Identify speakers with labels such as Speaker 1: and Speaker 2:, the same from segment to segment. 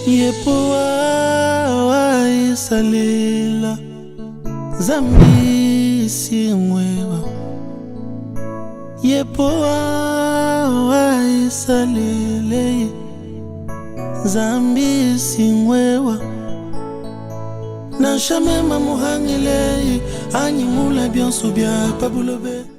Speaker 1: Yepoa wa isalela Zambi simwewa Yepoa wa isalele Zambi simwewa Nashamema muhangile Anyimula bionso bia pabulobe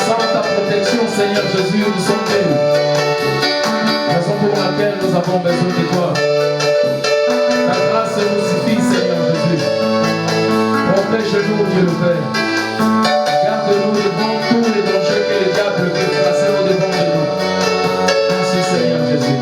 Speaker 2: Sans ta protection, Seigneur Jésus, nous sommes bénis. Raison pour laquelle nous avons besoin de toi. Ta grâce nous suffit, Seigneur Jésus. Protège-nous, Dieu le Père. Garde-nous devant tous les dangers que le diable peut placer au-devant de nous. Merci, Seigneur Jésus.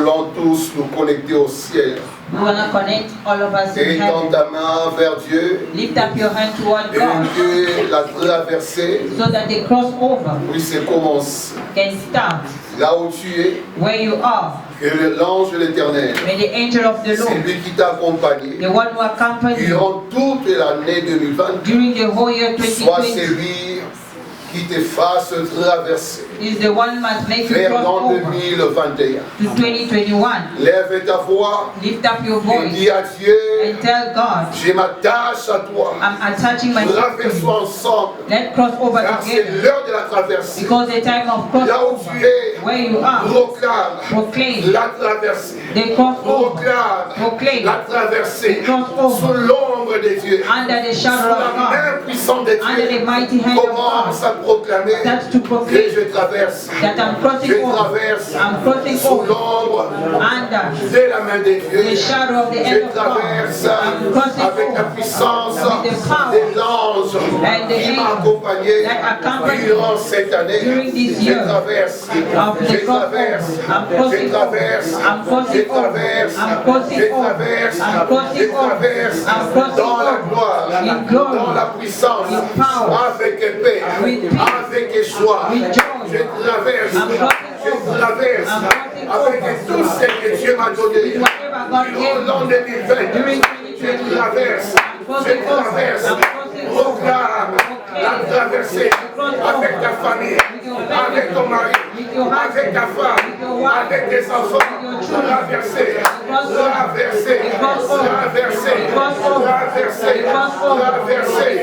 Speaker 3: voulons tous nous connecter au ciel.
Speaker 4: We want to connect all of us in
Speaker 3: Étends
Speaker 4: heaven.
Speaker 3: ta main vers Dieu
Speaker 4: Lift up your hand toward
Speaker 3: et
Speaker 4: God
Speaker 3: que la traversée
Speaker 4: so that the crossover
Speaker 3: puisse commencer.
Speaker 4: can start
Speaker 3: Là où tu es,
Speaker 4: where you are.
Speaker 3: que l'ange de l'Éternel,
Speaker 4: May the angel of the
Speaker 3: c'est
Speaker 4: Lord,
Speaker 3: lui qui t'a accompagné
Speaker 4: the one who accompanied you
Speaker 3: durant toute l'année 2020,
Speaker 4: during the whole year
Speaker 3: soit
Speaker 4: 2020,
Speaker 3: celui qui te fasse traverser
Speaker 4: is the one who must make you
Speaker 3: vers
Speaker 4: cross
Speaker 3: l'an
Speaker 4: over
Speaker 3: 2021.
Speaker 4: to 2021.
Speaker 3: Lève ta voix
Speaker 4: Lift up your
Speaker 3: et
Speaker 4: voice
Speaker 3: dis à Dieu,
Speaker 4: and tell God,
Speaker 3: je m'attache à toi.
Speaker 4: I'm attaching myself to
Speaker 3: Traversons
Speaker 4: you.
Speaker 3: ensemble,
Speaker 4: Let's cross over
Speaker 3: car c'est
Speaker 4: together
Speaker 3: l'heure de la traversée.
Speaker 4: because the time of
Speaker 3: Là où tu
Speaker 4: crossover,
Speaker 3: es,
Speaker 4: where you are,
Speaker 3: proclame
Speaker 4: proclaim
Speaker 3: la traversée.
Speaker 4: the crossover,
Speaker 3: Proclame
Speaker 4: proclaim
Speaker 3: la traversée
Speaker 4: crossover
Speaker 3: sous l'ombre de Dieu,
Speaker 4: under the
Speaker 3: sous
Speaker 4: shadow of
Speaker 3: la
Speaker 4: God,
Speaker 3: main puissante de
Speaker 4: under
Speaker 3: Dieu.
Speaker 4: the mighty hand of
Speaker 3: Commence
Speaker 4: God.
Speaker 3: à proclamer
Speaker 4: That's to
Speaker 3: que
Speaker 4: proclaim
Speaker 3: je traverse.
Speaker 4: that I'm
Speaker 3: Je
Speaker 4: crossing over.
Speaker 3: traverse
Speaker 4: I'm crossing
Speaker 3: sous
Speaker 4: over
Speaker 3: l'ombre
Speaker 4: under
Speaker 3: de la main de
Speaker 4: the
Speaker 3: Dieu.
Speaker 4: shadow of the
Speaker 3: Je
Speaker 4: hand of God.
Speaker 3: traverse
Speaker 4: I'm crossing
Speaker 3: avec la
Speaker 4: over
Speaker 3: puissance
Speaker 4: with the power
Speaker 3: de l'ange
Speaker 4: and the
Speaker 3: qui m'a
Speaker 4: angel
Speaker 3: accompagné
Speaker 4: that accompanied
Speaker 3: durant cette année.
Speaker 4: during this
Speaker 3: Je
Speaker 4: year
Speaker 3: traverse,
Speaker 4: of the
Speaker 3: je traverse,
Speaker 4: crossover. I'm
Speaker 3: je
Speaker 4: crossing over.
Speaker 3: traverse,
Speaker 4: I'm
Speaker 3: je
Speaker 4: crossing over.
Speaker 3: traverse,
Speaker 4: I'm crossing
Speaker 3: je
Speaker 4: over.
Speaker 3: traverse,
Speaker 4: I'm
Speaker 3: je
Speaker 4: crossing over.
Speaker 3: traverse
Speaker 4: I'm crossing
Speaker 3: dans la
Speaker 4: over.
Speaker 3: gloire,
Speaker 4: In glory.
Speaker 3: dans la puissance,
Speaker 4: In power.
Speaker 3: avec épée,
Speaker 4: With peace.
Speaker 3: avec joie.
Speaker 4: With joy.
Speaker 3: Je traverse,
Speaker 4: I'm crossing
Speaker 3: je
Speaker 4: over.
Speaker 3: traverse
Speaker 4: I'm crossing
Speaker 3: avec
Speaker 4: over.
Speaker 3: tout ce que Dieu m'a donné.
Speaker 4: Whatever God
Speaker 3: Durant
Speaker 4: gave
Speaker 3: l'an
Speaker 4: me
Speaker 3: 2020,
Speaker 4: during
Speaker 3: je
Speaker 4: 2020,
Speaker 3: traverse, je traverse, proclame la traversée avec ta famille, avec ton mari, avec ta femme, avec tes enfants. Traverser, traverser, traverser, traverser, traverser, traverser,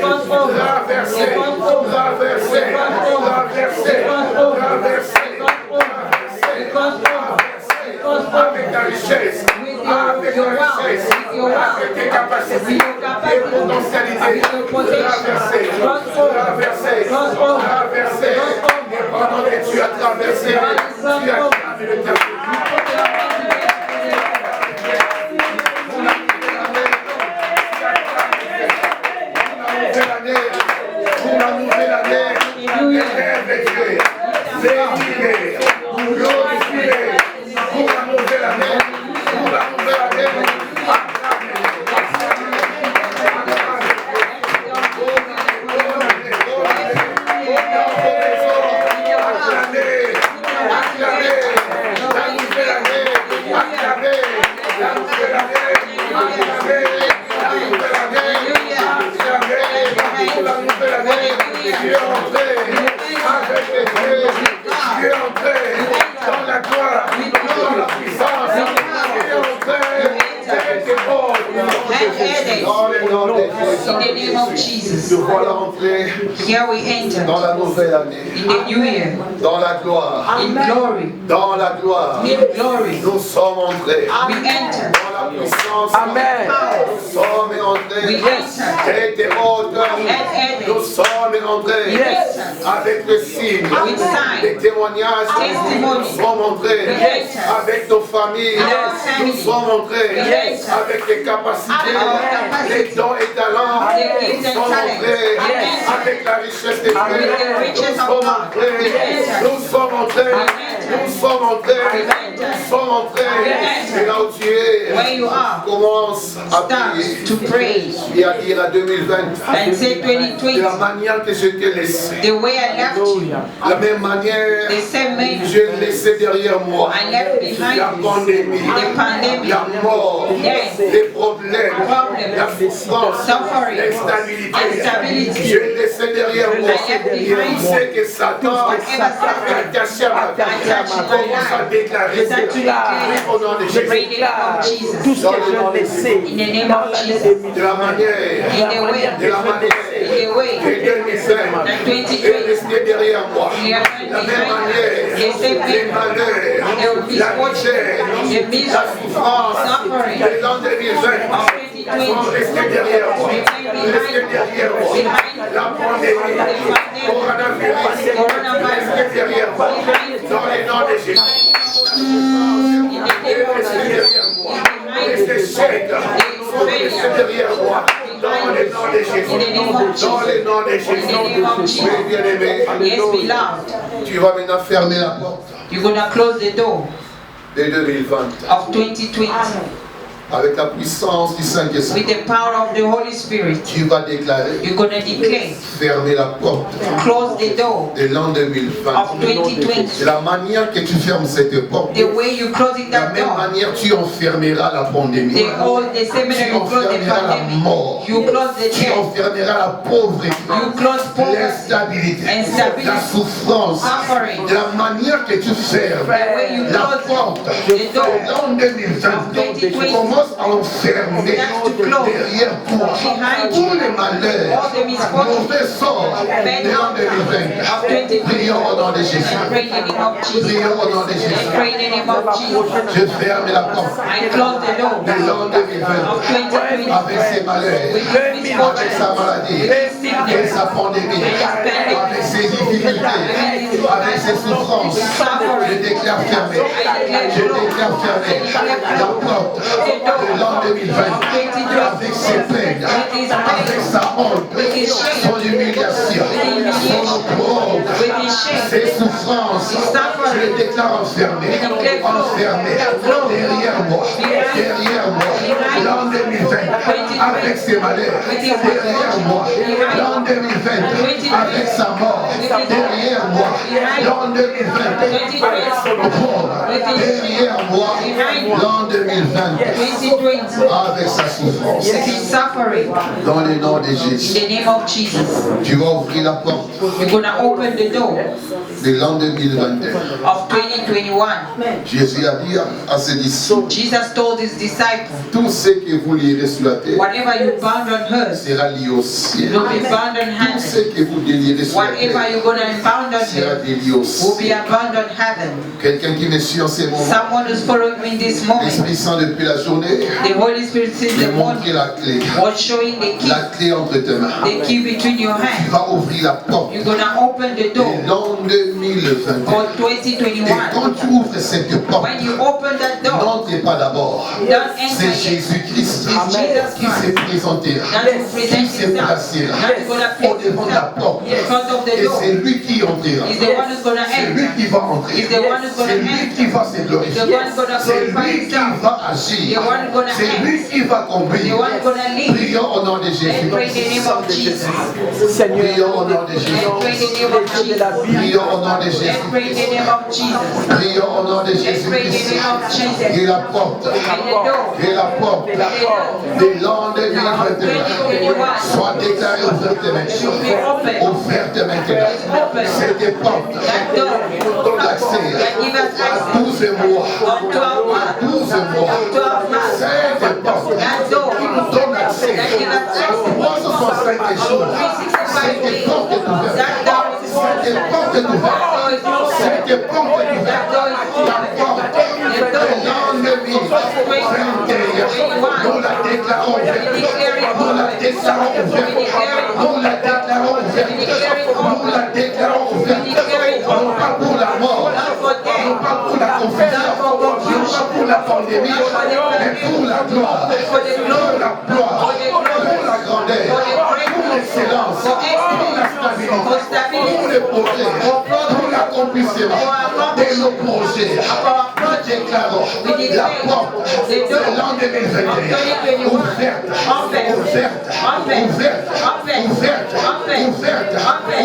Speaker 3: traverser, traverser, traverser, avec ta richesse, avec ta richesse, avec tes capacités, tes potentialités, traverser, traverser, traverser, et pendant que tu as traversé, tu as clamé le terme. Pour la nouvelle année, les rêves de Dieu, bénis-les, glorifie-les, pour la nouvelle année, pour la nouvelle année,
Speaker 4: in the name of Jesus.
Speaker 3: nous voilà entrer
Speaker 4: Here we enter
Speaker 3: dans la nouvelle année,
Speaker 4: in the new year,
Speaker 3: dans la gloire,
Speaker 4: in glory,
Speaker 3: dans la gloire.
Speaker 4: in glory.
Speaker 3: Nous sommes entrés
Speaker 4: We enter
Speaker 3: dans la puissance.
Speaker 5: Amen.
Speaker 3: Nous sommes entrés
Speaker 4: We enter.
Speaker 3: et des hauteurs. Nous sommes entrés
Speaker 5: Yes.
Speaker 3: avec le signe,
Speaker 4: With sign.
Speaker 3: des témoignages.
Speaker 4: Testimony.
Speaker 3: Nous sommes entrés
Speaker 4: Yes.
Speaker 3: avec nos familles.
Speaker 4: Yes.
Speaker 3: Nous sommes entrés
Speaker 4: Yes.
Speaker 3: avec les capacités,
Speaker 4: Amen.
Speaker 3: les dons et talents.
Speaker 4: Yes.
Speaker 3: Nous sommes entrés
Speaker 4: Yes.
Speaker 3: avec la richesse des
Speaker 4: With
Speaker 3: Dieu.
Speaker 4: the riches
Speaker 3: Nous
Speaker 4: of
Speaker 3: sommes
Speaker 4: God.
Speaker 3: entrés.
Speaker 4: Yes.
Speaker 3: Nous sommes entrés. Nous sommes entrés.
Speaker 4: Amen.
Speaker 3: Nous sommes entrés.
Speaker 4: Yes.
Speaker 3: Et là où tu es,
Speaker 4: where you are.
Speaker 3: commence à prier.
Speaker 4: Start to pray
Speaker 3: Et à dire à 2020,
Speaker 4: and say
Speaker 3: de
Speaker 4: 2020,
Speaker 3: la manière que je t'ai laissé,
Speaker 4: the way I left you,
Speaker 3: la même manière
Speaker 4: the same way
Speaker 3: j'ai laissé derrière moi
Speaker 4: I left behind
Speaker 3: la
Speaker 4: me
Speaker 3: pandémie,
Speaker 4: the pandemic,
Speaker 3: la mort,
Speaker 4: Yes.
Speaker 3: les problèmes,
Speaker 4: Problems.
Speaker 3: la souffrance,
Speaker 4: Suffering.
Speaker 3: l'instabilité.
Speaker 4: Instability.
Speaker 3: J'ai laissé derrière moi.
Speaker 4: I left
Speaker 3: Et
Speaker 4: behind
Speaker 3: on sait que Satan a caché à ma vie. Commence à déclarer
Speaker 4: Start to declare
Speaker 3: au nom de
Speaker 4: the
Speaker 3: Jésus.
Speaker 4: name of Jesus.
Speaker 5: Tout ce que je laissé
Speaker 4: In the name
Speaker 5: dans
Speaker 4: of
Speaker 5: l'année
Speaker 4: Jesus.
Speaker 5: 2020.
Speaker 3: De la manière,
Speaker 4: In the way,
Speaker 3: de la manière
Speaker 4: in the way
Speaker 3: que 2020
Speaker 4: that
Speaker 3: est
Speaker 4: 2020
Speaker 3: resté derrière moi.
Speaker 4: we are
Speaker 3: De la même manière,
Speaker 4: the same
Speaker 3: les
Speaker 4: way
Speaker 3: malheurs, la misère,
Speaker 4: the misery,
Speaker 3: la souffrance
Speaker 4: suffering
Speaker 3: de l'an 2020
Speaker 4: of
Speaker 3: sont
Speaker 4: 2020
Speaker 3: restés derrière moi. Restés derrière moi. La pandémie, coronavirus, restés derrière moi. Dans les noms de Jésus. Restés derrière moi. Les échecs sont restés derrière moi. Dans les noms de Jésus. Dans les noms de Jésus. Oui, bien-aimé,
Speaker 4: Yes, beloved.
Speaker 3: tu vas maintenant fermer la porte.
Speaker 4: You're gonna close the door
Speaker 3: de 2020.
Speaker 4: of 2020.
Speaker 3: Avec la puissance du Saint-Esprit,
Speaker 4: With the power of the Holy Spirit,
Speaker 3: tu vas déclarer,
Speaker 4: you're going to declare,
Speaker 3: fermer la porte
Speaker 4: close the door
Speaker 3: de l'an 2020.
Speaker 4: of 2020.
Speaker 3: De la manière que tu fermes cette porte,
Speaker 4: The way you closing
Speaker 3: de la
Speaker 4: that
Speaker 3: même
Speaker 4: door,
Speaker 3: manière tu enfermeras la pandémie.
Speaker 4: the same way you close the pandemic, you close the
Speaker 3: Tu
Speaker 4: death,
Speaker 3: enfermeras la pauvreté,
Speaker 4: you close poverty,
Speaker 3: l'instabilité,
Speaker 4: instability,
Speaker 3: la souffrance.
Speaker 4: suffering.
Speaker 3: De la manière que tu fermes
Speaker 4: The way you
Speaker 3: la
Speaker 4: close
Speaker 3: porte
Speaker 4: the
Speaker 3: de
Speaker 4: door
Speaker 3: l'an 2020,
Speaker 4: of 2020,
Speaker 3: commence à enfermer derrière toi tous les malheurs,
Speaker 4: all the misfortunes,
Speaker 3: mauvais sorts de l'an 2020.
Speaker 4: of 2020.
Speaker 3: Prions au nom de Jésus.
Speaker 4: I pray in the name of Jesus.
Speaker 3: Prions au nom de
Speaker 4: I
Speaker 3: Jésus.
Speaker 4: pray in the name of Jesus.
Speaker 3: Je ferme la porte
Speaker 4: I close the door
Speaker 3: de l'an 2020
Speaker 4: of 2020
Speaker 3: avec ses malheurs,
Speaker 4: with this
Speaker 3: avec
Speaker 4: misfortune,
Speaker 3: sa maladie, avec sa pandémie, avec ses difficultés, avec ses souffrances. Je déclare fermé. Je déclare fermé la porte de l'an 2020 avec ses peines, avec sa honte, son humiliation, son opprobre, ses souffrances. Je les déclare enfermé, enfermé derrière moi, l'an 2020 avec ses malheurs, derrière moi, l'an 2020 avec sa mort, derrière moi, l'an 2020 avec son opprobre, derrière moi, l'an 2020 avec sa souffrance.
Speaker 4: His suffering.
Speaker 3: Dans le nom de
Speaker 4: In
Speaker 3: Jésus,
Speaker 4: the name of Jesus,
Speaker 3: tu vas ouvrir la porte
Speaker 4: you're going to open the door
Speaker 3: de l'an 2021.
Speaker 4: of 2021.
Speaker 3: Jésus a dit à ses disciples,
Speaker 4: Jesus told his disciples,
Speaker 3: tout ce que vous lirez sur la terre
Speaker 4: whatever you bound on earth
Speaker 3: sera lié au ciel.
Speaker 4: will be bound on
Speaker 3: Tout ce
Speaker 4: heaven.
Speaker 3: que vous délirez sur la
Speaker 4: Whatever
Speaker 3: terre
Speaker 4: you're going to bound on
Speaker 3: sera
Speaker 4: earth
Speaker 3: délié au
Speaker 4: will be
Speaker 3: ciel.
Speaker 4: bound on heaven.
Speaker 3: Quelqu'un qui me suit en ces moments,
Speaker 4: Someone who's following me in this moment,
Speaker 3: l'Esprit Saint depuis la journée,
Speaker 4: the Holy Spirit since
Speaker 3: me
Speaker 4: the
Speaker 3: montre
Speaker 4: morning
Speaker 3: la clé.
Speaker 4: was showing the key,
Speaker 3: La clé entre tes mains.
Speaker 4: the key between your
Speaker 3: Tu
Speaker 4: hands.
Speaker 3: vas ouvrir la porte
Speaker 4: You're going to open the
Speaker 3: de
Speaker 4: door
Speaker 3: l'an 2021.
Speaker 4: for
Speaker 3: Et
Speaker 4: 2021.
Speaker 3: quand tu ouvres cette porte,
Speaker 4: When you open that door,
Speaker 3: n'entrez pas d'abord.
Speaker 4: don't
Speaker 3: C'est
Speaker 4: enter yet.
Speaker 3: Jésus-Christ
Speaker 4: It's Jesus
Speaker 3: qui s'est
Speaker 4: Christ
Speaker 3: présenté là,
Speaker 4: that will
Speaker 3: qui
Speaker 4: present
Speaker 3: s'est
Speaker 4: himself,
Speaker 3: placé là,
Speaker 4: that is going to
Speaker 3: au
Speaker 4: place
Speaker 3: devant de la
Speaker 4: himself
Speaker 3: porte.
Speaker 4: in front of the
Speaker 3: Et
Speaker 4: door.
Speaker 3: c'est lui qui entrera.
Speaker 4: He's the one who's going to
Speaker 3: C'est lui qui
Speaker 4: enter.
Speaker 3: va entrer.
Speaker 4: He's the one who's going
Speaker 3: C'est
Speaker 4: to
Speaker 3: lui
Speaker 4: enter.
Speaker 3: qui va se glorifier.
Speaker 4: The one gonna
Speaker 3: C'est
Speaker 4: glorify
Speaker 3: lui qui
Speaker 4: himself.
Speaker 3: va agir.
Speaker 4: The one gonna
Speaker 3: C'est
Speaker 4: act.
Speaker 3: lui qui va
Speaker 4: The
Speaker 3: conduire.
Speaker 4: one gonna lead.
Speaker 3: Prions au nom de
Speaker 4: I
Speaker 3: Jésus.
Speaker 4: pray in the name of Jesus.
Speaker 3: Prions au nom de
Speaker 4: I
Speaker 3: Jésus.
Speaker 4: pray in the name of Jesus.
Speaker 3: Prions au nom de
Speaker 4: I
Speaker 3: Jésus.
Speaker 4: pray in the name of Jesus.
Speaker 3: Prions au nom de
Speaker 4: I pray in the
Speaker 3: Jésus-Christ.
Speaker 4: name of Jesus.
Speaker 3: Et la porte,
Speaker 4: And the door,
Speaker 3: et la porte de l'an 2021 soit déclarée ouverte
Speaker 4: should be
Speaker 3: maintenant.
Speaker 4: open.
Speaker 3: Ouverte maintenant. Cette porte
Speaker 4: That door
Speaker 3: donne accès
Speaker 4: that give us
Speaker 3: à
Speaker 4: access
Speaker 3: 12 mois.
Speaker 4: on 12
Speaker 3: À
Speaker 4: months.
Speaker 3: 12 mois.
Speaker 4: 12 months.
Speaker 3: Cette porte
Speaker 4: That door
Speaker 3: qui nous donne accès
Speaker 4: that give us access
Speaker 3: 365 jours.
Speaker 4: 365
Speaker 3: Cette
Speaker 4: days.
Speaker 3: porte est ouverte.
Speaker 4: That door is open.
Speaker 3: Cette porte est
Speaker 4: That
Speaker 3: ouverte.
Speaker 4: door is open.
Speaker 3: Cette porte est
Speaker 4: That
Speaker 3: ouverte.
Speaker 4: door is
Speaker 3: La
Speaker 4: open.
Speaker 3: porte
Speaker 4: The
Speaker 3: de
Speaker 4: door
Speaker 3: l'an 2021. Nous la déclarons ouverte. Nous la déclarons ouverte. Nous la déclarons ouverte. Nous la déclarons ouverte. Non pas pour la mort, non pas pour la confusion, non pas pour la pandémie, mais pour la gloire, pour la gloire, pour la grandeur, pour l'excellence, pour la stabilité, pour le progrès, pour l'accomplissement de nos projets. Nous déclarons la porte de l'an 2021 ouverte,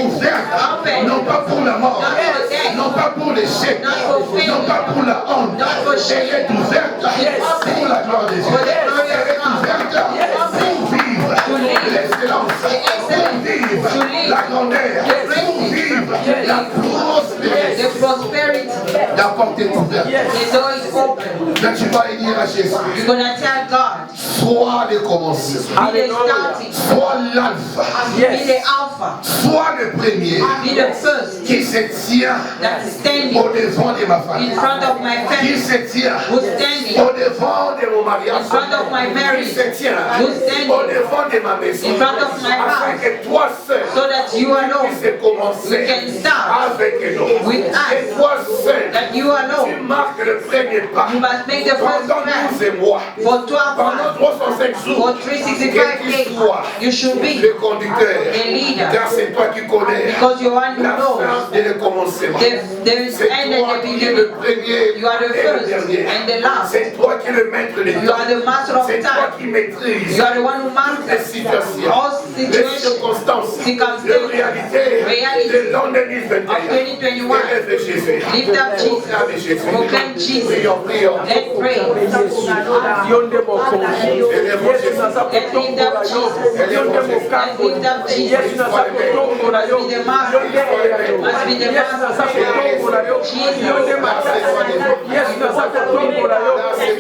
Speaker 3: ouverte, non pas pour la mort, non pas pour l'échec, non pas pour la honte. Elle est ouverte pour la gloire de Dieu. Elle est ouverte pour vivre l'excellence, pour vivre la grandeur, pour vivre la prospérité.
Speaker 4: the prosperity.
Speaker 3: La porte est ouverte.
Speaker 4: The door is open.
Speaker 3: Là, tu vas dire à Jésus,
Speaker 4: You're going to tell God,
Speaker 3: soit le commencement,
Speaker 4: be the starting,
Speaker 3: soit l'alpha,
Speaker 4: be the alpha,
Speaker 3: soit le premier
Speaker 4: be the first
Speaker 3: qui se tient
Speaker 4: that's standing
Speaker 3: au devant de ma
Speaker 4: in
Speaker 3: famille,
Speaker 4: front of my
Speaker 3: qui
Speaker 4: family,
Speaker 3: se tient
Speaker 4: who's standing
Speaker 3: au devant de mon mariage,
Speaker 4: in front of my
Speaker 3: qui
Speaker 4: marriage,
Speaker 3: se tient
Speaker 4: who's standing
Speaker 3: au devant de ma maison,
Speaker 4: in front of my
Speaker 3: afin
Speaker 4: house,
Speaker 3: que toi seul
Speaker 4: so that you alone
Speaker 3: puisses commencer
Speaker 4: you can start
Speaker 3: avec nous,
Speaker 4: with us,
Speaker 3: et toi seul
Speaker 4: that You alone.
Speaker 3: Tu marques le premier pas.
Speaker 4: You must make the first
Speaker 3: Pendant
Speaker 4: step.
Speaker 3: 12 mois.
Speaker 4: For 12
Speaker 3: Pendant
Speaker 4: months.
Speaker 3: 305 jours.
Speaker 4: For 365
Speaker 3: Que tu
Speaker 4: days.
Speaker 3: sois
Speaker 4: You should be
Speaker 3: le conducteur.
Speaker 4: the leader.
Speaker 3: Car c'est toi qui connais
Speaker 4: Because you're one who
Speaker 3: la
Speaker 4: knows.
Speaker 3: fin et le commencement.
Speaker 4: There is
Speaker 3: C'est
Speaker 4: end and
Speaker 3: toi
Speaker 4: the
Speaker 3: qui es le
Speaker 4: beginning.
Speaker 3: premier
Speaker 4: You are the
Speaker 3: et le
Speaker 4: first
Speaker 3: dernier.
Speaker 4: and the last.
Speaker 3: C'est toi qui es le maître des
Speaker 4: You
Speaker 3: temps.
Speaker 4: are the master of
Speaker 3: C'est toi qui
Speaker 4: time.
Speaker 3: maîtrises
Speaker 4: You are the one who
Speaker 3: toutes les
Speaker 4: masters
Speaker 3: situations,
Speaker 4: all
Speaker 3: les
Speaker 4: situations,
Speaker 3: circonstances,
Speaker 4: circumstances,
Speaker 3: de réalité
Speaker 4: reality
Speaker 3: de l'an 2021.
Speaker 4: of 2021.
Speaker 3: Élève de Jésus.
Speaker 4: Lift up Jesus.
Speaker 3: Proclame Jésus.
Speaker 4: Proclaim Jesus.
Speaker 3: Prions, prions.
Speaker 4: Let's pray.
Speaker 5: Yonde mokonzi Yesu naza kotongola yo yonde mokangoli Yesu naza kotongola yo yonde eyayo Yesu naza kotongola yo yonde makasi Yesu naza kotongola yo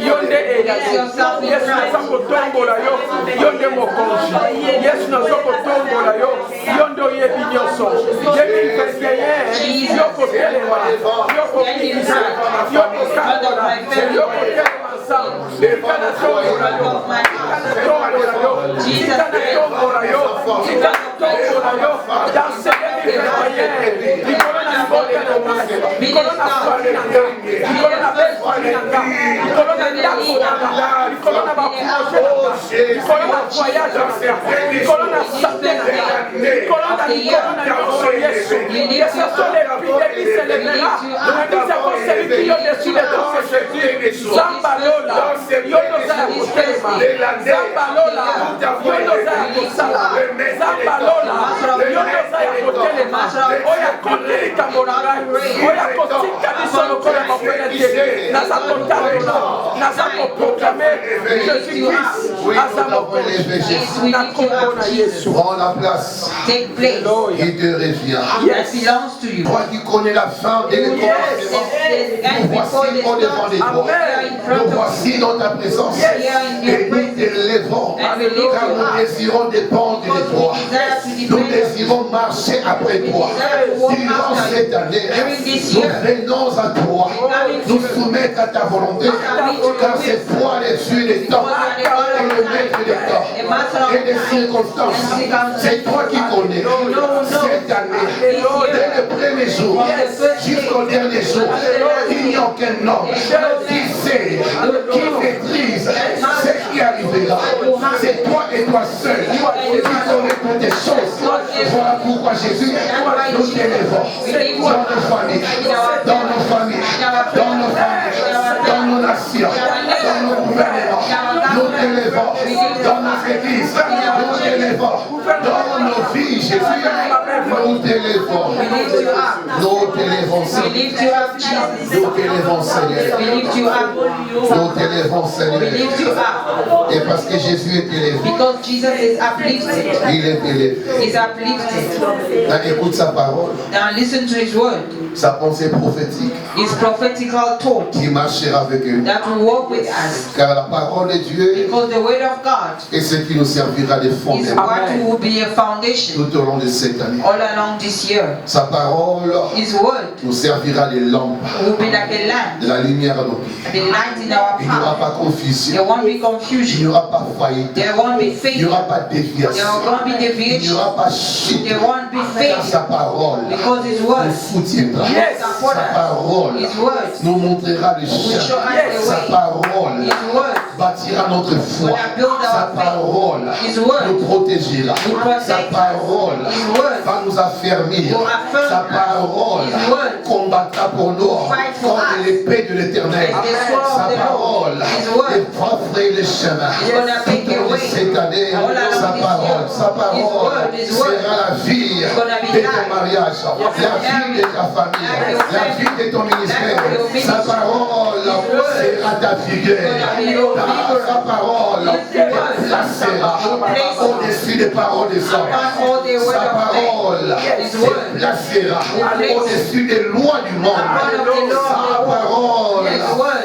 Speaker 5: yonde eyayo Yesu naza kotongola yo yonde mokonzi Yesu naza kotongola yo yonde oyebi nyonso 2021 yokotelema yokokisa yokokangola yokotelema
Speaker 3: Prends la place.
Speaker 4: Take place.
Speaker 3: Il te revient.
Speaker 4: That belongs to you.
Speaker 3: Toi qui connais la fin et le commencement, nous voici au-devant de toi. Nous voici dans ta présence. Et nous t'élèvons. Car nous désirons dépendre de toi. Nous désirons marcher après toi. Durant cette année, nous venons à toi. Nous soumettre à ta volonté. Car c'est toi les yeux des temps. Et le maître des temps. Et des circonstances. C'est toi qui connais. Cette année, dès le premier jour jusqu'au dernier jour, il n'y a aucun homme qui sait, qui maîtrise ce qui arrivera. C'est toi et toi seul qui connais toutes les choses. Voilà pourquoi Jésus, nous t'élèvons dans nos familles, dans nos familles, dans nos familles, dans nos nations, dans nos gouvernements. Nous t'élèvons dans nos églises, nous t'élèvons dans nos vies, Jésus. Nous t'élèvons. Nous t'élèvons, Seigneur. Nous t'élèvons, Seigneur. Nous t'élèvons, Seigneur. Et parce que Jésus est élevé,
Speaker 4: Because Jesus is uplifted.
Speaker 3: il est élevé.
Speaker 4: He's uplifted.
Speaker 3: Écoute sa parole,
Speaker 4: Now listen to his word.
Speaker 3: sa pensée prophétique
Speaker 4: His prophetical thought
Speaker 3: qui marchera avec nous.
Speaker 4: that will walk with us.
Speaker 3: Car la parole de Dieu
Speaker 4: Because the word of God
Speaker 3: est ce qui nous servira de
Speaker 4: is
Speaker 3: fondement
Speaker 4: what will be a foundation
Speaker 3: tout au long de cette année.
Speaker 4: all along this year.
Speaker 3: Sa parole
Speaker 4: His word
Speaker 3: nous servira de lampe,
Speaker 4: will be like a lamp,
Speaker 3: de la lumière à nos pieds.
Speaker 4: the light in our
Speaker 3: Il n'y aura
Speaker 4: path.
Speaker 3: pas confusion,
Speaker 4: There won't be
Speaker 3: il n'y
Speaker 4: confusion.
Speaker 3: aura pas faillite,
Speaker 4: There won't be
Speaker 3: il n'y
Speaker 4: failure.
Speaker 3: aura pas
Speaker 4: There
Speaker 3: déviation,
Speaker 4: won't be
Speaker 3: il n'y
Speaker 4: deviation.
Speaker 3: aura pas chute.
Speaker 4: There won't be
Speaker 3: Car sa
Speaker 4: failure.
Speaker 3: parole
Speaker 4: Because his
Speaker 3: nous
Speaker 4: word
Speaker 3: soutiendra.
Speaker 4: support
Speaker 3: Sa
Speaker 4: us.
Speaker 3: parole
Speaker 4: His word
Speaker 3: nous montrera le
Speaker 4: will show
Speaker 3: chemin.
Speaker 4: us the
Speaker 3: Sa
Speaker 4: way.
Speaker 3: parole
Speaker 4: His word
Speaker 3: bâtira notre foi.
Speaker 4: will build
Speaker 3: Sa
Speaker 4: our faith.
Speaker 3: parole
Speaker 4: His word
Speaker 3: nous protégera.
Speaker 4: will protect
Speaker 3: Sa parole
Speaker 4: His word
Speaker 3: va nous affermir.
Speaker 4: will affirm
Speaker 3: Sa
Speaker 4: us.
Speaker 3: parole
Speaker 4: His word
Speaker 3: combattra pour nous
Speaker 4: fight for
Speaker 3: comme
Speaker 4: us.
Speaker 3: l'épée de l'Éternel.
Speaker 4: Like the sword of
Speaker 3: Sa
Speaker 4: the Lord.
Speaker 3: parole
Speaker 4: His word
Speaker 3: va frayer le chemin.
Speaker 4: is gonna make
Speaker 3: Tout
Speaker 4: a
Speaker 3: au long de
Speaker 4: way.
Speaker 3: cette année,
Speaker 4: All along
Speaker 3: sa
Speaker 4: this
Speaker 3: parole,
Speaker 4: year.
Speaker 3: sa parole
Speaker 4: His word
Speaker 3: sera la vie
Speaker 4: gonna be
Speaker 3: de ton
Speaker 4: life.
Speaker 3: mariage, la vie de ta famille, la vie de ton ministère. Sa parole sera ta figure. Sa parole placera au-dessus des paroles des hommes. Sa parole se placera au-dessus des lois du monde. Sa parole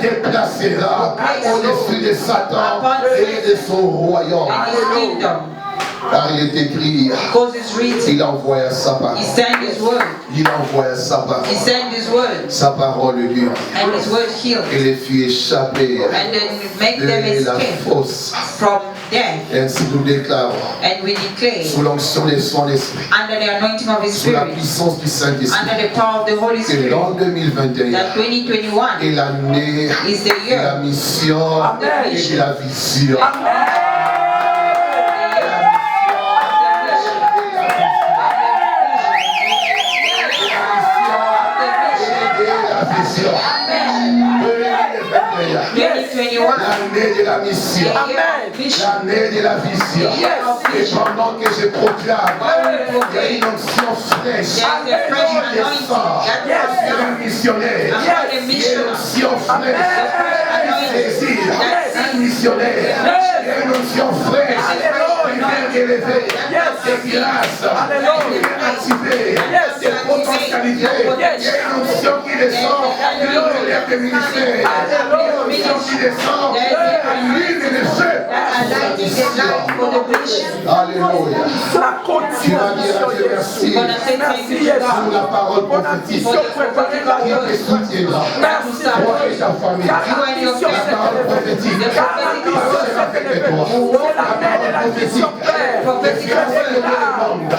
Speaker 3: te placera au-dessus de Satan et de son royaume.
Speaker 4: and his kingdom.
Speaker 6: Car il est écrit,
Speaker 7: Because it's written.
Speaker 6: il envoya sa parole.
Speaker 7: He sent His word.
Speaker 6: Il envoya sa parole.
Speaker 7: He sent His word.
Speaker 6: Sa parole guérit.
Speaker 7: And His word healed.
Speaker 6: Et les fit échapper
Speaker 7: And then make them
Speaker 6: de la
Speaker 7: escape
Speaker 6: fosse.
Speaker 7: from death.
Speaker 6: Ainsi nous déclarons,
Speaker 7: And we declare,
Speaker 6: sous l'onction de son esprit,
Speaker 7: under the anointing of His
Speaker 6: sous la
Speaker 7: Spirit,
Speaker 6: puissance du Saint-Esprit,
Speaker 7: under the power of the Holy
Speaker 6: que
Speaker 7: Spirit,
Speaker 6: l'an 2021
Speaker 7: that 2021
Speaker 6: est l'année
Speaker 7: is the
Speaker 6: de la
Speaker 7: year
Speaker 6: mission et de la vision. L'année de la mission, l'année de la vision. Et pendant que je proclame, il y a une onction fraîche qui descend. Un missionnaire, il y a une onction fraîche qui saisit. Un missionnaire, il y a une onction fraîche qui vient élever des grâces, qui vient activer des potentialités. Il y a une onction qui descend, qui relève des ministères. Une onction qui descend, allume les feux. Alléluia. Tu vas dire à Dieu merci pour la parole prophétique qui te soutiendra. Toi et ta famille. La parole prophétique qui sera avec toi. La parole prophétique qui fera entrer le monde. La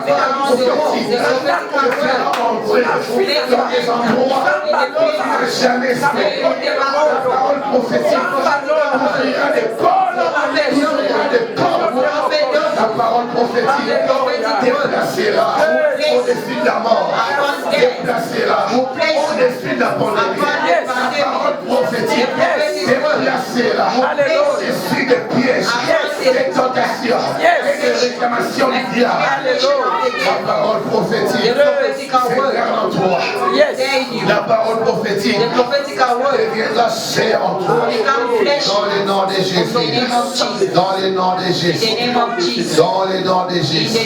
Speaker 6: parole prophétique qui fera entrer dans des endroits où tu n'as jamais été. La parole prophétique ouvrira des portes. La parole prophétique déplacera au-dessus de la mort, déplacera au-dessus de la pandémie. La parole prophétique déplacera au-dessus des pièges, des tentations et des réclamations du diable. La parole prophétique s'incarne en toi. La parole prophétique deviendra chair en toi. Dans le nom de Jésus. Dans le nom de Jésus. Dans le nom de Jésus.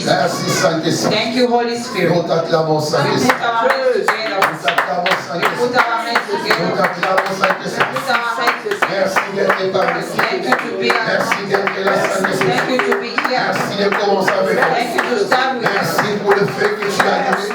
Speaker 6: Merci Saint-Esprit.
Speaker 7: Thank you, Holy Spirit.
Speaker 6: Nous t'acclamons Saint-Esprit.
Speaker 7: Put our hands together.
Speaker 6: Nous t'acclamons Saint-Esprit. Nous t'acclamons Saint-Esprit. Merci d'être parmi nous. Merci d'être là Saint-Esprit. Merci de commencer avec nous. Merci pour le fait que tu as donné.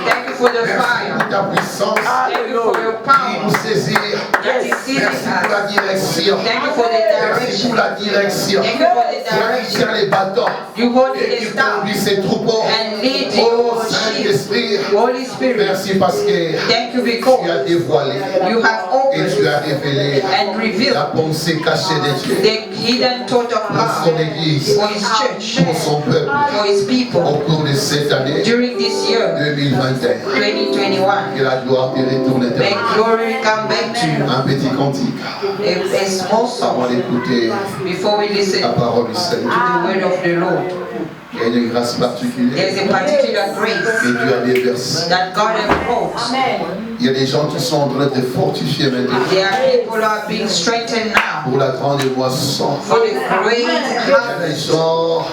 Speaker 7: Thank you for the
Speaker 6: Merci
Speaker 7: fire.
Speaker 6: pour ta puissance
Speaker 7: Thank you for your
Speaker 6: qui
Speaker 7: power.
Speaker 6: nous saisit. Merci pour la direction.
Speaker 7: Thank you for the
Speaker 6: Merci
Speaker 7: direction.
Speaker 6: pour la direction.
Speaker 7: Thank you for the
Speaker 6: Toi qui
Speaker 7: direction.
Speaker 6: tiens les bâtons
Speaker 7: You hold
Speaker 6: et
Speaker 7: the
Speaker 6: qui
Speaker 7: staff
Speaker 6: conduis ces troupeaux.
Speaker 7: and lead
Speaker 6: Oh
Speaker 7: your sheep.
Speaker 6: Saint-Esprit,
Speaker 7: Holy Spirit.
Speaker 6: merci parce que
Speaker 7: Thank you
Speaker 6: tu
Speaker 7: because
Speaker 6: as dévoilé
Speaker 7: you have
Speaker 6: et
Speaker 7: opened
Speaker 6: tu as révélé
Speaker 7: and revealed
Speaker 6: la pensée cachée de Dieu
Speaker 7: the hidden thought of
Speaker 6: pour son
Speaker 7: God
Speaker 6: Église,
Speaker 7: for His church,
Speaker 6: pour son peuple
Speaker 7: for His
Speaker 6: au
Speaker 7: people
Speaker 6: cours de cette année
Speaker 7: during this year
Speaker 6: 2021.
Speaker 7: 2021.
Speaker 6: Que la gloire te retourne
Speaker 7: May
Speaker 6: éternellement.
Speaker 7: glory come back to you.
Speaker 6: Un petit cantique
Speaker 7: A small
Speaker 6: avant
Speaker 7: song
Speaker 6: d'écouter
Speaker 7: before we listen
Speaker 6: la
Speaker 7: to
Speaker 6: parole du Seigneur.
Speaker 7: the word of the Lord.
Speaker 6: Il y a une grâce particulière
Speaker 7: There's a particular grace
Speaker 6: que Dieu a déversée.
Speaker 7: that God has brought.
Speaker 6: Il y a des gens qui sont en train de fortifier maintenant
Speaker 7: There are people who are being strengthened now
Speaker 6: pour la grande moisson.
Speaker 7: for the great
Speaker 6: Il y a des
Speaker 7: harvest.
Speaker 6: gens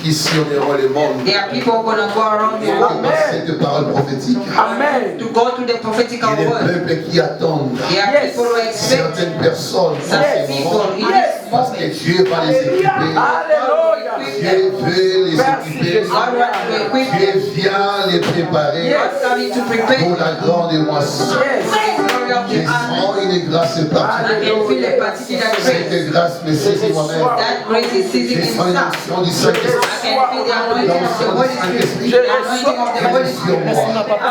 Speaker 6: qui sillonneront le monde
Speaker 7: There are people who are going to go around the world
Speaker 6: par cette parole prophétique.
Speaker 7: to go to the prophetical
Speaker 6: Il y a des
Speaker 7: word.
Speaker 6: peuples qui attendent
Speaker 7: There are people who expect
Speaker 6: certaines personnes en
Speaker 7: some
Speaker 6: ce
Speaker 7: people
Speaker 6: moment
Speaker 7: in this
Speaker 6: parce que Dieu va les équiper. Dieu veut les équiper.
Speaker 7: God wants to equip
Speaker 6: Dieu
Speaker 7: them.
Speaker 6: vient les préparer
Speaker 7: God's coming to prepare
Speaker 6: pour la grande moisson.
Speaker 7: for the glory of
Speaker 6: Je
Speaker 7: the harvest.
Speaker 6: sens une grâce
Speaker 7: I
Speaker 6: particulière.
Speaker 7: can feel a particular grace.
Speaker 6: Cette grâce me saisit moi-même.
Speaker 7: That grace is seizing
Speaker 6: Je sens une
Speaker 7: himself.
Speaker 6: action du
Speaker 7: I
Speaker 6: Saint-Esprit.
Speaker 7: can feel the anointing of the Holy Spirit. The anointing of the
Speaker 6: Elle
Speaker 7: Holy
Speaker 6: est sur
Speaker 7: Spirit
Speaker 6: moi.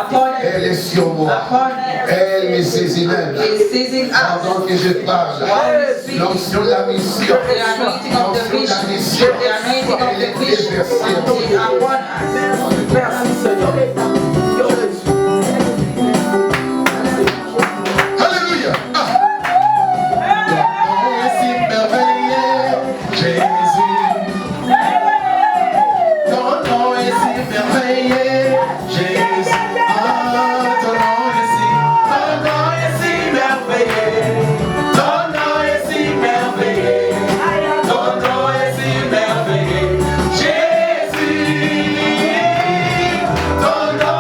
Speaker 7: upon him.
Speaker 6: Elle est sur moi.
Speaker 7: Upon him.
Speaker 6: Elle me saisit même.
Speaker 7: He's seizing us.
Speaker 6: Pendant que je parle, l'onction de la mission,
Speaker 7: The anointing of the
Speaker 6: l'onction de la
Speaker 7: vision.
Speaker 6: mission,
Speaker 7: The anointing of
Speaker 6: elle
Speaker 7: the
Speaker 6: est
Speaker 7: vision
Speaker 6: déversée.
Speaker 7: is upon us.
Speaker 5: Merci Seigneur.
Speaker 6: Alléluia. Ton nom est si merveilleux, Jésus. Ton nom est si merveilleux, Jésus. Ah, ton nom est si merveilleux. Ton nom est si merveilleux. Ton nom est si merveilleux, Jésus. Ton nom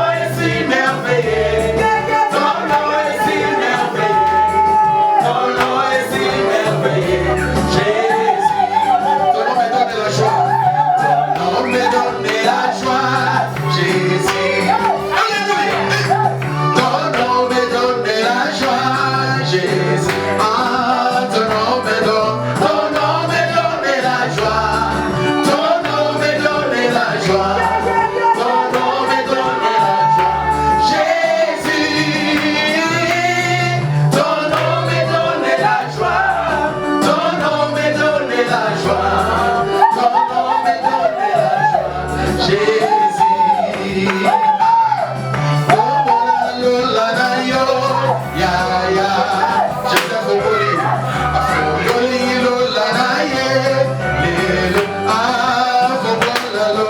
Speaker 6: Jésus. Ah, ton nom me donne la joie. Ton nom me donne la joie. Ton nom me donne la joie. Jésus, ton nom me donne la joie. Ton nom me donne la joie. Ton nom me donne la joie. Jésus. Lola na yo, ya ya. Jésù kòkòrè, àfọwọ́lì lola na ye, lelo àfọwọ́là lo.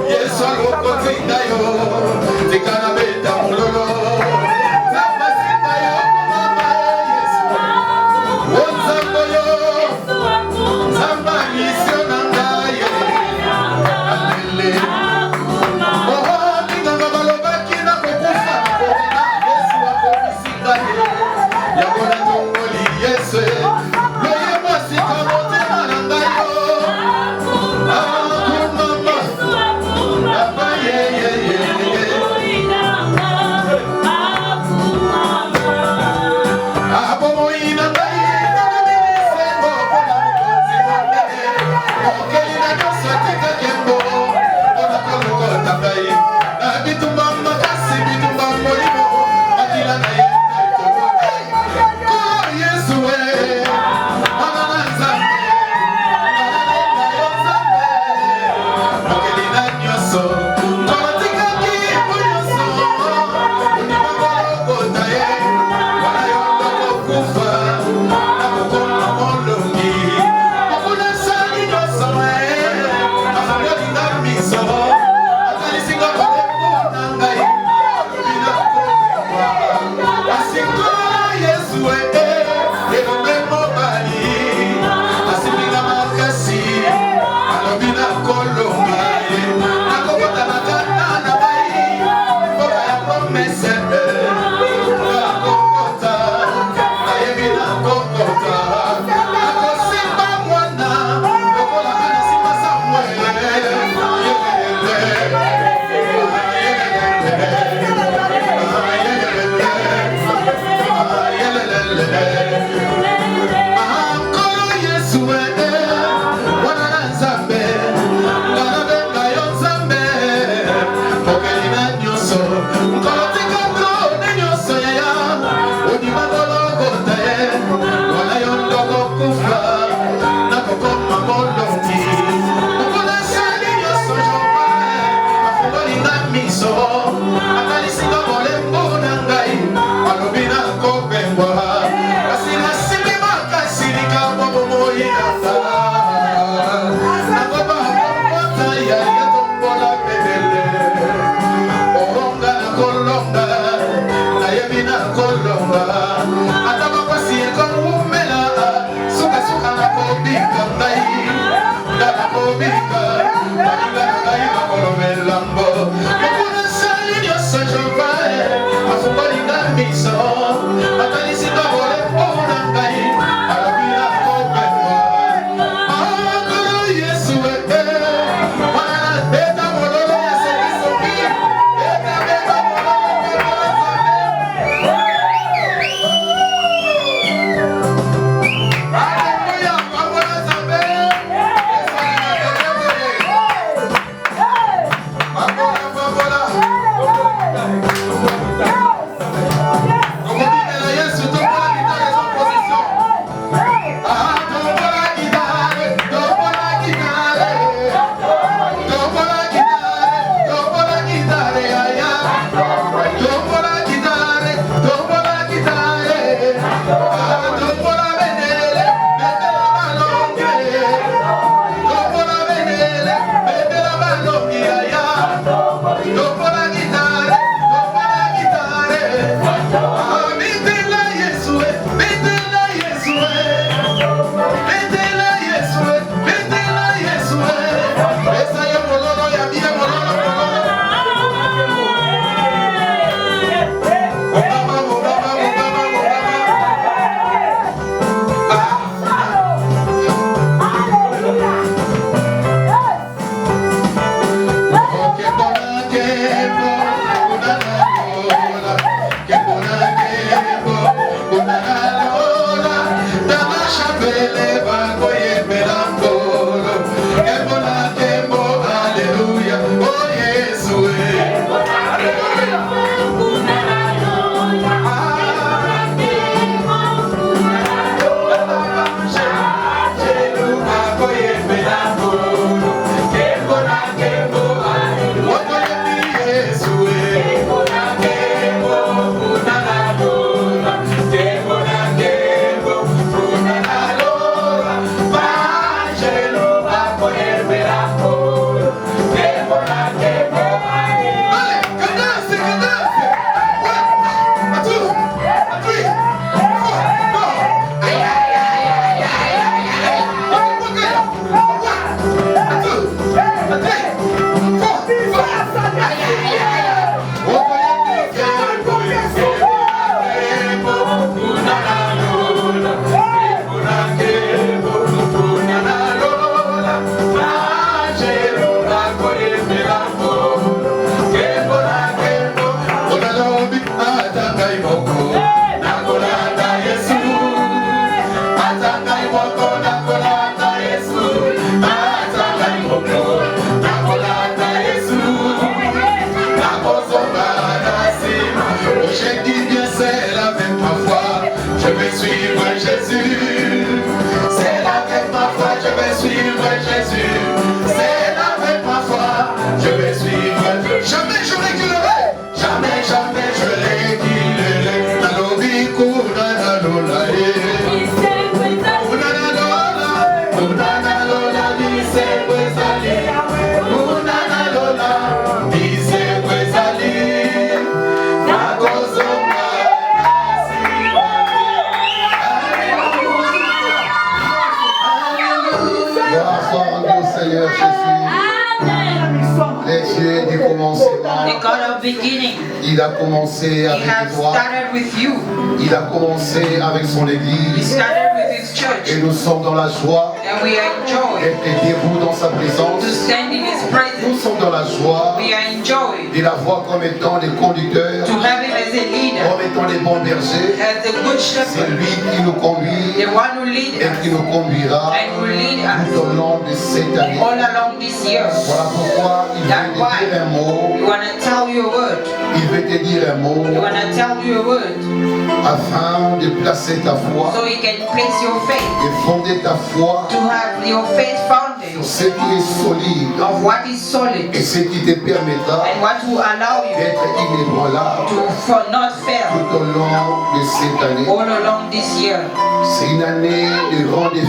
Speaker 6: Yes, I
Speaker 4: the beginning.
Speaker 6: Il a commencé
Speaker 4: He
Speaker 6: avec
Speaker 4: has
Speaker 6: toi.
Speaker 4: started with you.
Speaker 6: Il a commencé avec son
Speaker 4: He
Speaker 6: église.
Speaker 4: started with his church.
Speaker 6: Et nous sommes dans la joie
Speaker 4: And we are enjoying
Speaker 6: d'être debout dans sa
Speaker 4: to
Speaker 6: présence.
Speaker 4: stand in his
Speaker 6: Nous
Speaker 4: presence.
Speaker 6: sommes dans la joie
Speaker 4: We are enjoying
Speaker 6: de la voir comme étant des conducteurs,
Speaker 4: to have him as a leader,
Speaker 6: comme étant des bons bergers.
Speaker 4: as the good
Speaker 6: C'est
Speaker 4: shepherd,
Speaker 6: lui qui nous conduit
Speaker 4: the one who leads
Speaker 6: et qui
Speaker 4: us
Speaker 6: nous conduira
Speaker 4: and will lead
Speaker 6: tout
Speaker 4: us
Speaker 6: au long de cette année.
Speaker 4: all along this year.
Speaker 6: Voilà pourquoi il veut te dire un mot.
Speaker 4: We want to tell you a word.
Speaker 6: Il veut te dire un mot
Speaker 4: We want to tell you a word
Speaker 6: afin de placer ta foi
Speaker 4: so you can place your faith,
Speaker 6: et fonder ta foi
Speaker 4: to have your faith founded
Speaker 6: sur ce qui est solide
Speaker 4: of what is solid
Speaker 6: et ce qui te permettra
Speaker 4: and what will allow you
Speaker 6: d'être inébranlable
Speaker 4: to not fail
Speaker 6: tout au long de cette année.
Speaker 4: all along this year.
Speaker 6: C'est une année de grands défis,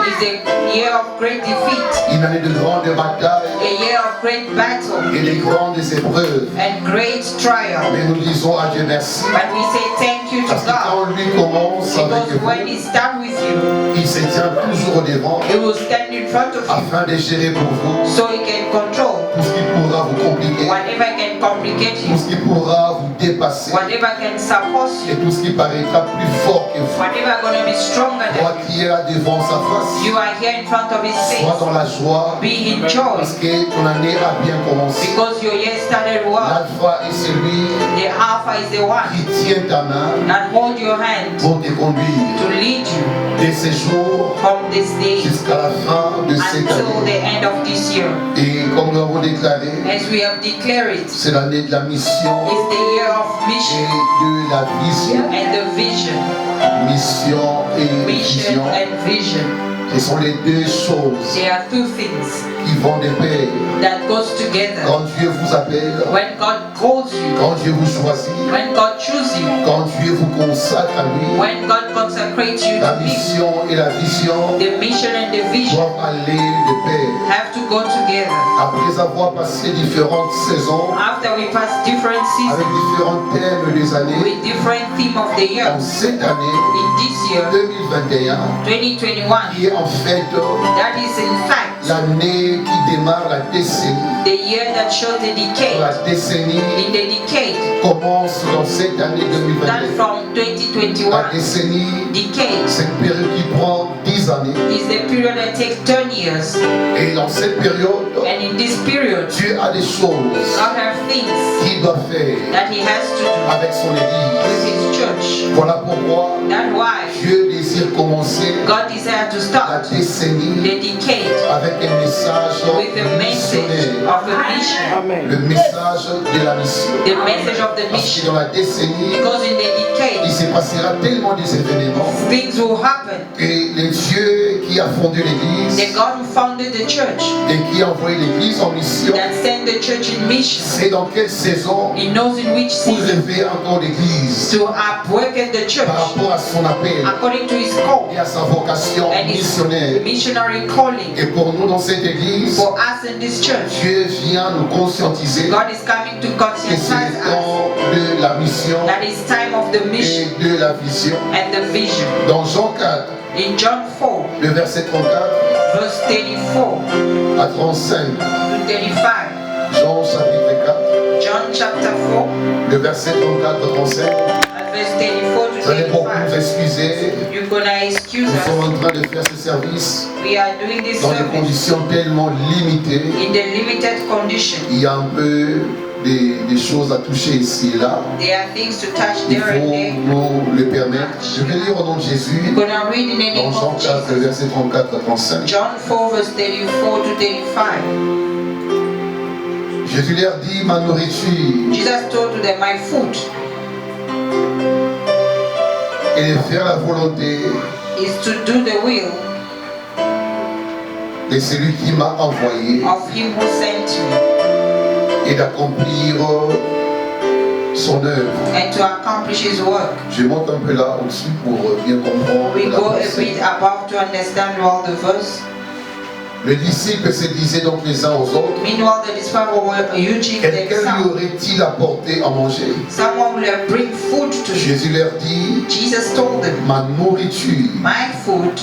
Speaker 4: It's a year of great defeat,
Speaker 6: une année de grandes batailles
Speaker 4: a year of great battle
Speaker 6: et de grandes épreuves.
Speaker 4: and great trial.
Speaker 6: Mais nous disons à Dieu merci.
Speaker 4: But we say thank you to
Speaker 6: Parce que
Speaker 4: God,
Speaker 6: quand lui commence avec
Speaker 4: because when
Speaker 6: vous,
Speaker 4: He starts with you,
Speaker 6: il se tient toujours au devant
Speaker 4: He will stand in front of you
Speaker 6: afin de gérer pour vous
Speaker 4: so He can control
Speaker 6: tout ce qui pourra vous compliquer,
Speaker 4: whatever can complicate
Speaker 6: tout
Speaker 4: you,
Speaker 6: ce qui pourra vous dépasser
Speaker 4: whatever can support
Speaker 6: et
Speaker 4: you,
Speaker 6: tout ce qui paraîtra plus fort que vous.
Speaker 4: whatever going to be stronger
Speaker 6: Toi
Speaker 4: than
Speaker 6: qui es là devant sa face,
Speaker 4: you. You are here in front of His
Speaker 6: sois
Speaker 4: face.
Speaker 6: dans la joie
Speaker 4: Be in joy
Speaker 6: parce que ton année a bien commencé.
Speaker 4: because your year started well.
Speaker 6: L'alpha est celui
Speaker 4: The Alpha is the one
Speaker 6: qui tient ta main
Speaker 4: that hold your hand
Speaker 6: pour te conduire
Speaker 4: to lead you
Speaker 6: de ces jours
Speaker 4: from this day
Speaker 6: jusqu'à la fin de cette
Speaker 4: until the
Speaker 6: année.
Speaker 4: end of this year.
Speaker 6: Et comme nous l'avons déclaré,
Speaker 4: As we have declared it,
Speaker 6: c'est l'année de la mission
Speaker 4: it's the year of
Speaker 6: et
Speaker 4: mission
Speaker 6: de la vision.
Speaker 4: and the vision.
Speaker 6: Mission et
Speaker 4: Mission
Speaker 6: vision,
Speaker 4: and vision.
Speaker 6: ce sont les deux choses
Speaker 4: There are two things
Speaker 6: qui vont de pair.
Speaker 4: that goes together.
Speaker 6: Quand Dieu vous appelle,
Speaker 4: When God calls you,
Speaker 6: quand Dieu vous choisit,
Speaker 4: when God chooses you,
Speaker 6: quand Dieu vous consacre à lui,
Speaker 4: when God consecrates you
Speaker 6: la
Speaker 4: to Him,
Speaker 6: mission et la vision
Speaker 4: the mission and the vision
Speaker 6: doivent aller de pair.
Speaker 4: have to go together.
Speaker 6: Après avoir passé différentes saisons
Speaker 4: After we pass different
Speaker 6: avec
Speaker 4: seasons
Speaker 6: différents thèmes des années,
Speaker 4: with different theme of the year,
Speaker 6: en cette année
Speaker 4: in this year,
Speaker 6: 2021,
Speaker 4: 2021,
Speaker 6: qui est en fait
Speaker 4: that is in fact
Speaker 6: l'année qui démarre la décennie.
Speaker 4: the year that shows the decade.
Speaker 6: La décennie
Speaker 4: In the decade,
Speaker 6: commence dans cette année
Speaker 4: that
Speaker 6: 2021.
Speaker 4: from
Speaker 6: La
Speaker 4: 2021,
Speaker 6: décennie,
Speaker 4: decade
Speaker 6: c'est une période qui prend 10 années.
Speaker 4: is the period that takes 10 years.
Speaker 6: Et dans cette période,
Speaker 4: And in this period,
Speaker 6: Dieu a des choses
Speaker 4: God has things
Speaker 6: qu'il doit faire
Speaker 4: that He has to do
Speaker 6: avec son
Speaker 4: with
Speaker 6: Église.
Speaker 4: His church.
Speaker 6: Voilà pourquoi
Speaker 4: That's why
Speaker 6: Dieu désire commencer
Speaker 4: God desires to
Speaker 6: la
Speaker 4: start
Speaker 6: décennie
Speaker 4: the decade
Speaker 6: avec un message
Speaker 4: with the message
Speaker 6: missionnaire.
Speaker 4: of the mission.
Speaker 6: Le message de la mission.
Speaker 4: The message of the
Speaker 6: Parce que
Speaker 4: mission.
Speaker 6: dans la décennie,
Speaker 4: Because in the
Speaker 6: il
Speaker 4: decade,
Speaker 6: se passera tellement des événements.
Speaker 4: things will happen.
Speaker 6: Et le Dieu qui a fondé l'Église
Speaker 4: The God who founded the church,
Speaker 6: et qui a envoyé l'Église en mission,
Speaker 4: that sent the church in mission,
Speaker 6: c'est dans quelle saison
Speaker 4: He knows in which
Speaker 6: pour
Speaker 4: season
Speaker 6: rêver encore l'Église
Speaker 4: to upwork at the church
Speaker 6: par rapport à son appel
Speaker 4: according to His call
Speaker 6: et à sa vocation
Speaker 4: and His
Speaker 6: missionnaire.
Speaker 4: missionary calling.
Speaker 6: Et pour nous dans cette Église,
Speaker 4: For us in this church,
Speaker 6: Dieu vient nous conscientiser
Speaker 4: God is coming to
Speaker 6: que c'est
Speaker 4: conscientize
Speaker 6: le
Speaker 4: us
Speaker 6: temps de la mission
Speaker 4: that it's time of the mission
Speaker 6: et de la vision.
Speaker 4: and the vision.
Speaker 6: Dans Jean 4,
Speaker 4: In John 4,
Speaker 6: le verset 34
Speaker 4: verse 34
Speaker 6: à 35,
Speaker 4: to 35,
Speaker 6: Jean chapitre 4,
Speaker 4: John chapter 4,
Speaker 6: le verset 34 à 35,
Speaker 4: and verse 34
Speaker 6: vous
Speaker 4: to
Speaker 6: allez beaucoup nous
Speaker 4: 35.
Speaker 6: excuser.
Speaker 4: You're gonna excuse
Speaker 6: Nous sommes
Speaker 4: us.
Speaker 6: en train de faire ce service
Speaker 4: We are doing this
Speaker 6: dans des
Speaker 4: service
Speaker 6: conditions tellement limitées.
Speaker 4: in the limited condition.
Speaker 6: Il y a un peu des choses à toucher ici et là.
Speaker 4: There are things to touch
Speaker 6: Il
Speaker 4: there and
Speaker 6: faut
Speaker 4: there.
Speaker 6: nous le permettre. Je vais lire au nom de Jésus
Speaker 4: We're gonna read in the
Speaker 6: dans
Speaker 4: name
Speaker 6: Jean
Speaker 4: of
Speaker 6: 4,
Speaker 4: Jesus.
Speaker 6: verset 34 à 35.
Speaker 4: John 4, verse 34 to 35.
Speaker 6: Jésus leur dit, ma nourriture
Speaker 4: Jesus told to them, my food
Speaker 6: est de faire la volonté
Speaker 4: is to do the will
Speaker 6: de celui qui m'a envoyé
Speaker 4: of Him who sent me
Speaker 6: et d'accomplir son œuvre.
Speaker 4: and to accomplish His work.
Speaker 6: Je monte un peu là au-dessus pour bien comprendre
Speaker 4: We
Speaker 6: la
Speaker 4: go a
Speaker 6: pensée.
Speaker 4: bit above to understand all the verse.
Speaker 6: Les disciples se disaient donc les uns aux autres,
Speaker 4: Meanwhile, the disciples were urging
Speaker 6: quelqu'un lui
Speaker 4: themselves.
Speaker 6: aurait-il apporté à manger?
Speaker 4: Someone will have bring food to you.
Speaker 6: Jésus leur dit,
Speaker 4: Jesus told them,
Speaker 6: ma nourriture
Speaker 4: my food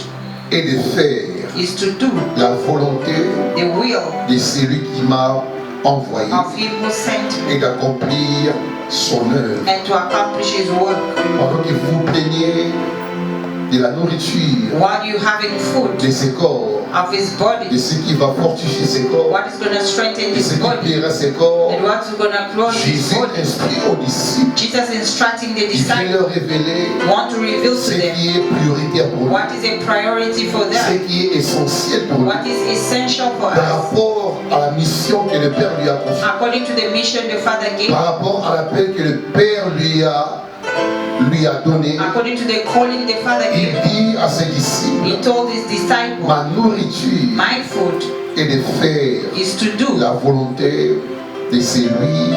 Speaker 6: est de faire
Speaker 4: is to do
Speaker 6: la volonté
Speaker 4: the will
Speaker 6: de celui qui m'a envoyé
Speaker 4: of him who sent me
Speaker 6: et d'accomplir son œuvre.
Speaker 4: and to accomplish his work.
Speaker 6: Pendant que vous plaignez de la nourriture
Speaker 4: While you having food
Speaker 6: de ses corps,
Speaker 4: of his
Speaker 6: de
Speaker 4: body,
Speaker 6: ce qui va fortifier ses corps,
Speaker 4: what is going to strengthen
Speaker 6: de ce
Speaker 4: his
Speaker 6: qui
Speaker 4: body,
Speaker 6: plaira ses corps,
Speaker 4: and what is going to grow his
Speaker 6: Jésus
Speaker 4: body.
Speaker 6: instruit aux disciples.
Speaker 4: Jesus instructing the
Speaker 6: Il vient
Speaker 4: disciples,
Speaker 6: leur révéler
Speaker 4: want to reveal
Speaker 6: ce
Speaker 4: to them
Speaker 6: qui est prioritaire pour nous,
Speaker 4: what is a priority for
Speaker 6: ce
Speaker 4: them,
Speaker 6: qui est essentiel pour nous,
Speaker 4: what is essential for
Speaker 6: par
Speaker 4: us,
Speaker 6: rapport à la mission que le Père lui a confiée,
Speaker 4: according to the mission the Father gave,
Speaker 6: par rapport à l'appel que le Père lui a donné.
Speaker 4: according to the calling the Father
Speaker 6: Il
Speaker 4: gave.
Speaker 6: dit à ses disciples,
Speaker 4: He told his disciples,
Speaker 6: ma nourriture
Speaker 4: my food
Speaker 6: est de faire
Speaker 4: is to do
Speaker 6: la volonté de celui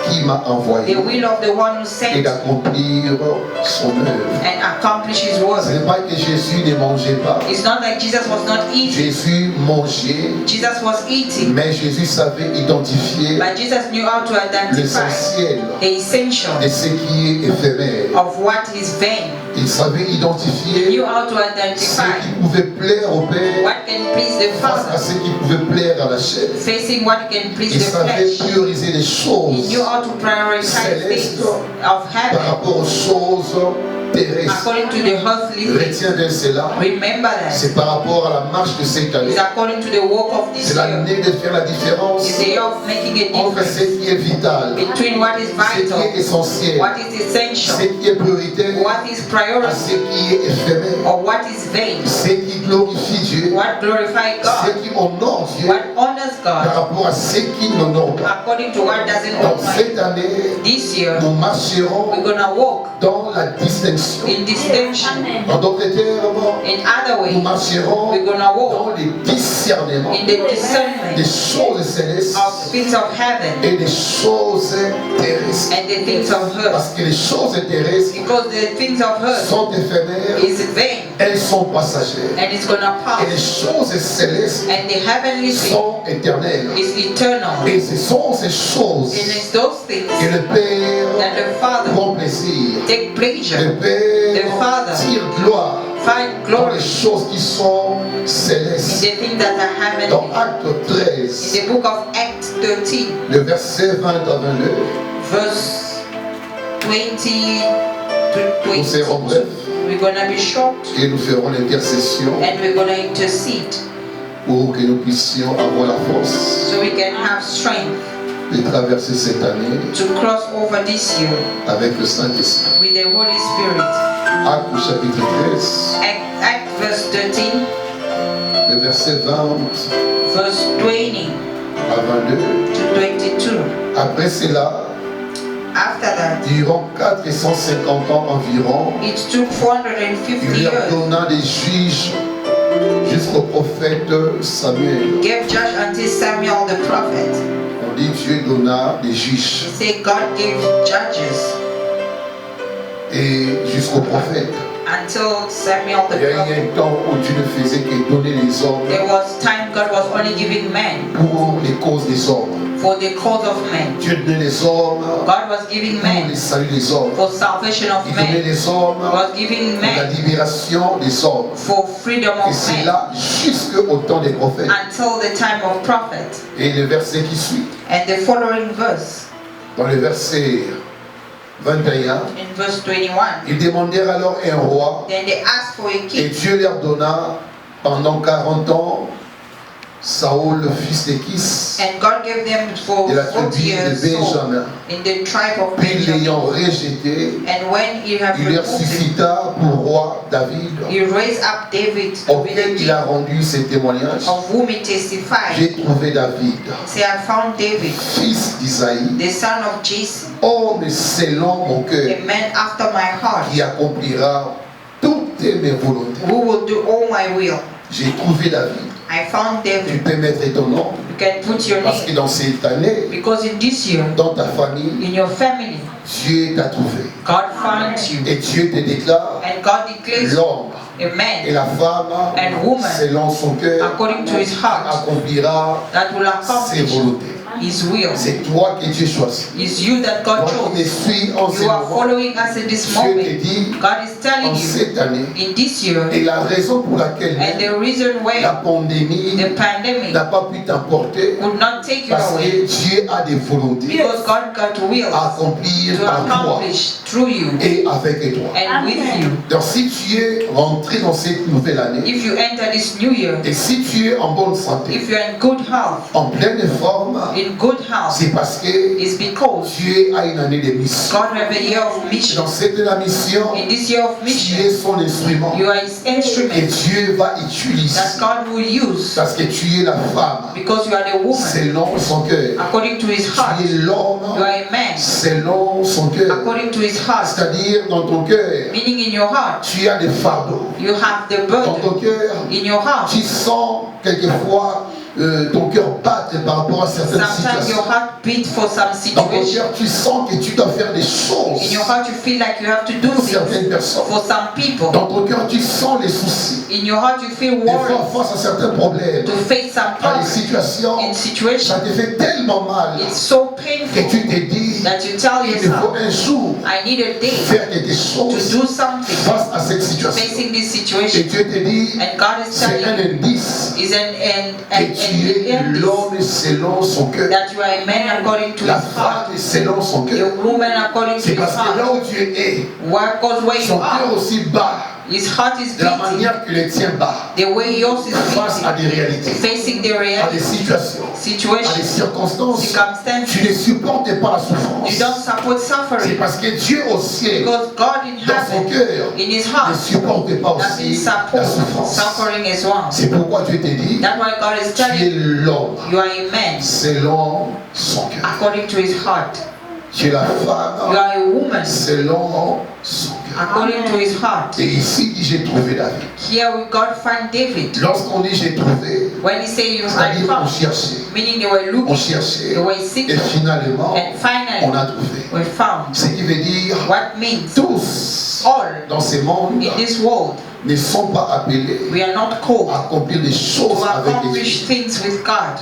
Speaker 6: qui m'a
Speaker 4: the
Speaker 6: envoyé
Speaker 4: will of the one who
Speaker 6: et
Speaker 4: sent
Speaker 6: d'accomplir son œuvre.
Speaker 4: and accomplish his work.
Speaker 6: Ce n'est pas que Jésus ne mangeait pas.
Speaker 4: It's not like Jesus was not eating.
Speaker 6: Jésus mangeait,
Speaker 4: Jesus was eating,
Speaker 6: mais Jésus savait identifier
Speaker 4: but Jesus knew how to identify
Speaker 6: l'essentiel
Speaker 4: the essential
Speaker 6: de ce qui est éphémère.
Speaker 4: of what is vain.
Speaker 6: Il savait
Speaker 4: He
Speaker 6: identifier
Speaker 4: knew how to
Speaker 6: ce
Speaker 4: identify
Speaker 6: qui pouvait plaire au Père
Speaker 4: what can please the
Speaker 6: face à
Speaker 4: Father,
Speaker 6: ce qui pouvait plaire à la chair.
Speaker 4: facing what can please
Speaker 6: Il
Speaker 4: the
Speaker 6: savait
Speaker 4: flesh.
Speaker 6: prioriser les
Speaker 4: He
Speaker 6: choses
Speaker 4: knew how to prioritize things of
Speaker 6: par
Speaker 4: heaven
Speaker 6: rapport aux choses terrestres.
Speaker 4: according to the earthly things.
Speaker 6: Retiens bien cela.
Speaker 4: Remember that.
Speaker 6: C'est par rapport à la marche de cette
Speaker 4: It's
Speaker 6: année.
Speaker 4: according to the work of this
Speaker 6: C'est
Speaker 4: year.
Speaker 6: l'année de faire la différence
Speaker 4: It's the year of making a
Speaker 6: entre
Speaker 4: difference
Speaker 6: ce qui est vital,
Speaker 4: between what is
Speaker 6: ce qui est
Speaker 4: vital,
Speaker 6: essentiel,
Speaker 4: what is essential,
Speaker 6: ce qui est prioritaire,
Speaker 4: what is
Speaker 6: à
Speaker 4: priority,
Speaker 6: ce qui est éphémère,
Speaker 4: or what is vain,
Speaker 6: ce qui glorifie Dieu,
Speaker 4: what glorifies
Speaker 6: ce
Speaker 4: God,
Speaker 6: qui honore Dieu
Speaker 4: what honors
Speaker 6: par
Speaker 4: God,
Speaker 6: rapport à ce qui n'honore pas.
Speaker 4: according to what doesn't
Speaker 6: Donc
Speaker 4: honor.
Speaker 6: cette année,
Speaker 4: This year,
Speaker 6: nous marcherons
Speaker 4: we're gonna walk
Speaker 6: dans la distinction.
Speaker 4: in distinction.
Speaker 6: En d'autres termes,
Speaker 4: In other
Speaker 6: nous
Speaker 4: ways,
Speaker 6: marcherons
Speaker 4: we're gonna walk
Speaker 6: dans les discernements
Speaker 4: in the
Speaker 6: des
Speaker 4: discernment
Speaker 6: choses célestes
Speaker 4: of things of heaven
Speaker 6: et des choses terrestres.
Speaker 4: and the things of earth.
Speaker 6: Parce que les choses terrestres
Speaker 4: Because the things of earth
Speaker 6: sont éphémères,
Speaker 4: is vain
Speaker 6: elles sont passagères.
Speaker 4: and it's gonna
Speaker 6: Et les
Speaker 4: pass.
Speaker 6: choses célestes
Speaker 4: And the heavenly thing
Speaker 6: sont éternelles.
Speaker 4: is eternal.
Speaker 6: Et ce sont ces choses
Speaker 4: And it's those things
Speaker 6: que le Père
Speaker 4: that the Father
Speaker 6: prend plaisir.
Speaker 4: take pleasure,
Speaker 6: Le Père
Speaker 4: The Father
Speaker 6: tire gloire
Speaker 4: find
Speaker 6: dans les
Speaker 4: glory
Speaker 6: choses qui sont
Speaker 4: in
Speaker 6: célestes.
Speaker 4: the things that are
Speaker 6: Dans
Speaker 4: heavenly.
Speaker 6: Acte 13,
Speaker 4: In the book of Acts 13,
Speaker 6: le verset 20 à 22,
Speaker 4: verse 20 to
Speaker 6: nous serons
Speaker 4: 22.
Speaker 6: brefs
Speaker 4: We're gonna be short
Speaker 6: et nous ferons l'intercession
Speaker 4: and we're gonna intercede
Speaker 6: pour que nous puissions avoir la force
Speaker 4: so we can have strength
Speaker 6: de traverser cette année
Speaker 4: to cross over this year
Speaker 6: avec le Saint-Esprit.
Speaker 4: with the Holy Spirit.
Speaker 6: Acte au chapitre 13,
Speaker 4: Act verse 13,
Speaker 6: le verset 20
Speaker 4: verse 20
Speaker 6: à 22.
Speaker 4: to 22.
Speaker 6: Après cela,
Speaker 4: After that,
Speaker 6: durant 450 ans environ,
Speaker 4: it took 450
Speaker 6: il leur
Speaker 4: years.
Speaker 6: donna des juges jusqu'au prophète Samuel.
Speaker 4: Gave judge until Samuel the prophet.
Speaker 6: On dit Dieu donna des juges
Speaker 4: He said God gave judges
Speaker 6: et jusqu'au prophète.
Speaker 4: until Samuel the
Speaker 6: Il y a eu
Speaker 4: prophet.
Speaker 6: un temps où Dieu ne faisait que donner les hommes
Speaker 4: There was time God was only giving men
Speaker 6: pour les causes des hommes.
Speaker 4: for the cause of men.
Speaker 6: Dieu donnait les hommes
Speaker 4: God was giving
Speaker 6: pour
Speaker 4: men
Speaker 6: les saluts des hommes.
Speaker 4: for salvation of
Speaker 6: Il donnait
Speaker 4: men.
Speaker 6: les hommes
Speaker 4: Was giving
Speaker 6: pour la
Speaker 4: men
Speaker 6: libération des hommes.
Speaker 4: for freedom
Speaker 6: Et
Speaker 4: of
Speaker 6: c'est
Speaker 4: men
Speaker 6: là jusqu'au temps des prophètes.
Speaker 4: until the time of prophet.
Speaker 6: Et le verset qui suit,
Speaker 4: And the following verse,
Speaker 6: dans le verset 21,
Speaker 4: in verse 21,
Speaker 6: ils demandèrent alors un roi
Speaker 4: then they asked for a
Speaker 6: et
Speaker 4: king,
Speaker 6: Dieu leur donna pendant 40 ans Saoul, le fils de Kis,
Speaker 4: and God gave them for
Speaker 6: de la
Speaker 4: 40
Speaker 6: tribu de
Speaker 4: years Saul
Speaker 6: Benjamin.
Speaker 4: in the tribe of
Speaker 6: Puis
Speaker 4: Benjamin.
Speaker 6: l'ayant rejeté,
Speaker 4: And when he had
Speaker 6: il leur
Speaker 4: removed him,
Speaker 6: suscita pour roi David,
Speaker 4: he raised up David to be the
Speaker 6: auquel il a
Speaker 4: king,
Speaker 6: rendu ses témoignages.
Speaker 4: of whom he testified.
Speaker 6: J'ai trouvé David,
Speaker 4: Say, I found David,
Speaker 6: fils d'Isaïe,
Speaker 4: the son of Jesse,
Speaker 6: homme selon mon cœur,
Speaker 4: a man after my heart,
Speaker 6: qui accomplira toutes mes volontés.
Speaker 4: who will do all my will.
Speaker 6: J'ai trouvé David.
Speaker 4: I found
Speaker 6: Tu
Speaker 4: David.
Speaker 6: peux mettre ton nom,
Speaker 4: You can put your
Speaker 6: parce que
Speaker 4: name,
Speaker 6: dans cette année,
Speaker 4: because in this year,
Speaker 6: dans ta famille,
Speaker 4: in your family,
Speaker 6: Dieu t'a trouvé.
Speaker 4: God found you,
Speaker 6: Et Dieu te déclare
Speaker 4: and God declares
Speaker 6: l'homme
Speaker 4: a
Speaker 6: et
Speaker 4: man
Speaker 6: la femme,
Speaker 4: and woman
Speaker 6: selon son cœur,
Speaker 4: according to his heart
Speaker 6: accomplira
Speaker 4: that will
Speaker 6: ses
Speaker 4: accomplish
Speaker 6: volontés.
Speaker 4: His will.
Speaker 6: C'est toi que Dieu choisit.
Speaker 4: It's you that God
Speaker 6: Toi qui me
Speaker 4: chose.
Speaker 6: suis en ce
Speaker 4: You are
Speaker 6: moment,
Speaker 4: following us in this
Speaker 6: Dieu te
Speaker 4: moment.
Speaker 6: dit
Speaker 4: God is telling
Speaker 6: en
Speaker 4: you
Speaker 6: cette année,
Speaker 4: in this year,
Speaker 6: et la raison pour laquelle
Speaker 4: and the reason
Speaker 6: la
Speaker 4: why
Speaker 6: pandémie
Speaker 4: the pandemic
Speaker 6: n'a pas pu t'emporter,
Speaker 4: would not take you
Speaker 6: parce
Speaker 4: away,
Speaker 6: que Dieu a des volontés
Speaker 4: because God got will
Speaker 6: à accomplir
Speaker 4: to
Speaker 6: par toi
Speaker 4: accomplish through you
Speaker 6: et avec toi.
Speaker 4: and with you.
Speaker 6: Donc si tu es rentré dans cette nouvelle année,
Speaker 4: If you enter this new year,
Speaker 6: et si tu es en bonne santé,
Speaker 4: if you're in good health,
Speaker 6: en pleine forme,
Speaker 4: in good health,
Speaker 6: c'est parce que
Speaker 4: it's because
Speaker 6: Dieu a une année de mission.
Speaker 4: God have a year of mission.
Speaker 6: Dans cette la mission,
Speaker 4: In this year of
Speaker 6: tu
Speaker 4: mission,
Speaker 6: es son instrument.
Speaker 4: you are His
Speaker 6: Et
Speaker 4: instrument
Speaker 6: Dieu va utiliser.
Speaker 4: that God will use,
Speaker 6: Parce que tu es la femme
Speaker 4: because you are the woman
Speaker 6: selon son cœur.
Speaker 4: according to His heart.
Speaker 6: Tu es
Speaker 4: You
Speaker 6: l'homme
Speaker 4: are a man
Speaker 6: selon son cœur.
Speaker 4: according to His heart.
Speaker 6: C'est-à-dire dans ton cœur,
Speaker 4: Meaning in your heart,
Speaker 6: tu as des fardeaux.
Speaker 4: you have the
Speaker 6: Dans ton
Speaker 4: burden.
Speaker 6: cœur,
Speaker 4: In your heart,
Speaker 6: tu sens quelquefois ton cœur battre par rapport à certaines
Speaker 4: sometimes your
Speaker 6: situations.
Speaker 4: heart beats for some
Speaker 6: Dans ton
Speaker 4: situation.
Speaker 6: cœur, tu sens que tu dois faire des choses
Speaker 4: In your heart, you feel like you have to do
Speaker 6: pour
Speaker 4: things
Speaker 6: certaines personnes.
Speaker 4: for some people.
Speaker 6: Dans ton cœur, tu sens les soucis.
Speaker 4: In your heart, you feel
Speaker 6: Des fois,
Speaker 4: worried
Speaker 6: face à certains problèmes,
Speaker 4: to face some
Speaker 6: à des
Speaker 4: problems
Speaker 6: situations,
Speaker 4: in
Speaker 6: ça
Speaker 4: situation.
Speaker 6: te fait tellement mal
Speaker 4: It's so
Speaker 6: que
Speaker 4: painful
Speaker 6: tu te dis,
Speaker 4: that you tell
Speaker 6: il me faut
Speaker 4: yourself,
Speaker 6: un jour
Speaker 4: I need a day
Speaker 6: faire quelque
Speaker 4: to
Speaker 6: chose
Speaker 4: do something
Speaker 6: face à cette situation.
Speaker 4: facing this
Speaker 6: Et
Speaker 4: situation.
Speaker 6: Dieu te dit,
Speaker 4: And God is
Speaker 6: c'est un
Speaker 4: telling you,
Speaker 6: indice
Speaker 4: is
Speaker 6: que tu es l'homme selon son cœur.
Speaker 4: that you are a man according to
Speaker 6: La
Speaker 4: His heart,
Speaker 6: femme est selon son cœur.
Speaker 4: a woman according to
Speaker 6: C'est
Speaker 4: His
Speaker 6: parce que là
Speaker 4: heart.
Speaker 6: où Dieu est,
Speaker 4: Because where you
Speaker 6: son cœur
Speaker 4: are,
Speaker 6: aussi bat
Speaker 4: His heart is
Speaker 6: de la
Speaker 4: beating
Speaker 6: manière que le tien bat
Speaker 4: the way yours is
Speaker 6: face à
Speaker 4: beating,
Speaker 6: des réalités,
Speaker 4: facing the
Speaker 6: à des
Speaker 4: reality,
Speaker 6: situations, à des
Speaker 4: situation,
Speaker 6: circonstances.
Speaker 4: circumstances.
Speaker 6: Tu ne supportes pas la souffrance.
Speaker 4: You don't support
Speaker 6: C'est
Speaker 4: suffering,
Speaker 6: parce que Dieu au ciel,
Speaker 4: because God in
Speaker 6: dans son
Speaker 4: heaven,
Speaker 6: cœur,
Speaker 4: in His
Speaker 6: ne
Speaker 4: heart,
Speaker 6: supporte pas
Speaker 4: doesn't
Speaker 6: aussi la
Speaker 4: support
Speaker 6: souffrance.
Speaker 4: suffering as well.
Speaker 6: C'est pourquoi Dieu te dit,
Speaker 4: That's why God is
Speaker 6: tu es
Speaker 4: telling you,
Speaker 6: l'homme
Speaker 4: you are a man
Speaker 6: selon son cœur.
Speaker 4: according to His heart.
Speaker 6: Tu es la
Speaker 4: You
Speaker 6: femme
Speaker 4: are a woman
Speaker 6: selon son cœur.
Speaker 4: according to His heart.
Speaker 6: Et ici, il dit, j'ai trouvé David.
Speaker 4: Here we God find David.
Speaker 6: Lorsqu'on dit j'ai trouvé,
Speaker 4: When He say you I
Speaker 6: c'est-à-dire on
Speaker 4: found,
Speaker 6: cherchait,
Speaker 4: meaning they were
Speaker 6: on
Speaker 4: looking,
Speaker 6: cherchait,
Speaker 4: they were
Speaker 6: et
Speaker 4: seeking,
Speaker 6: finalement,
Speaker 4: and
Speaker 6: on
Speaker 4: finally
Speaker 6: a trouvé.
Speaker 4: were found.
Speaker 6: Ce qui veut dire,
Speaker 4: What means
Speaker 6: tous
Speaker 4: all
Speaker 6: dans ce monde
Speaker 4: in this world,
Speaker 6: ne sont pas appelés
Speaker 4: we are not called
Speaker 6: à accomplir des
Speaker 4: to
Speaker 6: choses avec
Speaker 4: accomplish
Speaker 6: Dieu.
Speaker 4: things with God.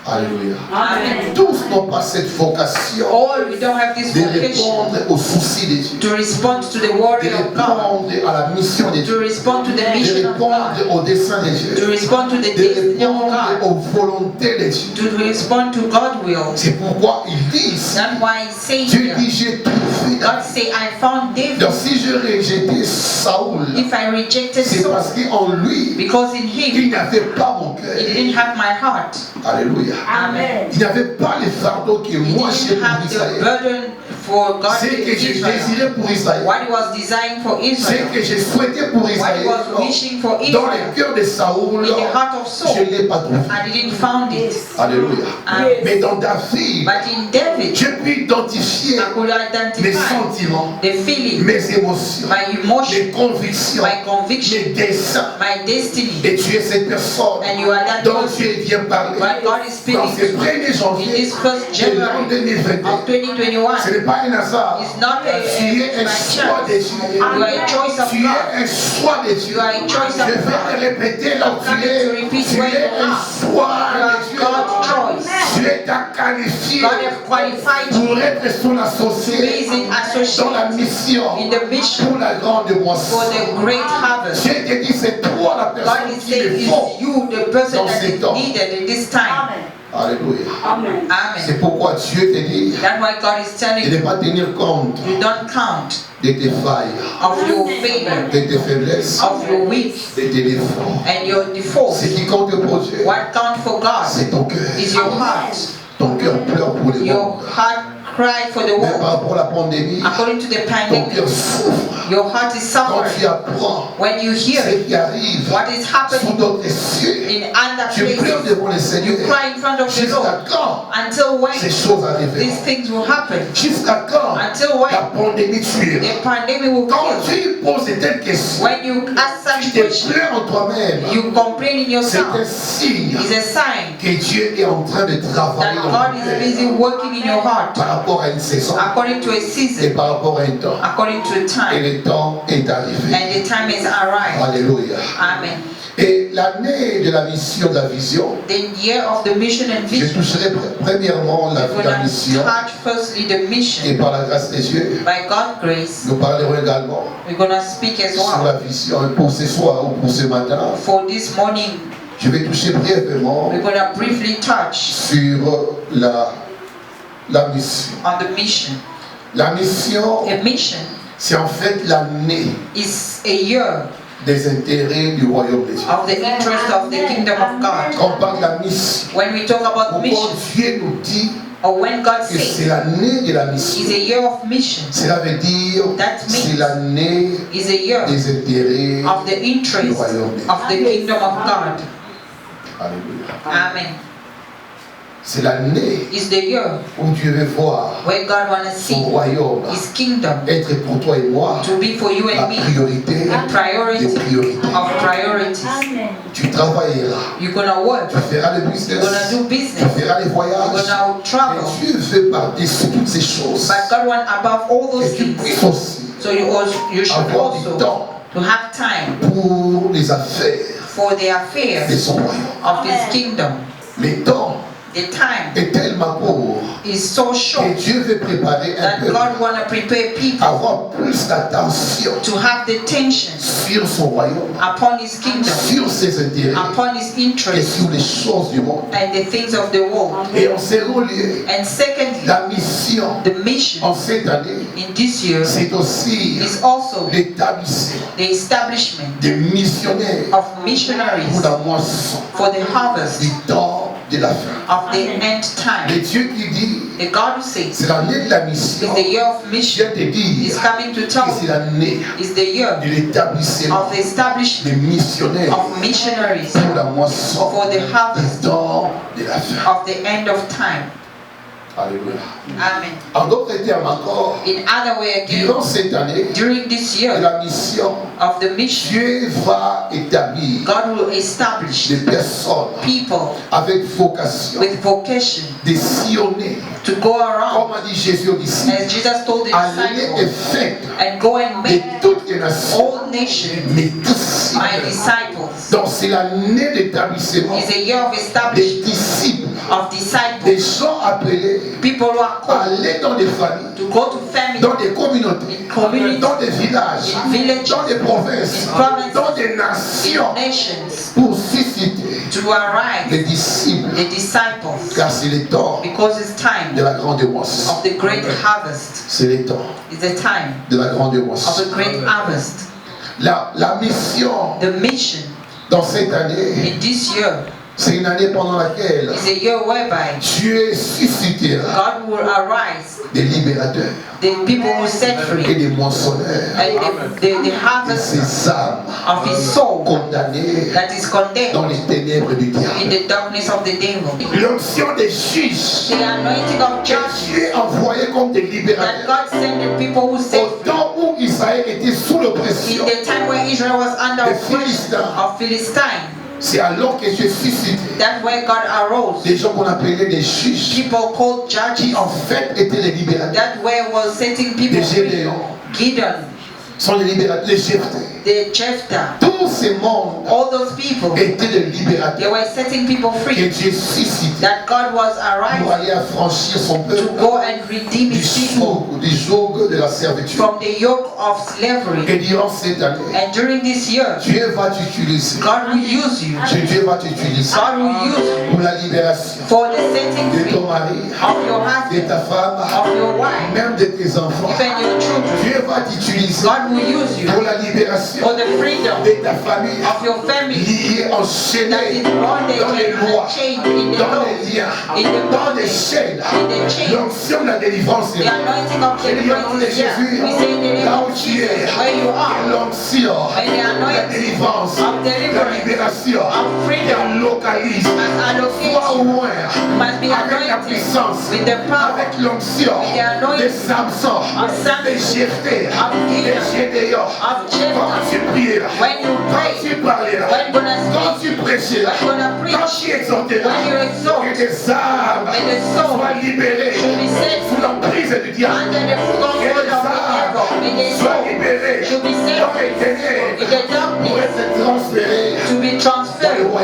Speaker 6: Alléluia.
Speaker 4: Amen.
Speaker 6: Tous n'ont pas cette vocation
Speaker 4: All we don't have this
Speaker 6: de
Speaker 4: vocation
Speaker 6: répondre aux soucis de Dieu,
Speaker 4: to respond to the
Speaker 6: de
Speaker 4: warrior of God,
Speaker 6: répondre à la mission de
Speaker 4: to
Speaker 6: Dieu,
Speaker 4: respond to the
Speaker 6: de
Speaker 4: mission of God,
Speaker 6: répondre aux desseins de
Speaker 4: to
Speaker 6: Dieu,
Speaker 4: respond to the
Speaker 6: de
Speaker 4: destiny of
Speaker 6: répondre
Speaker 4: God,
Speaker 6: aux volontés de Dieu.
Speaker 4: to respond to God's will.
Speaker 6: C'est pourquoi il dit ici,
Speaker 4: That's why He says
Speaker 6: Dieu
Speaker 4: here,
Speaker 6: dit j'ai trouvé.
Speaker 4: God say, I found David.
Speaker 6: Donc si je rejetais Saoul,
Speaker 4: If I rejected
Speaker 6: c'est
Speaker 4: Saul,
Speaker 6: parce qu'en lui,
Speaker 4: because in
Speaker 6: il
Speaker 4: him,
Speaker 6: n'y avait pas mon
Speaker 4: he
Speaker 6: cœur.
Speaker 4: didn't have my heart.
Speaker 6: Alléluia.
Speaker 4: Amen.
Speaker 6: Il n'y avait pas les fardeaux que
Speaker 4: He
Speaker 6: moi j'ai
Speaker 4: didn't
Speaker 6: pour
Speaker 4: have the
Speaker 6: Israël.
Speaker 4: burden for God
Speaker 6: C'est
Speaker 4: in
Speaker 6: que je
Speaker 4: Israel.
Speaker 6: désirais pour Israël.
Speaker 4: What he was designed for
Speaker 6: C'est
Speaker 4: Israel.
Speaker 6: que je souhaitais pour
Speaker 4: What
Speaker 6: Israël.
Speaker 4: he was wishing for
Speaker 6: Dans
Speaker 4: Israel.
Speaker 6: le cœur de Saoul,
Speaker 4: In the heart of
Speaker 6: je
Speaker 4: Saul,
Speaker 6: ne l'ai pas trouvé.
Speaker 4: I didn't found it.
Speaker 6: Alléluia.
Speaker 4: Amen.
Speaker 6: Mais dans David,
Speaker 4: But in David,
Speaker 6: j'ai pu identifier
Speaker 4: I could
Speaker 6: mes
Speaker 4: identify
Speaker 6: sentiments,
Speaker 4: the feeling,
Speaker 6: mes émotions,
Speaker 4: my
Speaker 6: mes
Speaker 4: emotion,
Speaker 6: convictions,
Speaker 4: my conviction,
Speaker 6: mes desseins.
Speaker 4: my destiny.
Speaker 6: Et tu es cette personne
Speaker 4: And you are that
Speaker 6: dont
Speaker 4: person.
Speaker 6: Dieu vient parler.
Speaker 4: But God is
Speaker 6: Dans ce
Speaker 4: speaking
Speaker 6: 1er
Speaker 4: in
Speaker 6: janvier
Speaker 4: this first
Speaker 6: de l'an
Speaker 4: January
Speaker 6: 2021.
Speaker 4: of 2021.
Speaker 6: Ce n'est pas un hasard.
Speaker 4: It's not
Speaker 6: Tu es un
Speaker 4: by
Speaker 6: choix de
Speaker 4: chance.
Speaker 6: Dieu.
Speaker 4: You are a choice of
Speaker 6: Tu es
Speaker 4: God.
Speaker 6: un choix de Dieu.
Speaker 4: You are a choice
Speaker 6: Je
Speaker 4: of
Speaker 6: vais
Speaker 4: God.
Speaker 6: te répéter là où
Speaker 4: I'm
Speaker 6: tu es.
Speaker 4: coming to repeat
Speaker 6: Tu
Speaker 4: where
Speaker 6: es
Speaker 4: you
Speaker 6: un
Speaker 4: are.
Speaker 6: choix
Speaker 4: You
Speaker 6: de
Speaker 4: are
Speaker 6: Dieu.
Speaker 4: God's choice.
Speaker 6: Dieu t'a qualifié
Speaker 4: God has qualified you
Speaker 6: pour être son
Speaker 4: to
Speaker 6: associé
Speaker 4: be his
Speaker 6: dans la
Speaker 4: associate
Speaker 6: mission
Speaker 4: in the mission
Speaker 6: pour la grande moisson.
Speaker 4: for the great harvest.
Speaker 6: Dieu te dit c'est toi la
Speaker 4: God
Speaker 6: personne
Speaker 4: is
Speaker 6: qu'il
Speaker 4: saying
Speaker 6: me faut.
Speaker 4: it's you, the person
Speaker 6: dans
Speaker 4: that
Speaker 6: ces
Speaker 4: is
Speaker 6: temps.
Speaker 4: needed in this time.
Speaker 6: Alléluia.
Speaker 4: Amen.
Speaker 6: C'est pourquoi Dieu te dit
Speaker 4: That's why God is telling
Speaker 6: de ne
Speaker 4: you,
Speaker 6: pas tenir compte
Speaker 4: you don't count
Speaker 6: de tes failles,
Speaker 4: of your failure,
Speaker 6: de tes faiblesses,
Speaker 4: of your weak,
Speaker 6: de tes défauts.
Speaker 4: and your default.
Speaker 6: Ce qui compte pour Dieu,
Speaker 4: What counts for God
Speaker 6: c'est ton cœur.
Speaker 4: is your heart.
Speaker 6: Ton cœur pleure pour le
Speaker 4: Your
Speaker 6: monde.
Speaker 4: heart cry for the
Speaker 6: Mais
Speaker 4: world.
Speaker 6: par rapport à la pandémie,
Speaker 4: According to the
Speaker 6: ton
Speaker 4: pandemic,
Speaker 6: cœur souffre.
Speaker 4: your heart is
Speaker 6: Quand tu
Speaker 4: suffering.
Speaker 6: apprends
Speaker 4: When you hear
Speaker 6: ce qui arrive
Speaker 4: what is
Speaker 6: sous
Speaker 4: happening
Speaker 6: d'autres cieux,
Speaker 4: in other
Speaker 6: tu pleures
Speaker 4: places,
Speaker 6: devant le
Speaker 4: you
Speaker 6: Seigneur.
Speaker 4: cry in front of the Lord.
Speaker 6: Jusqu'à quand
Speaker 4: Until when
Speaker 6: ces choses arriveront?
Speaker 4: these things will happen?
Speaker 6: Jusqu'à quand
Speaker 4: Until when
Speaker 6: la pandémie tuera?
Speaker 4: the pandemic will
Speaker 6: Quand
Speaker 4: kill.
Speaker 6: tu poses de telles questions,
Speaker 4: When you ask
Speaker 6: tu
Speaker 4: such
Speaker 6: te
Speaker 4: questions,
Speaker 6: pleures en toi-même,
Speaker 4: you complain in
Speaker 6: c'est un
Speaker 4: yourself.
Speaker 6: signe
Speaker 4: It's a sign
Speaker 6: que Dieu est en train de
Speaker 4: that
Speaker 6: travailler dans
Speaker 4: God
Speaker 6: ton
Speaker 4: is busy
Speaker 6: cœur
Speaker 4: working in your heart
Speaker 6: par rapport à une saison
Speaker 4: according to a
Speaker 6: et
Speaker 4: season,
Speaker 6: par rapport à un temps.
Speaker 4: according to a
Speaker 6: Et
Speaker 4: time,
Speaker 6: le temps est arrivé.
Speaker 4: and the time is arrived.
Speaker 6: Alléluia.
Speaker 4: Amen.
Speaker 6: Et l'année de la mission, de la vision,
Speaker 4: The year of the mission and
Speaker 6: je
Speaker 4: vision.
Speaker 6: toucherai premièrement
Speaker 4: We're
Speaker 6: la
Speaker 4: gonna
Speaker 6: mission
Speaker 4: touch firstly the
Speaker 6: et
Speaker 4: mission.
Speaker 6: par la grâce des dieux,
Speaker 4: By God's grace,
Speaker 6: nous parlerons également
Speaker 4: we're gonna speak as
Speaker 6: sur la
Speaker 4: well.
Speaker 6: vision. Et pour ce soir ou pour ce matin,
Speaker 4: For this morning,
Speaker 6: je vais toucher brièvement
Speaker 4: we're gonna briefly touch
Speaker 6: sur la mission.
Speaker 4: on the mission.
Speaker 6: La mission,
Speaker 4: A mission
Speaker 6: c'est en fait l'année
Speaker 4: is a year
Speaker 6: des intérêts du royaume de Dieu.
Speaker 4: of the interest of the kingdom of God.
Speaker 6: Quand on parle de la mission,
Speaker 4: When we talk about
Speaker 6: quand
Speaker 4: mission,
Speaker 6: Dieu nous dit
Speaker 4: or when God
Speaker 6: que c'est
Speaker 4: says
Speaker 6: l'année de la mission,
Speaker 4: is a year of mission,
Speaker 6: cela veut dire
Speaker 4: That
Speaker 6: que c'est
Speaker 4: means
Speaker 6: l'année
Speaker 4: is a year
Speaker 6: des intérêts
Speaker 4: of the
Speaker 6: du
Speaker 4: interest
Speaker 6: royaume de Dieu.
Speaker 4: of the kingdom of God.
Speaker 6: Alléluia.
Speaker 4: Amen.
Speaker 6: C'est l'année
Speaker 4: Is the year
Speaker 6: où Dieu veut voir
Speaker 4: where God wanna
Speaker 6: son
Speaker 4: see
Speaker 6: royaume
Speaker 4: His kingdom
Speaker 6: être pour toi et moi
Speaker 4: to be for you
Speaker 6: la
Speaker 4: and me
Speaker 6: priorité
Speaker 4: a priority
Speaker 6: des priorités.
Speaker 4: of priorities.
Speaker 6: Tu travailleras,
Speaker 4: You're gonna work.
Speaker 6: tu feras le
Speaker 4: You're
Speaker 6: business,
Speaker 4: gonna do
Speaker 6: tu
Speaker 4: business.
Speaker 6: feras les
Speaker 4: You're
Speaker 6: voyages.
Speaker 4: gonna travel.
Speaker 6: Et Dieu veut par-dessus toutes ces choses
Speaker 4: But God wants above all those
Speaker 6: que tu
Speaker 4: things.
Speaker 6: puisses aussi
Speaker 4: So you should
Speaker 6: avoir du
Speaker 4: also
Speaker 6: temps
Speaker 4: to have time
Speaker 6: pour les affaires
Speaker 4: for the
Speaker 6: de
Speaker 4: affairs
Speaker 6: son royaume.
Speaker 4: of His kingdom.
Speaker 6: Le temps
Speaker 4: The time
Speaker 6: est tellement court
Speaker 4: is so
Speaker 6: que
Speaker 4: short
Speaker 6: Dieu veut préparer un
Speaker 4: that
Speaker 6: peuple
Speaker 4: God wanna prepare people
Speaker 6: à avoir plus d'attention
Speaker 4: to have the tension
Speaker 6: sur son royaume,
Speaker 4: upon His kingdom,
Speaker 6: sur ses intérêts
Speaker 4: upon His
Speaker 6: et
Speaker 4: interests
Speaker 6: sur les choses du monde.
Speaker 4: and the things of the world.
Speaker 6: Et en second lieu,
Speaker 4: And secondly,
Speaker 6: la mission
Speaker 4: the mission
Speaker 6: en cette année,
Speaker 4: in this year
Speaker 6: c'est aussi
Speaker 4: is also
Speaker 6: l'établissement
Speaker 4: the establishment
Speaker 6: des missionnaires
Speaker 4: of missionaries
Speaker 6: pour la moisson
Speaker 4: for the harvest
Speaker 6: du temps de la fin.
Speaker 4: of the end
Speaker 6: Le
Speaker 4: time.
Speaker 6: Dieu qui dit,
Speaker 4: The God who says
Speaker 6: c'est l'année de la mission,
Speaker 4: is the year of mission
Speaker 6: vient te dire
Speaker 4: is coming to
Speaker 6: que
Speaker 4: tell
Speaker 6: c'est
Speaker 4: you
Speaker 6: l'année
Speaker 4: is the year
Speaker 6: de l'établissement
Speaker 4: of the establishment
Speaker 6: des missionnaires
Speaker 4: of missionaries
Speaker 6: pour la moisson
Speaker 4: for the harvest
Speaker 6: du temps de la fin.
Speaker 4: of the end of time.
Speaker 6: Alléluia.
Speaker 4: Amen.
Speaker 6: En d'autres termes encore,
Speaker 4: In other way again,
Speaker 6: durant cette année
Speaker 4: during this
Speaker 6: de
Speaker 4: year
Speaker 6: la mission,
Speaker 4: of the mission,
Speaker 6: Dieu va établir
Speaker 4: God will establish
Speaker 6: des personnes
Speaker 4: people
Speaker 6: avec vocation
Speaker 4: with vocation
Speaker 6: de sillonner,
Speaker 4: to go around,
Speaker 6: comme a dit Jésus aux disciples,
Speaker 4: as Jesus told the
Speaker 6: aller et
Speaker 4: disciples,
Speaker 6: faire
Speaker 4: and go and
Speaker 6: de
Speaker 4: make
Speaker 6: toutes les nations
Speaker 4: all nations
Speaker 6: mes disciples.
Speaker 4: my disciples.
Speaker 6: Donc c'est l'année d'établissement
Speaker 4: It's a year of
Speaker 6: des
Speaker 4: establishment
Speaker 6: disciples,
Speaker 4: of
Speaker 6: des
Speaker 4: disciples,
Speaker 6: gens appelés
Speaker 4: people who are
Speaker 6: à
Speaker 4: called
Speaker 6: aller dans des familles,
Speaker 4: to go to family,
Speaker 6: dans des communautés,
Speaker 4: communities,
Speaker 6: dans des villages,
Speaker 4: in villages,
Speaker 6: dans des provinces,
Speaker 4: in provinces,
Speaker 6: dans des
Speaker 4: in
Speaker 6: nations
Speaker 4: nations,
Speaker 6: pour susciter
Speaker 4: to arise
Speaker 6: les disciples,
Speaker 4: the disciples,
Speaker 6: car c'est le temps
Speaker 4: because it's
Speaker 6: de
Speaker 4: time
Speaker 6: la grande moisson.
Speaker 4: of the great harvest.
Speaker 6: C'est le temps
Speaker 4: It's the time
Speaker 6: de la grande
Speaker 4: of
Speaker 6: moisson.
Speaker 4: the great harvest.
Speaker 6: La mission
Speaker 4: The mission
Speaker 6: dans cette année,
Speaker 4: in this year
Speaker 6: c'est une année pendant laquelle
Speaker 4: is a year whereby
Speaker 6: Dieu suscitera
Speaker 4: God will arise
Speaker 6: des libérateurs
Speaker 4: the people who set
Speaker 6: et
Speaker 4: free
Speaker 6: des moissonneurs
Speaker 4: and the
Speaker 6: et
Speaker 4: harvest
Speaker 6: ces âmes
Speaker 4: of his soul
Speaker 6: condamnées
Speaker 4: that is condemned
Speaker 6: dans les ténèbres du
Speaker 4: in
Speaker 6: diable.
Speaker 4: the darkness of the devil.
Speaker 6: L'onction des juges
Speaker 4: The anointing of
Speaker 6: que
Speaker 4: judges
Speaker 6: Dieu envoyait comme des
Speaker 4: that
Speaker 6: libérateurs
Speaker 4: God sent the people who set
Speaker 6: au temps où Israël était sous
Speaker 4: in
Speaker 6: l'oppression
Speaker 4: the time where Israel was under
Speaker 6: des
Speaker 4: oppression
Speaker 6: Philistins.
Speaker 4: of Philistine.
Speaker 6: C'est alors que Dieu suscitait
Speaker 4: That's where God arose.
Speaker 6: des gens qu'on appelait des juges
Speaker 4: People called
Speaker 6: qui
Speaker 4: judges
Speaker 6: en fait étaient les libérateurs.
Speaker 4: that way was setting people
Speaker 6: Des
Speaker 4: free.
Speaker 6: Gédéons
Speaker 4: Gideon,
Speaker 6: sont les libérateurs, les Jephthé.
Speaker 4: the Jephthah,
Speaker 6: Tous ces mondes
Speaker 4: all those people,
Speaker 6: étaient des
Speaker 4: they
Speaker 6: libérateurs
Speaker 4: were setting people
Speaker 6: que
Speaker 4: free.
Speaker 6: Dieu suscitait
Speaker 4: That God was
Speaker 6: pour
Speaker 4: arising
Speaker 6: aller affranchir son
Speaker 4: to
Speaker 6: peuple
Speaker 4: go and redeem
Speaker 6: du
Speaker 4: his people
Speaker 6: joug de la servitude.
Speaker 4: from the yoke of slavery.
Speaker 6: Et durant cette année,
Speaker 4: And during this year,
Speaker 6: Dieu va t'utiliser.
Speaker 4: God will use you.
Speaker 6: Dieu va t'utiliser
Speaker 4: God will use you
Speaker 6: pour la libération
Speaker 4: for the setting
Speaker 6: de
Speaker 4: free
Speaker 6: ton mari,
Speaker 4: of your
Speaker 6: de
Speaker 4: husband,
Speaker 6: ta femme,
Speaker 4: of your wife,
Speaker 6: même de tes enfants.
Speaker 4: even your children.
Speaker 6: Dieu va t'utiliser
Speaker 4: God will use you
Speaker 6: pour la libération
Speaker 4: for the freedom
Speaker 6: de ta famille
Speaker 4: of your family
Speaker 6: liée,
Speaker 4: that
Speaker 6: enchaînée
Speaker 4: is bondage
Speaker 6: dans les lois,
Speaker 4: and chained in the
Speaker 6: dans
Speaker 4: law,
Speaker 6: les liens,
Speaker 4: in the
Speaker 6: dans les
Speaker 4: bondage,
Speaker 6: chaînes.
Speaker 4: in the chains.
Speaker 6: L'onction de la délivrance est
Speaker 4: The
Speaker 6: là.
Speaker 4: anointing of
Speaker 6: Je dis au nom de
Speaker 4: deliverance is here.
Speaker 6: Jésus,
Speaker 4: We say in the name
Speaker 6: là
Speaker 4: of
Speaker 6: où tu es,
Speaker 4: Jesus, where you
Speaker 6: que
Speaker 4: are,
Speaker 6: l'onction,
Speaker 4: and the
Speaker 6: la
Speaker 4: anointing
Speaker 6: délivrance,
Speaker 4: of
Speaker 6: la
Speaker 4: deliverance,
Speaker 6: libération,
Speaker 4: of freedom,
Speaker 6: elle localise.
Speaker 4: and
Speaker 6: Sois
Speaker 4: allocation
Speaker 6: au moins
Speaker 4: must be
Speaker 6: avec la
Speaker 4: anointed
Speaker 6: puissance,
Speaker 4: with the power
Speaker 6: avec l'onction
Speaker 4: with the anointing
Speaker 6: de Samson,
Speaker 4: of Samson,
Speaker 6: de Jephthé,
Speaker 4: of
Speaker 6: de
Speaker 4: Gideon,
Speaker 6: Gédéon.
Speaker 4: of
Speaker 6: Quand
Speaker 4: Jephthah.
Speaker 6: tu prieras,
Speaker 4: When you
Speaker 6: quand
Speaker 4: pray,
Speaker 6: tu parleras,
Speaker 4: when you're gonna
Speaker 6: quand
Speaker 4: speak,
Speaker 6: tu prêcheras,
Speaker 4: when you're gonna
Speaker 6: quand
Speaker 4: preach,
Speaker 6: tu exhorteras,
Speaker 4: when you exhort,
Speaker 6: que tes âmes
Speaker 4: when the soul
Speaker 6: soient libérées
Speaker 4: should be set
Speaker 6: sous l'emprise du diable.
Speaker 4: under the
Speaker 6: Que
Speaker 4: stronghold
Speaker 6: les
Speaker 4: of the devil,
Speaker 6: âmes
Speaker 4: and the
Speaker 6: soient
Speaker 4: soul
Speaker 6: libérées
Speaker 4: should be set
Speaker 6: dans les ténèbres
Speaker 4: in the
Speaker 6: pour
Speaker 4: darkness
Speaker 6: être transférées
Speaker 4: to be
Speaker 6: dans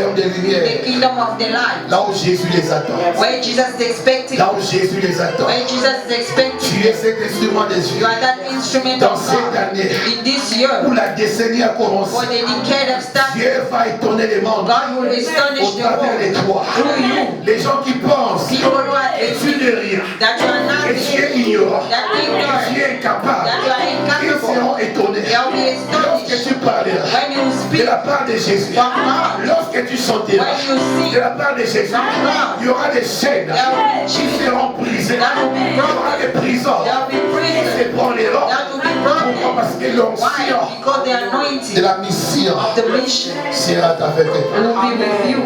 Speaker 6: royaume des lumières.
Speaker 4: the kingdom of the light.
Speaker 6: Là où Jésus les attend.
Speaker 4: Where Jesus is expecting.
Speaker 6: Là où Jésus les attend.
Speaker 4: Where Jesus is expecting.
Speaker 6: Tu es cet instrument des
Speaker 4: You
Speaker 6: yeux.
Speaker 4: are that instrument
Speaker 6: Dans
Speaker 4: of
Speaker 6: cette
Speaker 4: God.
Speaker 6: année
Speaker 4: In this year,
Speaker 6: où la décennie a
Speaker 4: for
Speaker 6: commencé,
Speaker 4: the decade of started,
Speaker 6: Dieu va étonner les mondes
Speaker 4: God will astonish
Speaker 6: au
Speaker 4: the
Speaker 6: travers de
Speaker 4: world
Speaker 6: toi.
Speaker 4: through you.
Speaker 6: Les gens qui pensent
Speaker 4: People who are
Speaker 6: que tu n'es rien,
Speaker 4: that you are
Speaker 6: que tu es
Speaker 4: nothing,
Speaker 6: ignorant,
Speaker 4: that
Speaker 6: que tu
Speaker 4: ignorant,
Speaker 6: es incapable,
Speaker 4: that you are
Speaker 6: ils
Speaker 4: incapable.
Speaker 6: seront étonnés.
Speaker 4: They will be
Speaker 6: Lorsque
Speaker 4: astonished
Speaker 6: tu parleras
Speaker 4: when you
Speaker 6: de
Speaker 4: speak
Speaker 6: la part de Jésus,
Speaker 4: from God.
Speaker 6: lorsque tu chanteras
Speaker 4: When you sing
Speaker 6: de la part de Jésus,
Speaker 4: from God.
Speaker 6: il y aura des chaînes
Speaker 4: There will be
Speaker 6: qui seront brisées,
Speaker 4: that will be
Speaker 6: il y aura
Speaker 4: broken.
Speaker 6: des prisons
Speaker 4: There will be
Speaker 6: qui
Speaker 4: prison
Speaker 6: se branleront.
Speaker 4: that will be
Speaker 6: Pourquoi?
Speaker 4: broken.
Speaker 6: Parce que l'onction
Speaker 4: Why? Because the
Speaker 6: de
Speaker 4: anointing
Speaker 6: la mission
Speaker 4: of the mission
Speaker 6: sera avec toi.
Speaker 4: will be with you.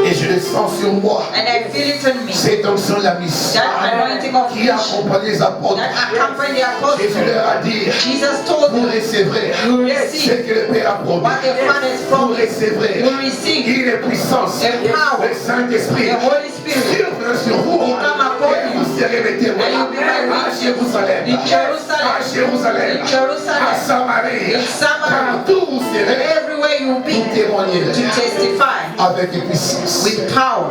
Speaker 6: Et je le sens sur moi.
Speaker 4: And I feel it in me.
Speaker 6: Cette onction de la mission
Speaker 4: That anointing of
Speaker 6: qui a
Speaker 4: mission
Speaker 6: accompagné les apôtres.
Speaker 4: that accompanied the
Speaker 6: Jésus
Speaker 4: apostles.
Speaker 6: leur a dit,
Speaker 4: Jesus told
Speaker 6: vous
Speaker 4: them,
Speaker 6: recevrez
Speaker 4: you
Speaker 6: ce
Speaker 4: receive
Speaker 6: que le Père a promis.
Speaker 4: what the Father has
Speaker 6: Vous
Speaker 4: promised.
Speaker 6: recevrez
Speaker 4: You receive
Speaker 6: une puissance,
Speaker 4: the power,
Speaker 6: le Saint-Esprit
Speaker 4: the Holy Spirit.
Speaker 6: survenant sur vous.
Speaker 4: Will come upon
Speaker 6: Et
Speaker 4: you.
Speaker 6: vous serez mes témoins
Speaker 4: And you'll be my
Speaker 6: à
Speaker 4: witness.
Speaker 6: Jérusalem,
Speaker 4: In Jerusalem.
Speaker 6: à Jérusalem,
Speaker 4: In Jerusalem.
Speaker 6: à Samarie,
Speaker 4: In Samaria.
Speaker 6: partout où vous serez,
Speaker 4: Everywhere you
Speaker 6: vous
Speaker 4: be,
Speaker 6: témoignerez
Speaker 4: to testify
Speaker 6: avec puissance.
Speaker 4: with power.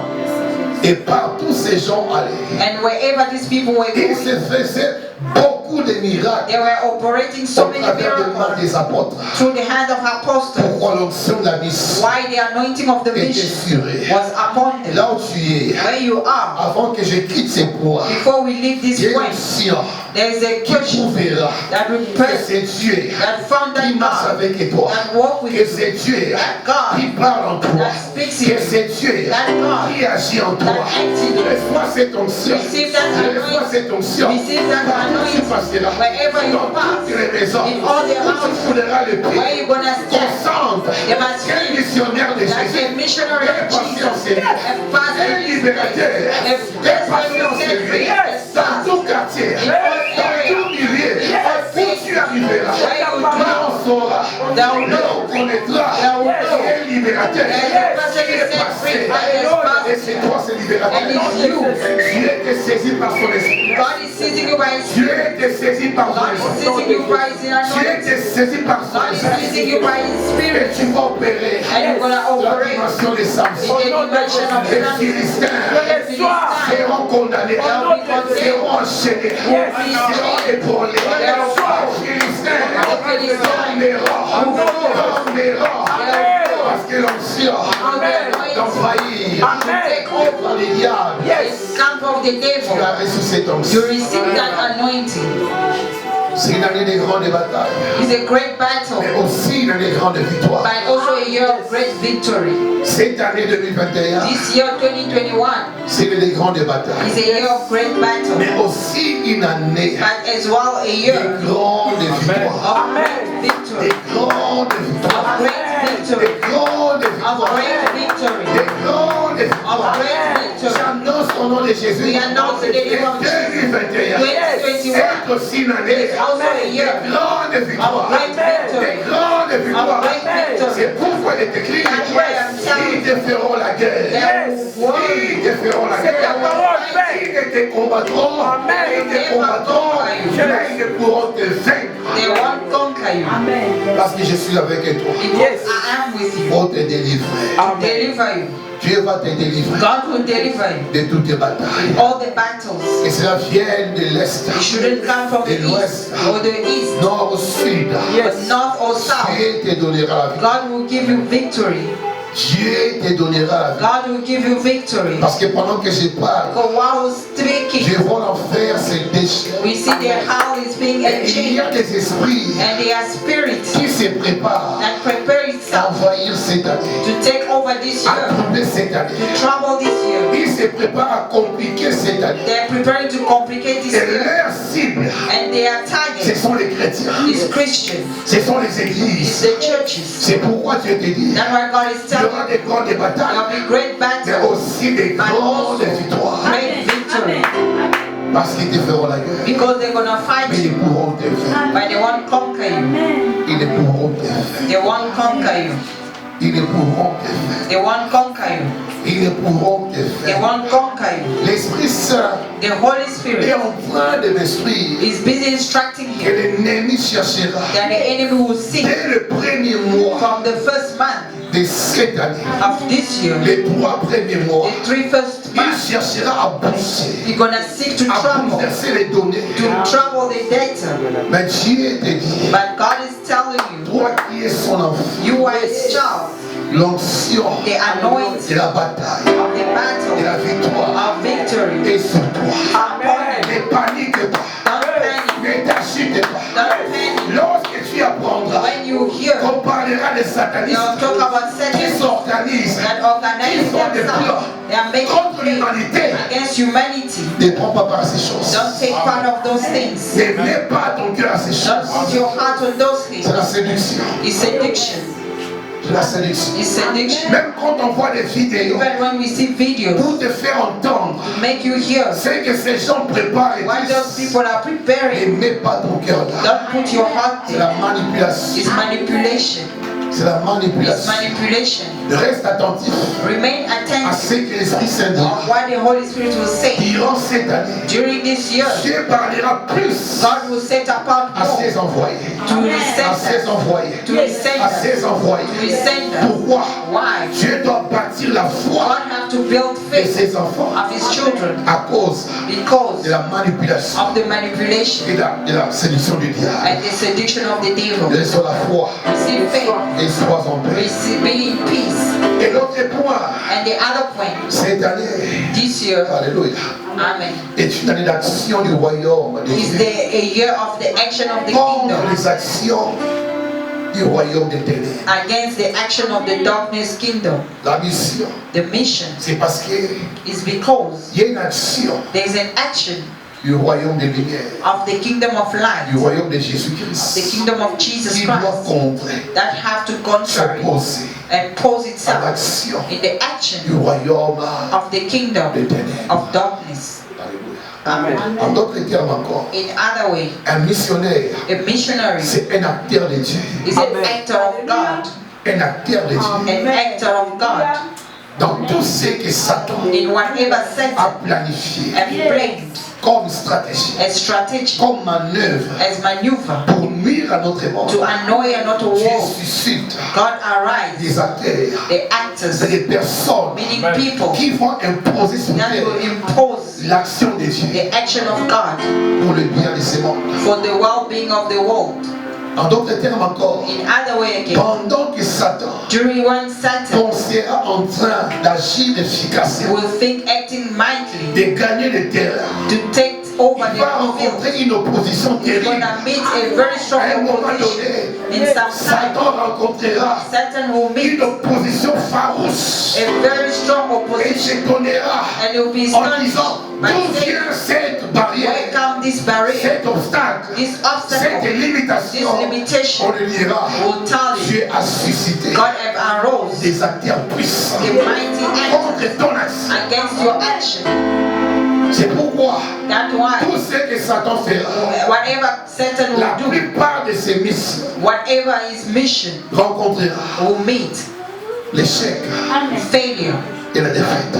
Speaker 6: Et partout ces gens allaient.
Speaker 4: And wherever these people were
Speaker 6: Il
Speaker 4: going,
Speaker 6: se faisait beaucoup de miracles
Speaker 4: they were operating so
Speaker 6: au
Speaker 4: many
Speaker 6: travers de mains
Speaker 4: miracles
Speaker 6: des apôtres.
Speaker 4: through the hand of apostles.
Speaker 6: Pourquoi l'onction de la mission
Speaker 4: Why the anointing of the
Speaker 6: était
Speaker 4: mission
Speaker 6: sur eux.
Speaker 4: was upon them.
Speaker 6: Là où tu es,
Speaker 4: Where you are,
Speaker 6: avant que je quitte ces poids,
Speaker 4: before we leave
Speaker 6: il y
Speaker 4: this
Speaker 6: a une
Speaker 4: point,
Speaker 6: onction
Speaker 4: there is a
Speaker 6: qui
Speaker 4: question
Speaker 6: prouvera
Speaker 4: that will
Speaker 6: que
Speaker 4: press,
Speaker 6: c'est Dieu
Speaker 4: that found
Speaker 6: qui
Speaker 4: that
Speaker 6: marche
Speaker 4: God,
Speaker 6: avec toi,
Speaker 4: that walk with
Speaker 6: que
Speaker 4: you,
Speaker 6: c'est Dieu
Speaker 4: that God,
Speaker 6: qui parle en toi,
Speaker 4: that speaks
Speaker 6: que
Speaker 4: in you,
Speaker 6: c'est Dieu
Speaker 4: that God,
Speaker 6: qui agit en toi.
Speaker 4: that acts in you.
Speaker 6: Reçois cette onction,
Speaker 4: Receive that
Speaker 6: reçois cette onction,
Speaker 4: Receive that
Speaker 6: partout tu
Speaker 4: anointing.
Speaker 6: passeras,
Speaker 4: Wherever you
Speaker 6: dans
Speaker 4: pass,
Speaker 6: toutes les maisons,
Speaker 4: in all the
Speaker 6: où tu
Speaker 4: houses,
Speaker 6: fouleras le pied,
Speaker 4: where you gonna stand,
Speaker 6: consente
Speaker 4: they must
Speaker 6: qu'un
Speaker 4: feel
Speaker 6: missionnaire de
Speaker 4: like
Speaker 6: Jésus
Speaker 4: a missionary
Speaker 6: est
Speaker 4: of
Speaker 6: passé en
Speaker 4: Jesus,
Speaker 6: Seigneur,
Speaker 4: a
Speaker 6: un
Speaker 4: pastor,
Speaker 6: libérateur
Speaker 4: a
Speaker 6: est passé en Seigneur, dans tout quartier, dans tout milieu, où tu arriveras, là on saura, là on connaîtra qui est libérateur, qui est passé, et c'est toi ce libérateur.
Speaker 4: And it's you.
Speaker 6: Dieu te saisit par son esprit.
Speaker 4: God is seizing you by His
Speaker 6: Dieu
Speaker 4: Spirit.
Speaker 6: te saisit par son
Speaker 4: God is
Speaker 6: esprit.
Speaker 4: seizing you by His
Speaker 6: Dieu
Speaker 4: anointing.
Speaker 6: te saisit par son
Speaker 4: God is seizing
Speaker 6: esprit.
Speaker 4: you by His
Speaker 6: Et
Speaker 4: Spirit.
Speaker 6: tu vas opérer
Speaker 4: And you're gonna
Speaker 6: la
Speaker 4: operate
Speaker 6: dimension de
Speaker 4: in
Speaker 6: Samson.
Speaker 4: the dimension of
Speaker 6: Les
Speaker 4: Samson.
Speaker 6: Philistins
Speaker 4: The Philistines
Speaker 6: seront condamnés, seront enchaînés, seront ébranlés. Les Philistins tomberont, parce que l'onction d'envahir
Speaker 4: take over
Speaker 6: par les diables.
Speaker 4: the camp of the
Speaker 6: Tu
Speaker 4: devil.
Speaker 6: as reçu cette
Speaker 4: You
Speaker 6: onction.
Speaker 4: receive that anointing.
Speaker 6: C'est une année de grandes batailles,
Speaker 4: It's a great battle,
Speaker 6: mais aussi une année de grandes victoires.
Speaker 4: but also a year of great victory.
Speaker 6: Cette année 2021,
Speaker 4: This year 2021
Speaker 6: c'est une des grandes batailles,
Speaker 4: is a year of great battle,
Speaker 6: mais aussi une année
Speaker 4: but as well a year
Speaker 6: de grandes victoires.
Speaker 4: of great victory,
Speaker 6: Des grandes victoires.
Speaker 4: of great victory,
Speaker 6: Des grandes
Speaker 4: of
Speaker 6: victoires.
Speaker 4: great victory,
Speaker 6: Des grandes
Speaker 4: of
Speaker 6: victoires.
Speaker 4: great victory.
Speaker 6: J'annonce au nom de Jésus.
Speaker 4: We announce in the name of Jesus.
Speaker 6: 2021
Speaker 4: 2021
Speaker 6: est aussi une année
Speaker 4: is also a
Speaker 6: de
Speaker 4: year
Speaker 6: grandes victoires.
Speaker 4: of great
Speaker 6: Des
Speaker 4: victory.
Speaker 6: grandes victoires.
Speaker 4: Of great victory.
Speaker 6: C'est pourquoi il est écrit,
Speaker 4: That's why I'm telling
Speaker 6: ils te feront la guerre. Ils te feront la guerre. Ils te combattront. Ils te combattront. Mais ils ne pourront te vaincre.
Speaker 4: They won't conquer you.
Speaker 6: Parce que je suis avec toi.
Speaker 4: Because I am with you.
Speaker 6: Pour te délivrer.
Speaker 4: To deliver you.
Speaker 6: Dieu va te délivrer
Speaker 4: God will deliver you.
Speaker 6: de toutes tes batailles.
Speaker 4: All the battles.
Speaker 6: Que cela vienne de l'Est,
Speaker 4: It shouldn't come from the
Speaker 6: de l'Ouest,
Speaker 4: east or the east,
Speaker 6: nord au sud.
Speaker 4: but north or south.
Speaker 6: Dieu te donnera la vie.
Speaker 4: God will give you victory.
Speaker 6: Dieu te donnera la vie.
Speaker 4: God will give you victory.
Speaker 6: Parce que pendant que je parle,
Speaker 4: Because while speaking,
Speaker 6: je vois l'enfer se déchirer.
Speaker 4: we see the hell is being
Speaker 6: Et il y
Speaker 4: enchained,
Speaker 6: a des esprits
Speaker 4: and there are spirits
Speaker 6: qui se préparent
Speaker 4: that prepare
Speaker 6: à
Speaker 4: itself
Speaker 6: envahir cette année,
Speaker 4: to take over this
Speaker 6: à
Speaker 4: year,
Speaker 6: troubler cette année.
Speaker 4: to trouble this year.
Speaker 6: Ils se préparent à compliquer cette année.
Speaker 4: They're preparing to complicate this
Speaker 6: Et
Speaker 4: year,
Speaker 6: leur cible,
Speaker 4: and their
Speaker 6: ce
Speaker 4: target
Speaker 6: sont les chrétiens,
Speaker 4: is Christian.
Speaker 6: ce sont les
Speaker 4: It's
Speaker 6: églises.
Speaker 4: the churches.
Speaker 6: C'est pourquoi Dieu te dit,
Speaker 4: That's why God is
Speaker 6: il y
Speaker 4: telling
Speaker 6: aura
Speaker 4: you
Speaker 6: des grandes
Speaker 4: there
Speaker 6: batailles,
Speaker 4: will be great
Speaker 6: mais
Speaker 4: battles,
Speaker 6: aussi des
Speaker 4: but
Speaker 6: grandes
Speaker 4: also
Speaker 6: victoires.
Speaker 4: great victory.
Speaker 6: Parce qu'ils te feront la guerre.
Speaker 4: Because they're gonna fight
Speaker 6: Mais
Speaker 4: you,
Speaker 6: ils pourront te vaincre.
Speaker 4: but they won't conquer you.
Speaker 6: Ils ne pourront te vaincre.
Speaker 4: They won't conquer you.
Speaker 6: Ils ne pourront te vaincre.
Speaker 4: They won't conquer you.
Speaker 6: Ils ne pourront te
Speaker 4: They
Speaker 6: vaincre.
Speaker 4: won't conquer you.
Speaker 6: L'Esprit Saint
Speaker 4: The Holy
Speaker 6: est
Speaker 4: Spirit
Speaker 6: en train de m'instruire
Speaker 4: is busy instructing
Speaker 6: que
Speaker 4: you
Speaker 6: l'ennemi cherchera
Speaker 4: that the enemy will seek
Speaker 6: dès le premier mois
Speaker 4: from the first month
Speaker 6: de de cette année,
Speaker 4: of this year,
Speaker 6: les 3 premiers mois,
Speaker 4: the 3 first
Speaker 6: il
Speaker 4: months,
Speaker 6: cherchera à bourser,
Speaker 4: you're gonna seek to
Speaker 6: à
Speaker 4: trouble
Speaker 6: bouleverser les données.
Speaker 4: the data.
Speaker 6: Mais Dieu te dit,
Speaker 4: But God is telling you,
Speaker 6: toi qui es son enfant,
Speaker 4: you are His child.
Speaker 6: l'onction
Speaker 4: The
Speaker 6: de
Speaker 4: anointing
Speaker 6: la bataille,
Speaker 4: of the
Speaker 6: de
Speaker 4: battle,
Speaker 6: la victoire
Speaker 4: of victory,
Speaker 6: est sur toi.
Speaker 4: upon you.
Speaker 6: Ne panique pas,
Speaker 4: Don't panic.
Speaker 6: ne t'agite pas.
Speaker 4: Don't panic.
Speaker 6: Lorsque tu apprendras
Speaker 4: When you hear,
Speaker 6: qu'on parlera des
Speaker 4: they'll
Speaker 6: satanistes
Speaker 4: talk about
Speaker 6: qui
Speaker 4: Satan
Speaker 6: s'organisent,
Speaker 4: that
Speaker 6: qui
Speaker 4: organize
Speaker 6: font des
Speaker 4: themselves.
Speaker 6: plans
Speaker 4: They are making
Speaker 6: contre
Speaker 4: plans
Speaker 6: l'humanité,
Speaker 4: against humanity.
Speaker 6: ne prends pas part à ces choses.
Speaker 4: Don't take part of those things.
Speaker 6: Ne mets pas ton cœur à ces
Speaker 4: Don't
Speaker 6: choses.
Speaker 4: put your heart on those things.
Speaker 6: C'est la séduction.
Speaker 4: It's addiction.
Speaker 6: C'est la séduction.
Speaker 4: It's addiction.
Speaker 6: Même quand on voit des vidéos
Speaker 4: Even when we see videos,
Speaker 6: pour te faire entendre
Speaker 4: to make you hear
Speaker 6: ce que ces gens préparent et
Speaker 4: what those
Speaker 6: disent,
Speaker 4: people are
Speaker 6: ne
Speaker 4: preparing,
Speaker 6: mets pas ton cœur là.
Speaker 4: don't put your heart
Speaker 6: C'est la
Speaker 4: there.
Speaker 6: manipulation.
Speaker 4: It's manipulation.
Speaker 6: C'est la
Speaker 4: It's
Speaker 6: manipulation.
Speaker 4: manipulation.
Speaker 6: Reste attentif
Speaker 4: Remain
Speaker 6: à
Speaker 4: attentive
Speaker 6: ce que l'Esprit Saint dit.
Speaker 4: of what the Holy Spirit will say.
Speaker 6: Durant cette année,
Speaker 4: During this year,
Speaker 6: Dieu parlera plus
Speaker 4: God will set apart
Speaker 6: à
Speaker 4: more
Speaker 6: ses envoyés.
Speaker 4: to His
Speaker 6: À ses
Speaker 4: sender.
Speaker 6: envoyés.
Speaker 4: To His
Speaker 6: À
Speaker 4: sender.
Speaker 6: ses envoyés.
Speaker 4: To His sender.
Speaker 6: Pourquoi?
Speaker 4: Why?
Speaker 6: Dieu doit bâtir la foi
Speaker 4: God have to build
Speaker 6: de
Speaker 4: faith
Speaker 6: ses enfants
Speaker 4: of His children
Speaker 6: à cause
Speaker 4: because
Speaker 6: de la manipulation
Speaker 4: of the manipulation
Speaker 6: et de la séduction du diable.
Speaker 4: and the seduction of the devil.
Speaker 6: Laisse la foi
Speaker 4: Receive faith.
Speaker 6: et sois en paix.
Speaker 4: Receive, be in peace.
Speaker 6: Et l'autre point,
Speaker 4: And the other point,
Speaker 6: cette année,
Speaker 4: this year,
Speaker 6: alléluia,
Speaker 4: Amen,
Speaker 6: est une année d'action du royaume de
Speaker 4: is
Speaker 6: Dieu
Speaker 4: a year of the action of the
Speaker 6: contre
Speaker 4: kingdom
Speaker 6: les actions du royaume des ténèbres.
Speaker 4: against the action of the darkness kingdom.
Speaker 6: La mission,
Speaker 4: The mission
Speaker 6: c'est parce qu'il
Speaker 4: is because
Speaker 6: y a une action
Speaker 4: there's an action
Speaker 6: du royaume des lumières,
Speaker 4: of the kingdom of light,
Speaker 6: du royaume de
Speaker 4: the
Speaker 6: Jésus-Christ,
Speaker 4: kingdom of Jesus
Speaker 6: qui doit
Speaker 4: Christ,
Speaker 6: contrer,
Speaker 4: that have to contrary
Speaker 6: s'opposer
Speaker 4: and pose
Speaker 6: à
Speaker 4: itself
Speaker 6: l'action
Speaker 4: in the action
Speaker 6: du royaume
Speaker 4: of the kingdom
Speaker 6: des ténèbres.
Speaker 4: of darkness.
Speaker 6: Alléluia.
Speaker 4: Amen.
Speaker 6: En d'autres termes encore,
Speaker 4: In other way,
Speaker 6: un missionnaire,
Speaker 4: a missionary
Speaker 6: c'est un acteur de Dieu.
Speaker 4: is an actor of God,
Speaker 6: Un acteur de Dieu.
Speaker 4: an actor of God
Speaker 6: Dans tout ce que Satan
Speaker 4: in whatever
Speaker 6: a
Speaker 4: Satan
Speaker 6: planifié
Speaker 4: and planned
Speaker 6: comme stratégie,
Speaker 4: as strategy,
Speaker 6: comme manœuvre
Speaker 4: as maneuver
Speaker 6: pour nuire à notre monde,
Speaker 4: to annoy and not to
Speaker 6: Dieu
Speaker 4: war.
Speaker 6: suscite
Speaker 4: God arise,
Speaker 6: des acteurs,
Speaker 4: the actors,
Speaker 6: c'est des personnes
Speaker 4: meaning people
Speaker 6: qui vont imposer sur
Speaker 4: that
Speaker 6: terre
Speaker 4: will impose
Speaker 6: l'action de Dieu
Speaker 4: the action of God
Speaker 6: pour le bien de ce monde.
Speaker 4: for the well-being of the world.
Speaker 6: En d'autres termes encore,
Speaker 4: In other way again,
Speaker 6: pendant que Satan
Speaker 4: during when Satan
Speaker 6: sera en train d'agir efficacement,
Speaker 4: will think acting mightily
Speaker 6: de gagner le terrain,
Speaker 4: to take over
Speaker 6: il va
Speaker 4: the field,
Speaker 6: rencontrer une opposition
Speaker 4: he's
Speaker 6: terrible.
Speaker 4: gonna meet a very strong
Speaker 6: À un moment
Speaker 4: opposition.
Speaker 6: donné,
Speaker 4: In some time,
Speaker 6: Satan rencontrera
Speaker 4: Satan will meet
Speaker 6: une opposition farouche
Speaker 4: a very strong
Speaker 6: et
Speaker 4: opposition,
Speaker 6: s'étonnera
Speaker 4: and he will be
Speaker 6: en
Speaker 4: stunned
Speaker 6: disant
Speaker 4: by
Speaker 6: d'où
Speaker 4: saying,
Speaker 6: vient cette
Speaker 4: where
Speaker 6: barrière,
Speaker 4: come this barrier,
Speaker 6: cet obstacle,
Speaker 4: this
Speaker 6: cette
Speaker 4: obstacle, this
Speaker 6: limitation. On
Speaker 4: limitation?
Speaker 6: le dira,
Speaker 4: Will tell you,
Speaker 6: Dieu a suscité
Speaker 4: God have arose
Speaker 6: des acteurs puissants
Speaker 4: the mighty actor
Speaker 6: contre ton action.
Speaker 4: against your action.
Speaker 6: C'est pourquoi
Speaker 4: That's why
Speaker 6: tout ce que Satan fera,
Speaker 4: whatever Satan
Speaker 6: la
Speaker 4: will do,
Speaker 6: plupart de ses missions
Speaker 4: whatever his mission
Speaker 6: rencontrera
Speaker 4: will meet
Speaker 6: l'échec
Speaker 4: failure,
Speaker 6: et la défaite.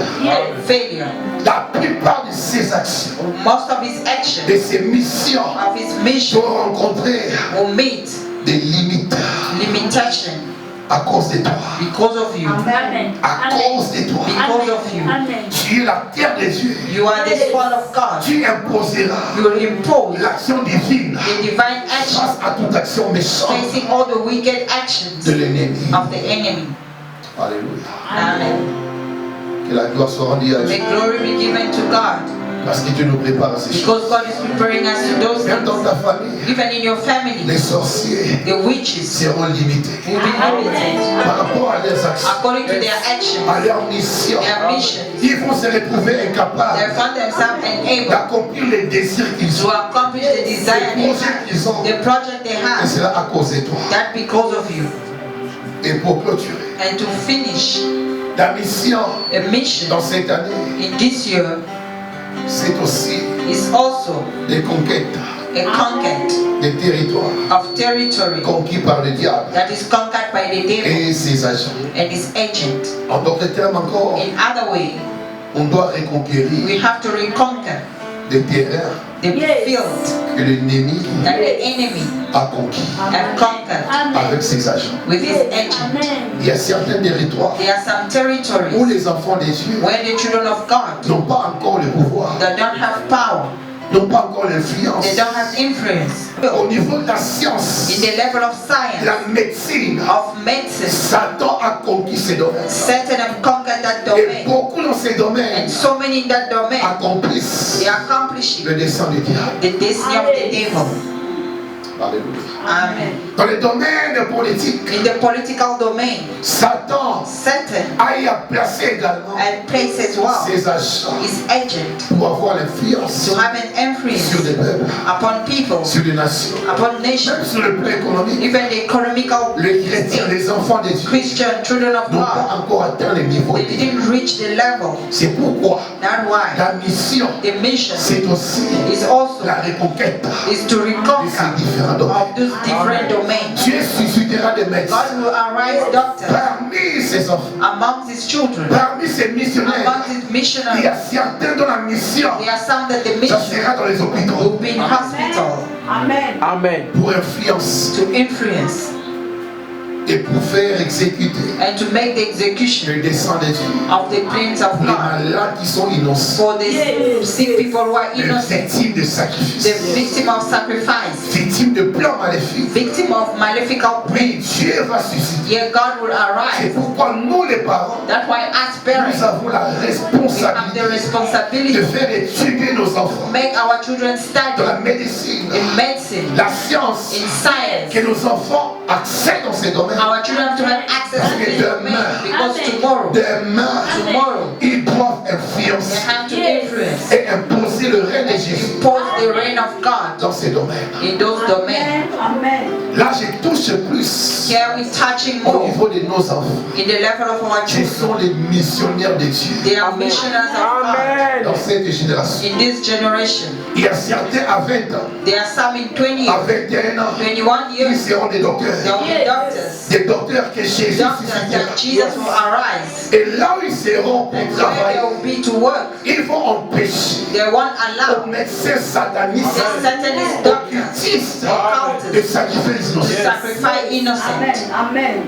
Speaker 4: failure.
Speaker 6: La plupart de ses actions,
Speaker 4: Most of his actions,
Speaker 6: de ses missions,
Speaker 4: of his mission
Speaker 6: vont rencontrer
Speaker 4: will meet
Speaker 6: des limites
Speaker 4: limitation
Speaker 6: à cause de toi.
Speaker 4: because of you.
Speaker 6: À cause de toi.
Speaker 4: Because of you.
Speaker 6: Tu es la terre de Dieu.
Speaker 4: You are the son of God.
Speaker 6: Tu imposeras
Speaker 4: You will impose
Speaker 6: l'action divine
Speaker 4: the divine action
Speaker 6: face à toute action méchante
Speaker 4: facing all the wicked actions
Speaker 6: de l'ennemi.
Speaker 4: of the enemy.
Speaker 6: Alléluia.
Speaker 4: Amen.
Speaker 6: Que la gloire soit rendue à Dieu.
Speaker 4: May glory be given to God
Speaker 6: Parce que Dieu nous prépare à ces choses.
Speaker 4: because God is preparing us to those
Speaker 6: Même dans
Speaker 4: things.
Speaker 6: ta famille,
Speaker 4: Even in your family,
Speaker 6: les sorciers
Speaker 4: the witches
Speaker 6: seront limités
Speaker 4: will be limited
Speaker 6: par rapport à leurs actions,
Speaker 4: according to their actions,
Speaker 6: à leur mission.
Speaker 4: their missions.
Speaker 6: Ils vont se retrouver
Speaker 4: They
Speaker 6: incapables
Speaker 4: found themselves unable
Speaker 6: d'accomplir les désirs qu'ils
Speaker 4: to
Speaker 6: ont,
Speaker 4: accomplish the desire
Speaker 6: les
Speaker 4: they
Speaker 6: projets
Speaker 4: have,
Speaker 6: qu'ils ont.
Speaker 4: the project they
Speaker 6: Et
Speaker 4: have.
Speaker 6: c'est là à cause de toi.
Speaker 4: That because of you.
Speaker 6: Et pour clôturer,
Speaker 4: And to finish
Speaker 6: la mission
Speaker 4: a mission
Speaker 6: dans cette année,
Speaker 4: in this year
Speaker 6: c'est aussi
Speaker 4: is also
Speaker 6: des conquêtes
Speaker 4: a conquest
Speaker 6: des territoires
Speaker 4: of territory
Speaker 6: conquis par le diable
Speaker 4: that is conquered by the devil
Speaker 6: et ses agents.
Speaker 4: and his agent.
Speaker 6: En d'autres termes encore,
Speaker 4: In other way,
Speaker 6: on doit reconquérir
Speaker 4: we have to reconquer
Speaker 6: des terrains
Speaker 4: the field
Speaker 6: que l'ennemi
Speaker 4: that the enemy
Speaker 6: a conquis
Speaker 4: have conquered
Speaker 6: avec ses agents.
Speaker 4: with his agent.
Speaker 6: Il y a certains territoires
Speaker 4: There are some
Speaker 6: où
Speaker 4: territories
Speaker 6: les enfants des dieux
Speaker 4: where the children of God
Speaker 6: n'ont pas encore le pouvoir,
Speaker 4: that don't have power,
Speaker 6: n'ont pas encore l'influence.
Speaker 4: they don't have influence.
Speaker 6: Au niveau de la science,
Speaker 4: In the level of science,
Speaker 6: la médecine,
Speaker 4: of medicine,
Speaker 6: Satan a conquis ces domaines.
Speaker 4: Satan have conquered that
Speaker 6: Et
Speaker 4: domain.
Speaker 6: beaucoup dans ces domaines
Speaker 4: And so many in that domain,
Speaker 6: accomplissent
Speaker 4: they accomplish
Speaker 6: le dessein du diable.
Speaker 4: the destiny of the devil.
Speaker 6: Alléluia.
Speaker 4: Amen.
Speaker 6: Dans les domaines politiques,
Speaker 4: In the political domain,
Speaker 6: Satan
Speaker 4: Satan
Speaker 6: a y a placé également
Speaker 4: had placed as well
Speaker 6: ses agents
Speaker 4: his agent
Speaker 6: pour avoir l'influence
Speaker 4: to have an influence
Speaker 6: sur des peuples,
Speaker 4: upon people,
Speaker 6: sur des nations,
Speaker 4: upon
Speaker 6: même
Speaker 4: nations,
Speaker 6: sur le plan économique.
Speaker 4: even the economical
Speaker 6: Les chrétiens, les enfants des dieux
Speaker 4: Christian children of
Speaker 6: n'ont pas
Speaker 4: God.
Speaker 6: encore atteint les niveaux.
Speaker 4: They didn't reach the level.
Speaker 6: C'est pourquoi
Speaker 4: That's why
Speaker 6: la mission,
Speaker 4: the mission
Speaker 6: c'est aussi
Speaker 4: is also
Speaker 6: la reconquête
Speaker 4: is to
Speaker 6: de
Speaker 4: reconquer
Speaker 6: ces différents domaines.
Speaker 4: of those different domains.
Speaker 6: Dieu suscitera des médecins
Speaker 4: God will arise doctors
Speaker 6: parmi ses enfants,
Speaker 4: amongst his children,
Speaker 6: parmi ses missionnaires.
Speaker 4: amongst his
Speaker 6: Il y
Speaker 4: missionaries.
Speaker 6: a certains dont la mission,
Speaker 4: There are some that the
Speaker 6: ça
Speaker 4: mission
Speaker 6: sera dans les hôpitaux
Speaker 4: will be in hospital
Speaker 5: Amen.
Speaker 6: pour influence
Speaker 4: to influence
Speaker 6: et pour faire exécuter
Speaker 4: and to make the execution
Speaker 6: le dessein de Dieu.
Speaker 4: of the plans of
Speaker 6: Les
Speaker 4: God
Speaker 6: malades qui sont innocents,
Speaker 4: for the sick people who are
Speaker 6: les
Speaker 4: innocent,
Speaker 6: victimes de sacrifice,
Speaker 4: the victim of sacrifice,
Speaker 6: victimes de plans maléfiques.
Speaker 4: victim of malefical plans.
Speaker 6: Oui, Dieu va susciter.
Speaker 4: Yet God will
Speaker 6: C'est
Speaker 4: arise.
Speaker 6: pourquoi nous les parents,
Speaker 4: That's why as
Speaker 6: nous
Speaker 4: parents
Speaker 6: avons la
Speaker 4: we have the
Speaker 6: responsabilité
Speaker 4: responsibility
Speaker 6: de
Speaker 4: to
Speaker 6: faire étudier nos enfants
Speaker 4: make our children
Speaker 6: dans
Speaker 4: study
Speaker 6: la médecine,
Speaker 4: in medicine,
Speaker 6: la science,
Speaker 4: in science.
Speaker 6: que nos enfants accèdent dans ces domaines.
Speaker 4: Our children to have access to this domain because tomorrow
Speaker 6: Demain, ils doivent
Speaker 4: they
Speaker 6: influencer
Speaker 4: have to influence
Speaker 6: et imposer le règne de Jésus
Speaker 4: impose the reign of God
Speaker 6: dans ces domaines.
Speaker 4: in those domains.
Speaker 6: Là, je touche plus
Speaker 4: Here we're touching
Speaker 6: au
Speaker 4: more
Speaker 6: niveau de nos enfants.
Speaker 4: in the level of our
Speaker 6: Qui
Speaker 4: children.
Speaker 6: sont les missionnaires de Dieu
Speaker 4: They are missionaries of God
Speaker 6: dans cette génération.
Speaker 4: in this generation.
Speaker 6: Il y a certains à 20 ans,
Speaker 4: There are some in 20
Speaker 6: à
Speaker 4: years,
Speaker 6: 21 ans,
Speaker 4: 21
Speaker 6: ils
Speaker 4: years.
Speaker 6: seront des docteurs.
Speaker 4: There will be doctors,
Speaker 6: Des docteurs que Jésus
Speaker 4: doctors
Speaker 6: suscitera.
Speaker 4: that Jesus will arise.
Speaker 6: Et là où ils seront pour
Speaker 4: Where they
Speaker 6: travailler,
Speaker 4: will be to work,
Speaker 6: ils vont empêcher
Speaker 4: they won't
Speaker 6: aux
Speaker 4: allow
Speaker 6: médecins satanistes,
Speaker 4: the satanist doctors
Speaker 6: occultistes, de
Speaker 4: occultists
Speaker 6: sacrifier les
Speaker 4: to
Speaker 6: innocents.
Speaker 4: sacrifice innocent. Amen.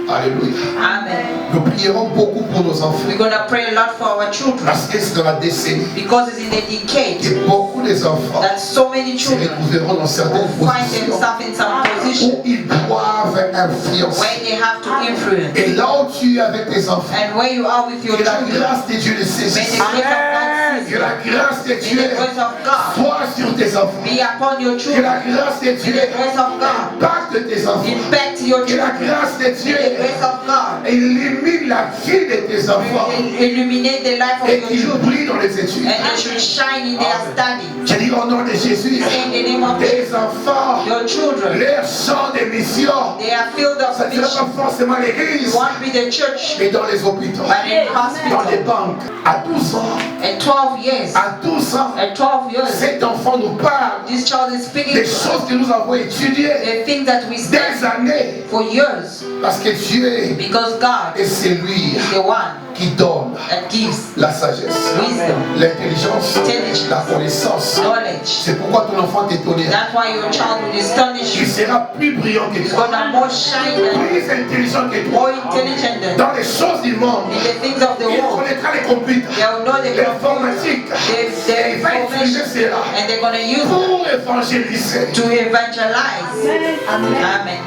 Speaker 6: Alléluia.
Speaker 4: Amen.
Speaker 6: Nous prierons beaucoup pour nos enfants
Speaker 4: We're gonna pray a lot for our children
Speaker 6: parce que c'est dans la décennie
Speaker 4: because it's in the decade
Speaker 6: que beaucoup des enfants
Speaker 4: that so many
Speaker 6: se
Speaker 4: children
Speaker 6: retrouveront dans certaines
Speaker 4: will find
Speaker 6: positions
Speaker 4: themselves in some position
Speaker 6: où ils doivent influencer.
Speaker 4: where they have to influence.
Speaker 6: Et là où tu es avec tes enfants,
Speaker 4: And where you are with your
Speaker 6: que la
Speaker 4: children,
Speaker 6: grâce de Dieu les
Speaker 4: may the
Speaker 6: saisisse.
Speaker 4: grace of God
Speaker 6: Que la grâce de
Speaker 4: may
Speaker 6: Dieu
Speaker 4: the grace of God
Speaker 6: soit sur tes enfants.
Speaker 4: be upon your
Speaker 6: Que la
Speaker 4: children.
Speaker 6: grâce de
Speaker 4: May
Speaker 6: Dieu
Speaker 4: the grace of God
Speaker 6: impacte tes enfants.
Speaker 4: impact your
Speaker 6: Que la
Speaker 4: children.
Speaker 6: grâce de Dieu
Speaker 4: May the grace of God
Speaker 6: illumine la vie de tes enfants
Speaker 4: illuminate the life of
Speaker 6: et
Speaker 4: your
Speaker 6: qu'ils
Speaker 4: children.
Speaker 6: brillent dans les études.
Speaker 4: And they should shine in their study.
Speaker 6: Je dis au nom de Jésus,
Speaker 4: In the name of
Speaker 6: tes enfants,
Speaker 4: your children,
Speaker 6: leur champ de mission,
Speaker 4: they are filled of
Speaker 6: ça ne sera
Speaker 4: mission.
Speaker 6: pas forcément l'église,
Speaker 4: It won't be the church,
Speaker 6: mais dans les hôpitaux,
Speaker 4: but in
Speaker 6: dans les
Speaker 4: hospital.
Speaker 6: banques. À 12 ans,
Speaker 4: At 12 years,
Speaker 6: à 12 ans,
Speaker 4: at 12 years,
Speaker 6: cet enfant nous parle
Speaker 4: this child is speaking
Speaker 6: des choses que nous avons étudiées
Speaker 4: the things that we studied
Speaker 6: des années.
Speaker 4: for years
Speaker 6: Parce que Dieu
Speaker 4: because God
Speaker 6: est celui
Speaker 4: is the one
Speaker 6: qui donne
Speaker 4: that gives
Speaker 6: la sagesse,
Speaker 4: wisdom,
Speaker 6: l'intelligence,
Speaker 4: intelligence,
Speaker 6: la connaissance.
Speaker 4: knowledge.
Speaker 6: C'est pourquoi ton enfant t'étonnera.
Speaker 4: That's why your child will astonish
Speaker 6: Il
Speaker 4: you.
Speaker 6: sera plus brillant que
Speaker 4: He's
Speaker 6: toi,
Speaker 4: gonna more shine than
Speaker 6: plus intelligent que
Speaker 4: more
Speaker 6: toi.
Speaker 4: intelligent than
Speaker 6: Dans les choses du monde,
Speaker 4: in the things of the
Speaker 6: il
Speaker 4: world.
Speaker 6: connaîtra les computers,
Speaker 4: They will know the
Speaker 6: l'informatique.
Speaker 4: the
Speaker 6: Et il va utiliser
Speaker 4: information
Speaker 6: cela
Speaker 4: and they're gonna use it
Speaker 6: pour évangéliser.
Speaker 4: to evangelize. Amen.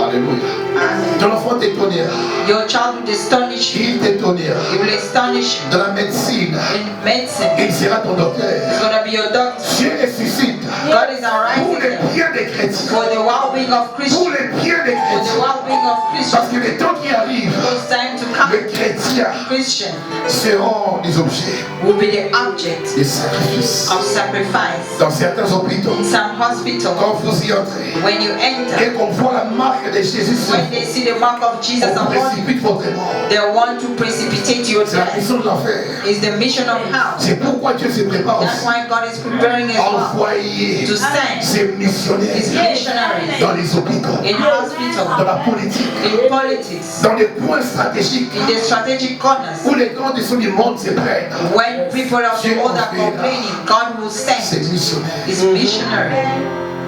Speaker 6: Alléluia.
Speaker 4: Amen.
Speaker 6: Ton enfant t'étonnera.
Speaker 4: Your child will astonish you.
Speaker 6: Il t'étonnera.
Speaker 4: He will astonish you.
Speaker 6: Dans la médecine,
Speaker 4: In medicine,
Speaker 6: il sera ton docteur.
Speaker 4: he's gonna be your doctor.
Speaker 6: Dieu ressuscite
Speaker 4: God is
Speaker 6: pour
Speaker 4: arising
Speaker 6: le
Speaker 4: them
Speaker 6: bien des chrétiens.
Speaker 4: for the well-being of
Speaker 6: Pour
Speaker 4: Christians.
Speaker 6: le bien des
Speaker 4: For the
Speaker 6: chrétiens.
Speaker 4: well-being of Christians.
Speaker 6: Parce que le temps qui arrive,
Speaker 4: It's time to come.
Speaker 6: les chrétiens
Speaker 4: Christians
Speaker 6: seront des objets
Speaker 4: will be the object
Speaker 6: de sacrifice.
Speaker 4: of sacrifice.
Speaker 6: Dans certains hôpitaux,
Speaker 4: In some hospital,
Speaker 6: quand vous y entrez,
Speaker 4: when you enter,
Speaker 6: et qu'on voit la marque de Jésus sur
Speaker 4: when they see the mark of Jesus
Speaker 6: on
Speaker 4: upon you,
Speaker 6: précipite votre mort.
Speaker 4: they want to precipitate your
Speaker 6: C'est la
Speaker 4: death.
Speaker 6: mission de l'enfer.
Speaker 4: It's the mission of hell.
Speaker 6: C'est pourquoi Dieu se prépare
Speaker 4: That's
Speaker 6: aussi
Speaker 4: why God is preparing as
Speaker 6: à
Speaker 4: well
Speaker 6: envoyer
Speaker 4: to send
Speaker 6: ses missionnaires
Speaker 4: His
Speaker 7: missionaries
Speaker 6: dans les hôpitaux,
Speaker 7: in hospitals,
Speaker 6: dans la politique,
Speaker 7: in politics,
Speaker 6: dans les coins stratégiques
Speaker 7: in the strategic corners.
Speaker 6: où les grandes décisions du monde se prennent.
Speaker 7: When people of the world are complaining, God will
Speaker 6: C'est
Speaker 7: send
Speaker 6: missionnaire.
Speaker 7: His missionary.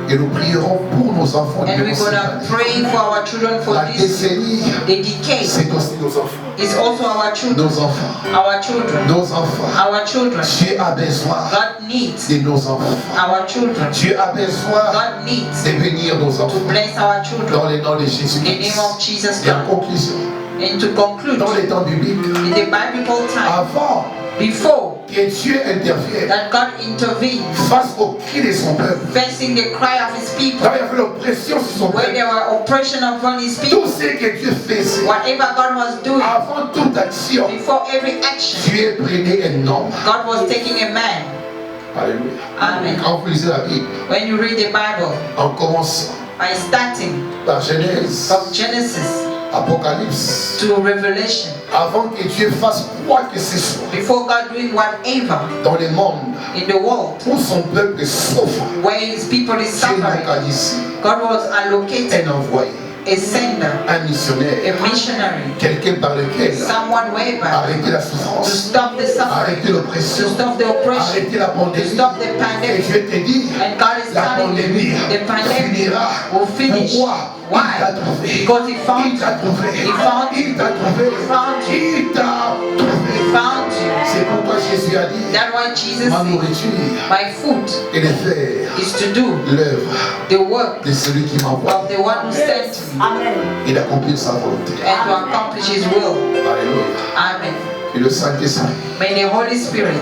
Speaker 6: Et nous prierons pour nos enfants.
Speaker 7: And we're going to pray for our children for
Speaker 6: La
Speaker 7: this.
Speaker 6: décennie,
Speaker 7: The decay
Speaker 6: c'est aussi nos enfants.
Speaker 7: is also our children.
Speaker 6: Nos enfants.
Speaker 7: Our children.
Speaker 6: Nos enfants.
Speaker 7: Our children.
Speaker 6: Dieu a besoin
Speaker 7: God needs
Speaker 6: de nos enfants.
Speaker 7: our children.
Speaker 6: Dieu a besoin
Speaker 7: God needs
Speaker 6: de bénir nos
Speaker 7: to
Speaker 6: enfants.
Speaker 7: bless our
Speaker 6: Dans
Speaker 7: children.
Speaker 6: le nom de Jésus.
Speaker 7: In the name of Jesus
Speaker 6: Et en
Speaker 7: Christ.
Speaker 6: conclusion,
Speaker 7: And to conclude,
Speaker 6: dans les temps bibliques,
Speaker 7: in the biblical time,
Speaker 6: avant
Speaker 7: before
Speaker 6: que Dieu intervienne
Speaker 7: that God intervened,
Speaker 6: face au cri de son peuple,
Speaker 7: facing the cry of His people,
Speaker 6: quand il y avait l'oppression sur son
Speaker 7: where
Speaker 6: peuple,
Speaker 7: there were oppression upon His
Speaker 6: tout
Speaker 7: people,
Speaker 6: ce que Dieu faisait,
Speaker 7: whatever God was doing,
Speaker 6: avant toute action,
Speaker 7: before every action,
Speaker 6: Dieu prenait un homme.
Speaker 7: God was taking a man.
Speaker 6: Alléluia.
Speaker 7: Amen.
Speaker 6: Quand vous lisez la Bible,
Speaker 7: When you read the Bible,
Speaker 6: en commençant
Speaker 7: by starting
Speaker 6: par Genèse,
Speaker 7: from Genesis
Speaker 6: Apocalypse,
Speaker 7: to Revelation,
Speaker 6: avant que Dieu fasse quoi que ce soit
Speaker 7: before God doing whatever
Speaker 6: dans le monde
Speaker 7: in the world
Speaker 6: où son peuple souffre,
Speaker 7: where His people is
Speaker 6: Dieu
Speaker 7: suffering,
Speaker 6: localise
Speaker 7: God was allocated
Speaker 6: un envoyé,
Speaker 7: a sender,
Speaker 6: un missionnaire,
Speaker 7: a missionary,
Speaker 6: quelqu'un par lequel
Speaker 7: someone whereby
Speaker 6: arrêter la
Speaker 7: to
Speaker 6: souffrance,
Speaker 7: stop the suffering,
Speaker 6: arrêter l'oppression,
Speaker 7: to stop the oppression,
Speaker 6: arrêter la
Speaker 7: to
Speaker 6: pandémie.
Speaker 7: stop the
Speaker 6: Et
Speaker 7: pandemic.
Speaker 6: Dieu te dit,
Speaker 7: And God is
Speaker 6: la
Speaker 7: telling
Speaker 6: pandémie
Speaker 7: you the pandemic
Speaker 6: finira.
Speaker 7: will finish.
Speaker 6: Pourquoi?
Speaker 7: Why?
Speaker 6: Il t'a trouvé.
Speaker 7: Because He found
Speaker 6: Il t'a trouvé.
Speaker 7: He found you.
Speaker 6: Il t'a trouvé.
Speaker 7: found you.
Speaker 6: Il t'a trouvé.
Speaker 7: He found you.
Speaker 6: C'est pourquoi Jésus a dit,
Speaker 7: That's why Jesus
Speaker 6: ma
Speaker 7: said,
Speaker 6: nourriture
Speaker 7: my food
Speaker 6: est de faire
Speaker 7: is to do
Speaker 6: l'œuvre
Speaker 7: the work
Speaker 6: de celui qui m'envoie
Speaker 7: of the one who sent me
Speaker 6: et d'accomplir sa volonté.
Speaker 7: and to accomplish His will.
Speaker 6: Alléluia.
Speaker 7: Amen.
Speaker 6: Et le Saint-Esprit
Speaker 7: May the Holy Spirit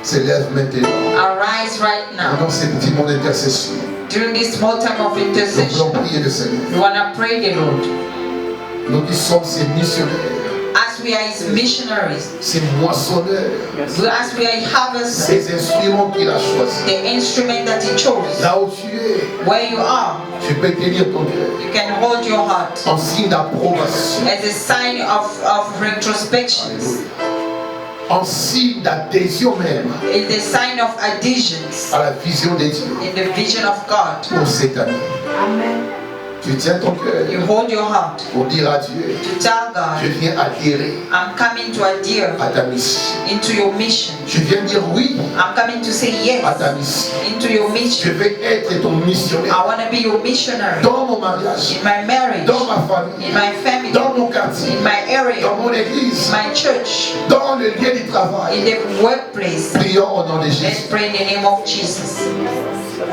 Speaker 6: s'élève maintenant
Speaker 7: arise right now
Speaker 6: dans ces petits moments d'intercession.
Speaker 7: during this small time of
Speaker 6: Nous
Speaker 7: intercession.
Speaker 6: voulons prier le Seigneur.
Speaker 7: We want to pray the Lord.
Speaker 6: Nous qui sommes ces missionnaires,
Speaker 7: As we are His missionaries,
Speaker 6: ces moissonneurs,
Speaker 7: as we are harvesters,
Speaker 6: ces instruments qu'il a choisis.
Speaker 7: the instrument that He chose,
Speaker 6: Là où tu es,
Speaker 7: where you are,
Speaker 6: tu peux tenir ton cœur
Speaker 7: you can hold your heart
Speaker 6: en signe d'approbation,
Speaker 7: as a sign of retrospections,
Speaker 6: en signe d'adhésion même
Speaker 7: in the sign of adhesions
Speaker 6: à la vision de Dieu
Speaker 7: in the vision of God.
Speaker 6: pour cette année. Tu tiens ton cœur
Speaker 7: You hold your heart
Speaker 6: pour dire à Dieu,
Speaker 7: to tell
Speaker 6: je
Speaker 7: God,
Speaker 6: viens adhérer
Speaker 7: I'm coming to adhere
Speaker 6: à ta mission.
Speaker 7: into your mission.
Speaker 6: Je viens dire oui
Speaker 7: I'm coming to say
Speaker 6: à ta
Speaker 7: yes
Speaker 6: mission.
Speaker 7: into your
Speaker 6: Je
Speaker 7: mission.
Speaker 6: vais être ton missionnaire
Speaker 7: I want to be your missionary
Speaker 6: dans mon mariage,
Speaker 7: in my marriage,
Speaker 6: dans ma famille,
Speaker 7: in my family,
Speaker 6: dans mon quartier,
Speaker 7: in my area,
Speaker 6: dans mon église,
Speaker 7: my church,
Speaker 6: dans le lieu du
Speaker 7: in
Speaker 6: travail.
Speaker 7: the workplace.
Speaker 6: Prions au nom de
Speaker 7: Let's
Speaker 6: Jésus.
Speaker 7: pray in the name of Jesus.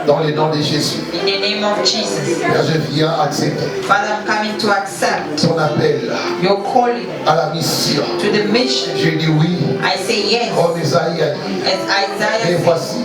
Speaker 6: Dans le nom de Jésus.
Speaker 7: In the name of Jesus.
Speaker 6: Père, je viens accepter
Speaker 7: Father, I'm coming to accept
Speaker 6: ton appel
Speaker 7: your calling
Speaker 6: à la mission.
Speaker 7: to the mission.
Speaker 6: Je dis oui,
Speaker 7: I say yes.
Speaker 6: comme Isaïe a dit.
Speaker 7: As
Speaker 6: Et
Speaker 7: Isaiah said,
Speaker 6: voici,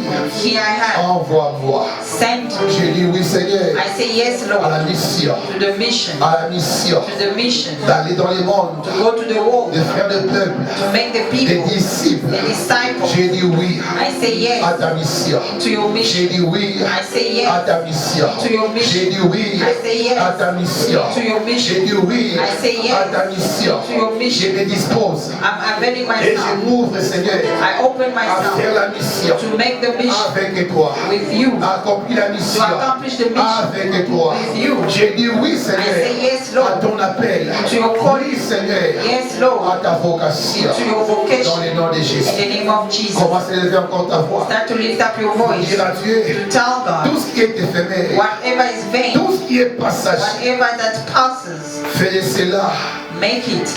Speaker 7: here I am.
Speaker 6: envoie-moi.
Speaker 7: Send me.
Speaker 6: Je dis oui, Seigneur,
Speaker 7: I say yes,
Speaker 6: à la
Speaker 7: Lord,
Speaker 6: mission.
Speaker 7: to the mission.
Speaker 6: À la mission
Speaker 7: To the mission.
Speaker 6: d'aller dans les mondes,
Speaker 7: To go to the world.
Speaker 6: de faire des peuples,
Speaker 7: To make the
Speaker 6: des
Speaker 7: people,
Speaker 6: disciples.
Speaker 7: the disciples.
Speaker 6: Je dis oui
Speaker 7: I say yes
Speaker 6: à ta mission.
Speaker 7: to your
Speaker 6: J'ai
Speaker 7: mission.
Speaker 6: dit oui
Speaker 7: I say yes
Speaker 6: à ta mission.
Speaker 7: to your mission.
Speaker 6: J'ai dit oui
Speaker 7: I say yes
Speaker 6: à ta mission.
Speaker 7: to your mission.
Speaker 6: J'ai dit oui
Speaker 7: I say yes
Speaker 6: à ta mission.
Speaker 7: to your mission.
Speaker 6: Je me dispose
Speaker 7: I'm availing
Speaker 6: et je
Speaker 7: myself.
Speaker 6: m'ouvre, Seigneur,
Speaker 7: I open
Speaker 6: à faire
Speaker 7: myself
Speaker 6: la mission
Speaker 7: to make the mission
Speaker 6: avec toi.
Speaker 7: with you.
Speaker 6: À accomplir la mission
Speaker 7: To accomplish the mission
Speaker 6: avec toi.
Speaker 7: with you.
Speaker 6: J'ai dit oui,
Speaker 7: I say
Speaker 6: Seigneur,
Speaker 7: yes, Lord,
Speaker 6: à ton appel.
Speaker 7: to your calling.
Speaker 6: Oui, Seigneur,
Speaker 7: Yes, Lord,
Speaker 6: à ta vocation.
Speaker 7: to your
Speaker 6: Dans
Speaker 7: vocation.
Speaker 6: le nom de
Speaker 7: In
Speaker 6: Jésus.
Speaker 7: the name of Jesus.
Speaker 6: Commence à élever encore ta voix.
Speaker 7: Start to lift up your
Speaker 6: Pour
Speaker 7: voice
Speaker 6: dire à Dieu
Speaker 7: to tell
Speaker 6: tout
Speaker 7: God
Speaker 6: ce qui est éphémère,
Speaker 7: whatever is vain,
Speaker 6: tout ce qui est passager.
Speaker 7: whatever that passes,
Speaker 6: Fais de cela
Speaker 7: make it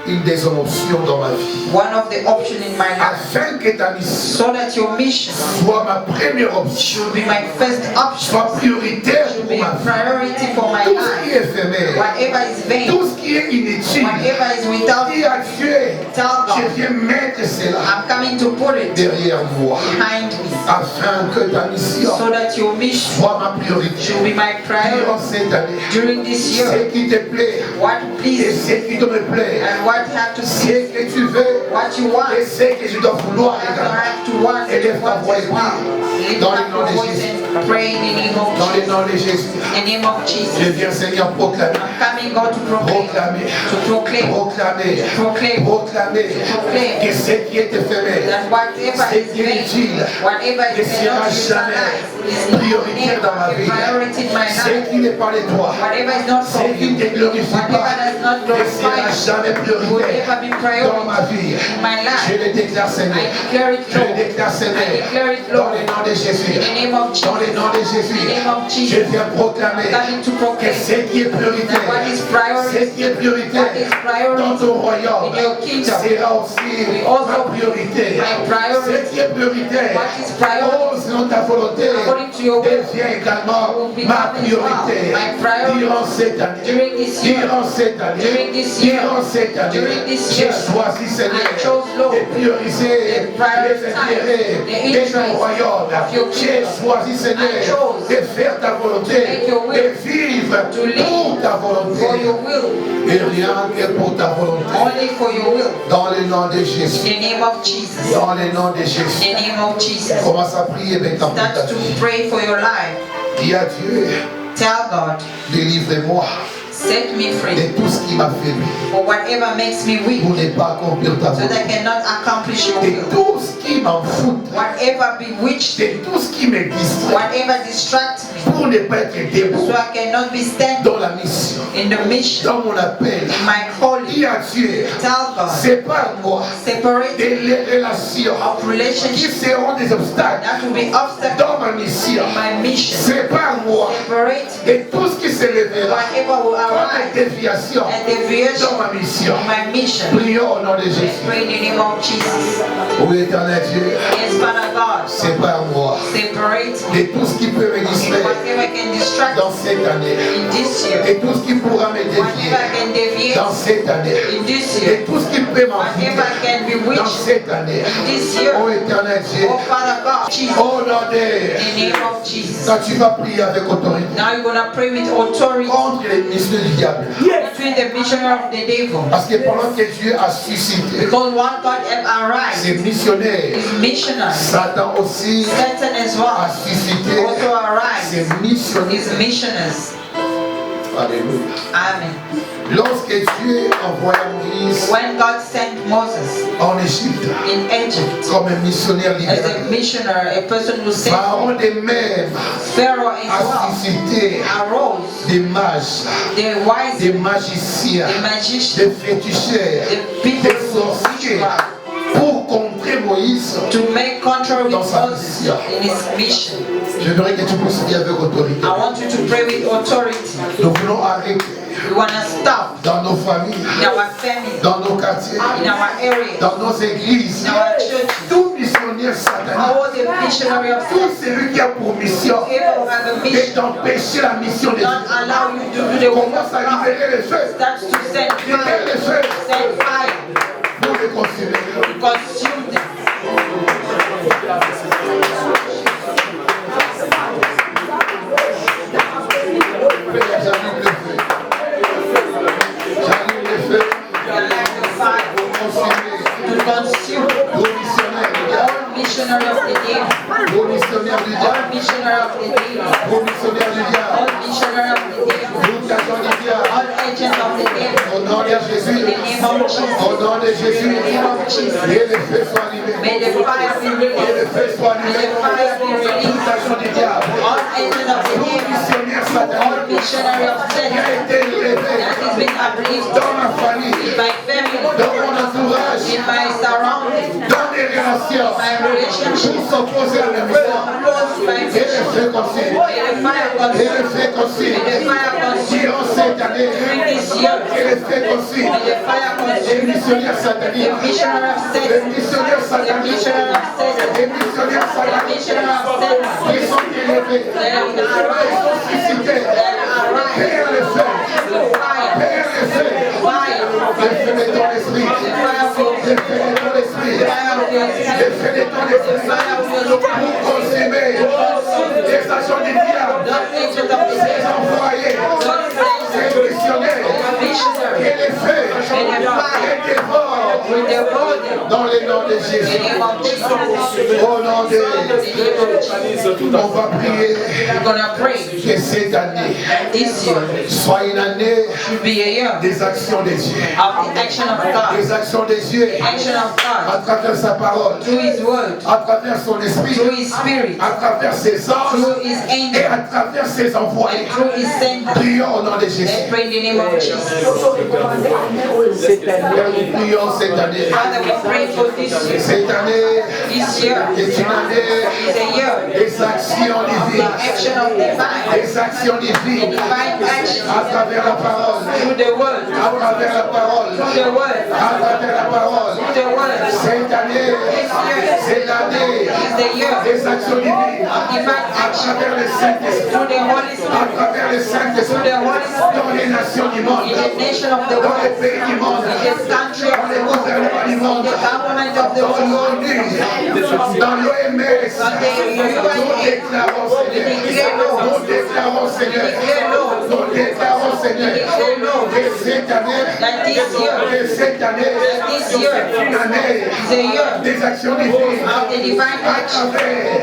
Speaker 6: une des options dans ma vie.
Speaker 7: one of the options in my life,
Speaker 6: Afin que ta mission
Speaker 7: so that your mission
Speaker 6: soit ma première option,
Speaker 7: should be my first option,
Speaker 6: soit prioritaire
Speaker 7: should
Speaker 6: pour
Speaker 7: be
Speaker 6: ma
Speaker 7: a
Speaker 6: vie.
Speaker 7: priority for my
Speaker 6: Tout ce qui
Speaker 7: life.
Speaker 6: est éphémère,
Speaker 7: Whatever is vain,
Speaker 6: tout ce qui est inutile,
Speaker 7: whatever is without,
Speaker 6: dis à Dieu,
Speaker 7: tell
Speaker 6: je
Speaker 7: God,
Speaker 6: viens mettre cela
Speaker 7: I'm coming to put it
Speaker 6: derrière moi,
Speaker 7: behind me,
Speaker 6: afin que ta mission
Speaker 7: so that your mission
Speaker 6: soit ma priorité.
Speaker 7: should be my
Speaker 6: Durant
Speaker 7: priority
Speaker 6: cette année,
Speaker 7: during this year.
Speaker 6: ce qui te plaît
Speaker 7: What
Speaker 6: et
Speaker 7: please
Speaker 6: ce qui te me plaît,
Speaker 7: and what have to
Speaker 6: ce
Speaker 7: see,
Speaker 6: que tu veux
Speaker 7: what you want,
Speaker 6: et ce que je dois vouloir
Speaker 7: what you
Speaker 6: également.
Speaker 7: have to want,
Speaker 6: Élève ta
Speaker 7: what
Speaker 6: voix et
Speaker 7: you want.
Speaker 6: prie
Speaker 7: Lift
Speaker 6: dans
Speaker 7: up
Speaker 6: le nom
Speaker 7: your
Speaker 6: de
Speaker 7: voice
Speaker 6: Jésus.
Speaker 7: and
Speaker 4: pray in the name of
Speaker 6: Dans le
Speaker 4: Jesus.
Speaker 6: nom de Jésus.
Speaker 4: In the name of
Speaker 6: Je
Speaker 4: Jesus.
Speaker 6: viens, Seigneur, proclamer.
Speaker 4: I'm coming, God, to proclaim.
Speaker 6: Proclamer.
Speaker 4: To proclaim.
Speaker 6: Proclamer.
Speaker 4: Proclaim.
Speaker 6: Proclamer.
Speaker 4: Proclaim.
Speaker 6: Que ce qui est éphémère,
Speaker 4: That whatever
Speaker 6: ce
Speaker 4: is
Speaker 6: qui est
Speaker 4: vain,
Speaker 6: utile,
Speaker 4: whatever
Speaker 6: ne
Speaker 4: is
Speaker 6: sera
Speaker 4: not
Speaker 6: jamais
Speaker 4: utilized, is
Speaker 6: prioritaire dans ma
Speaker 4: never a
Speaker 6: vie.
Speaker 4: priority in my
Speaker 6: Ce
Speaker 4: life.
Speaker 6: qui n'est pas de toi,
Speaker 4: Whatever is not
Speaker 6: ce
Speaker 4: from
Speaker 6: qui ne
Speaker 4: you,
Speaker 6: te glorifie
Speaker 4: whatever
Speaker 6: pas,
Speaker 4: does not
Speaker 6: ne
Speaker 4: glorify
Speaker 6: sera jamais
Speaker 4: you, will
Speaker 6: prioritaire
Speaker 4: never be
Speaker 6: dans ma
Speaker 4: priority
Speaker 6: vie.
Speaker 4: in my life.
Speaker 6: Je le déclare, Seigneur.
Speaker 4: I declare it,
Speaker 6: Je le
Speaker 4: Lord.
Speaker 6: déclare,
Speaker 4: I
Speaker 6: Seigneur.
Speaker 4: declare it,
Speaker 6: Dans
Speaker 4: Lord.
Speaker 6: le nom de Jésus.
Speaker 4: In the name of Jesus.
Speaker 6: Dans le nom de Jésus.
Speaker 4: In the name of
Speaker 6: Je
Speaker 4: Jesus.
Speaker 6: viens proclamer
Speaker 4: I'm coming to
Speaker 6: que
Speaker 4: proclaim
Speaker 6: ce qui est prioritaire,
Speaker 4: that what is priority,
Speaker 6: ce qui est prioritaire
Speaker 4: what is priority
Speaker 6: dans ton royaume
Speaker 4: in your kingdom
Speaker 6: sera aussi
Speaker 4: will also
Speaker 6: ma priorité.
Speaker 4: my priority.
Speaker 6: Ce qui est prioritaire,
Speaker 4: What is priority
Speaker 6: oh, selon ta volonté,
Speaker 4: according to your will
Speaker 6: devient également
Speaker 4: will become
Speaker 6: ma
Speaker 4: as well
Speaker 6: priorité.
Speaker 4: my priority
Speaker 6: Durant cette année,
Speaker 4: during this year.
Speaker 6: durant cette année,
Speaker 4: During this year.
Speaker 6: durant cette année,
Speaker 4: During this
Speaker 6: j'ai
Speaker 4: year.
Speaker 6: choisi, Seigneur,
Speaker 4: I chose, Lord,
Speaker 6: de prioriser
Speaker 4: to
Speaker 6: les
Speaker 4: prioritize
Speaker 6: intérêts
Speaker 4: the
Speaker 6: de ton
Speaker 4: interests
Speaker 6: royaume.
Speaker 4: of your
Speaker 6: J'ai
Speaker 4: kingdom.
Speaker 6: choisi, Seigneur,
Speaker 4: I chose
Speaker 6: de faire ta volonté,
Speaker 4: make your will,
Speaker 6: de vivre
Speaker 4: to live
Speaker 6: pour ta volonté
Speaker 4: for your will,
Speaker 6: et rien que pour ta volonté.
Speaker 4: only for your will.
Speaker 6: Dans le nom de
Speaker 4: In
Speaker 6: Jésus.
Speaker 4: the name of Jesus.
Speaker 6: Dans le nom de
Speaker 4: In
Speaker 6: Jésus.
Speaker 4: the name of Jesus.
Speaker 6: Commence à prier maintenant pour ta
Speaker 4: Start to
Speaker 6: vie.
Speaker 4: pray for your life.
Speaker 6: Dis à Dieu,
Speaker 4: Tell God,
Speaker 6: délivre-moi
Speaker 4: set me free
Speaker 6: de tout ce qui m'affaiblit
Speaker 4: for whatever makes me weak,
Speaker 6: pour ne pas accomplir ta
Speaker 4: so that I
Speaker 6: volonté.
Speaker 4: cannot accomplish your
Speaker 6: De
Speaker 4: will.
Speaker 6: tout ce qui m'enfoute,
Speaker 4: Whatever bewitched me,
Speaker 6: de tout ce qui me distrait
Speaker 4: whatever distracts me,
Speaker 6: pour ne pas être debout
Speaker 4: so I cannot be standing
Speaker 6: dans la mission,
Speaker 4: in the mission,
Speaker 6: dans mon appel.
Speaker 4: in my calling.
Speaker 6: Dis à Dieu,
Speaker 4: Tell God,
Speaker 6: sépare-moi
Speaker 4: separate
Speaker 6: des relations
Speaker 4: of
Speaker 6: qui
Speaker 4: relationships
Speaker 6: seront des obstacles
Speaker 4: that will be obstacles
Speaker 6: dans ma mission.
Speaker 4: in my mission.
Speaker 6: Sépare-moi
Speaker 4: Separate
Speaker 6: de tout ce qui se révélera
Speaker 4: whatever will
Speaker 6: comme
Speaker 4: arise
Speaker 6: déviation
Speaker 4: and deviation
Speaker 6: dans ma mission.
Speaker 4: in my mission.
Speaker 6: Prions au nom de
Speaker 4: Let's
Speaker 6: Jésus.
Speaker 4: pray in the name of Jesus.
Speaker 6: Oui, éternel Dieu,
Speaker 4: Yes, Father God,
Speaker 6: sépare-moi
Speaker 4: separate
Speaker 6: de tout ce qui peut me distraire
Speaker 4: whatever can distract
Speaker 6: dans cette année,
Speaker 4: in this year,
Speaker 6: et tout ce qui pourra me dévier
Speaker 4: whatever can deviate
Speaker 6: dans cette année,
Speaker 4: in this
Speaker 6: et
Speaker 4: year,
Speaker 6: tout ce qui peut m'enfuir
Speaker 4: whatever can
Speaker 6: dans
Speaker 4: bewitch
Speaker 6: cette année.
Speaker 4: this year.
Speaker 6: Oh éternel Dieu,
Speaker 4: Oh Father God, Jesus,
Speaker 6: au nom de...
Speaker 4: in the name of Jesus.
Speaker 6: Quand tu vas prier avec autorité
Speaker 4: Now you're gonna pray with authority
Speaker 6: contre les missions du diable.
Speaker 4: between the missionary of the devil.
Speaker 6: Parce que pendant que Dieu a suscité
Speaker 4: Because one God have arise
Speaker 6: ses missionnaires,
Speaker 4: is missionary.
Speaker 6: Satan aussi
Speaker 4: Satan as
Speaker 6: a
Speaker 4: well
Speaker 6: suscité
Speaker 4: also
Speaker 6: ses
Speaker 4: arise
Speaker 6: missionnaires.
Speaker 4: is missionaries.
Speaker 6: Alléluia.
Speaker 4: Amen.
Speaker 6: Lorsque Dieu envoya Moïse
Speaker 4: When God sent Moses
Speaker 6: en Égypte
Speaker 4: in Egypt
Speaker 6: comme un missionnaire
Speaker 4: as a
Speaker 6: libérateur,
Speaker 4: missionary, a person who sent
Speaker 6: Pharaon de même
Speaker 4: Pharaoh
Speaker 6: a
Speaker 4: as well
Speaker 6: suscité
Speaker 4: arose
Speaker 6: des mages,
Speaker 4: the wise,
Speaker 6: des magiciens,
Speaker 4: the magicians,
Speaker 6: des féticheurs,
Speaker 4: the people
Speaker 6: des
Speaker 4: who
Speaker 6: sorciers
Speaker 4: witchcraft
Speaker 6: pour contrer Moïse.
Speaker 4: to make contrary with
Speaker 6: Dans sa
Speaker 4: Moses
Speaker 6: mission.
Speaker 4: in his mission.
Speaker 6: Je voudrais que tu puisses prier avec autorité.
Speaker 4: I want you to pray with authority.
Speaker 6: Nous voulons arrêter
Speaker 4: We want to stop
Speaker 6: dans nos familles,
Speaker 4: in our family,
Speaker 6: dans nos quartiers,
Speaker 4: in our area,
Speaker 6: dans nos églises,
Speaker 4: in our churches,
Speaker 6: tout missionnaire satanique,
Speaker 4: all the missionary of
Speaker 6: tout celui qui a pour mission
Speaker 4: people who have a
Speaker 6: de
Speaker 4: mission,
Speaker 6: t'empêcher la mission de
Speaker 4: don't
Speaker 6: Dieu.
Speaker 4: allow you to do the work
Speaker 6: Commence
Speaker 4: of
Speaker 6: à
Speaker 4: God.
Speaker 6: libérer les feux,
Speaker 4: Start to send
Speaker 6: libérer
Speaker 4: fire,
Speaker 6: les feux
Speaker 4: send fire,
Speaker 6: pour les consumer.
Speaker 4: consume them.
Speaker 6: J'allume le feu. J'allume le feu
Speaker 4: You light the fire
Speaker 6: pour consumer
Speaker 4: to consume
Speaker 6: vos missionnaires du diable,
Speaker 4: all missionary of the devil,
Speaker 6: vos missionnaires du
Speaker 4: all
Speaker 6: diable,
Speaker 4: missionary of the devil,
Speaker 6: vos missionnaires du diable,
Speaker 4: all missionary of the devil,
Speaker 6: vous agents du diable.
Speaker 4: all agents of the devil.
Speaker 6: Au nom de Jésus,
Speaker 4: In the name of Jesus.
Speaker 6: au nom de Jésus,
Speaker 4: In the name of Jesus.
Speaker 6: et le feu soit allumé,
Speaker 4: May the fire be
Speaker 6: et le
Speaker 4: released.
Speaker 6: feu soit
Speaker 4: May
Speaker 6: allumé,
Speaker 4: the fire be
Speaker 6: tout
Speaker 4: released.
Speaker 6: agent du diable,
Speaker 4: All agents of the
Speaker 6: tout
Speaker 4: devil,
Speaker 6: missionnaire
Speaker 4: all
Speaker 6: satanique
Speaker 4: missionary of
Speaker 6: qui a
Speaker 4: Satan
Speaker 6: été élevé
Speaker 4: that has been uplifted
Speaker 6: dans ma famille,
Speaker 4: in my family,
Speaker 6: dans mon entourage,
Speaker 4: in my surroundings,
Speaker 6: dans mes relations,
Speaker 4: my
Speaker 6: pour
Speaker 4: relationships,
Speaker 6: s'opposer à la mission,
Speaker 4: opposed my
Speaker 6: et le feu consume,
Speaker 4: May the fire
Speaker 6: et
Speaker 4: consume.
Speaker 6: le feu consume,
Speaker 4: May the fire consume.
Speaker 6: durant cette année,
Speaker 4: During this year,
Speaker 6: et le feu consume,
Speaker 4: may the fire
Speaker 6: les
Speaker 4: consume.
Speaker 6: missionnaires
Speaker 4: The
Speaker 6: sataniques,
Speaker 4: missionary of
Speaker 6: les
Speaker 4: Satan,
Speaker 6: missionnaires
Speaker 4: the
Speaker 6: sataniques,
Speaker 4: missionary of Satan,
Speaker 6: les missionnaires
Speaker 4: the
Speaker 6: sataniques,
Speaker 4: missionary of Satan,
Speaker 6: qui sont élevés,
Speaker 4: that
Speaker 6: ils sont suscités,
Speaker 4: that arise
Speaker 6: Père le feu,
Speaker 4: with fire,
Speaker 6: Père le feu,
Speaker 4: fire,
Speaker 6: le feu de ton esprit,
Speaker 4: the fire of your
Speaker 6: le feu de ton esprit,
Speaker 4: the fire of your
Speaker 6: le
Speaker 4: spirit,
Speaker 6: feu de ton
Speaker 4: the
Speaker 6: esprit,
Speaker 4: fire of your
Speaker 6: pour
Speaker 4: spirit,
Speaker 6: consumer les agents du diable,
Speaker 4: those agents of the
Speaker 6: les
Speaker 4: devil,
Speaker 6: envoyés,
Speaker 4: those
Speaker 6: les
Speaker 4: agents,
Speaker 6: missionnaires,
Speaker 4: the missionary,
Speaker 6: et les feux,
Speaker 4: and the fire
Speaker 6: et dévorent
Speaker 4: will devour them
Speaker 6: dans le nom de Jésus. Au nom de Jésus. On va prier que cette année soit une année des actions de Dieu. Des actions de Dieu à travers sa parole, à travers son esprit, à travers ses anges et à travers ses envoyés. Prions au nom de Jésus. Prions cette année. Cette année est une année des actions divines. Des actions divines à travers la parole. À travers la parole. À travers la parole. Cette année, c'est l'année des actions divines à travers le Saint-Esprit. À travers le Saint-Esprit dans les nations du monde, dans les pays du monde, dans les gouvernements du monde, dans l'ONU, dans l'OMS. Nous déclarons, Seigneur, que cette année, c'est une année des actions divines à travers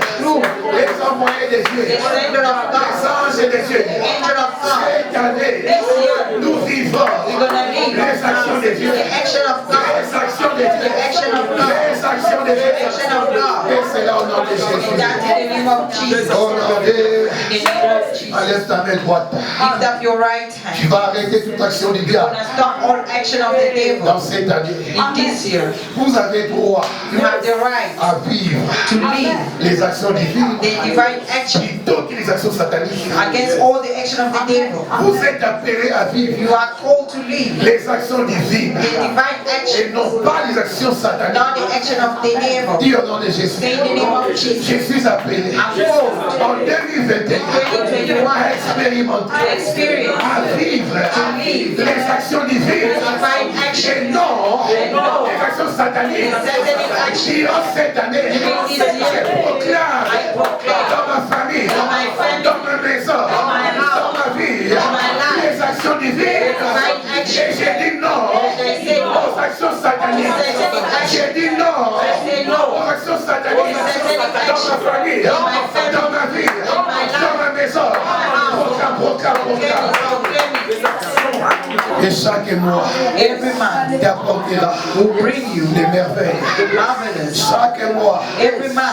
Speaker 6: les envoyés de Dieu, les anges de Dieu. Cette année, nous vivons les actions de Dieu, les actions de Dieu, les actions de Dieu. Et c'est là au nom de Jésus. Au nom de Jésus. Enlève ta main droite. Tu vas arrêter toute action du diable dans cette année. Vous avez droit à vivre les actions divines plutôt que les actions sataniques. Vous êtes appelés à vivre les actions divines et non pas les actions sataniques. Dis au nom de Jésus. Je suis appelé en 2021 à expérimenter, à vivre les actions divines et non les actions sataniques. Durant cette année, je proclame dans ma famille, dans ma maison, dans ma vie, les actions divines. Et j'ai dit non aux actions sataniques. J'ai dit non aux actions sataniques dans ma famille, dans ma vie, dans ma maison. Proclame. Et chaque mois t'apportera des merveilles. Chaque mois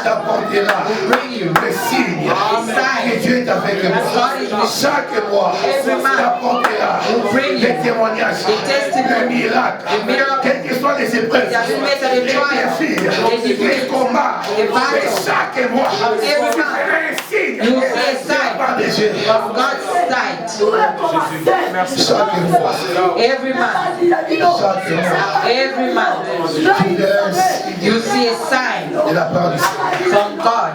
Speaker 6: t'apportera des signes que Dieu est avec moi. Chaque mois t'apportera des témoignages, des miracles, quelles que soient les épreuves, les défis, les combats. Et chaque mois un signe de la part de Dieu. Chaque mois.
Speaker 7: Every month, you see a sign
Speaker 6: de la part du
Speaker 7: from God.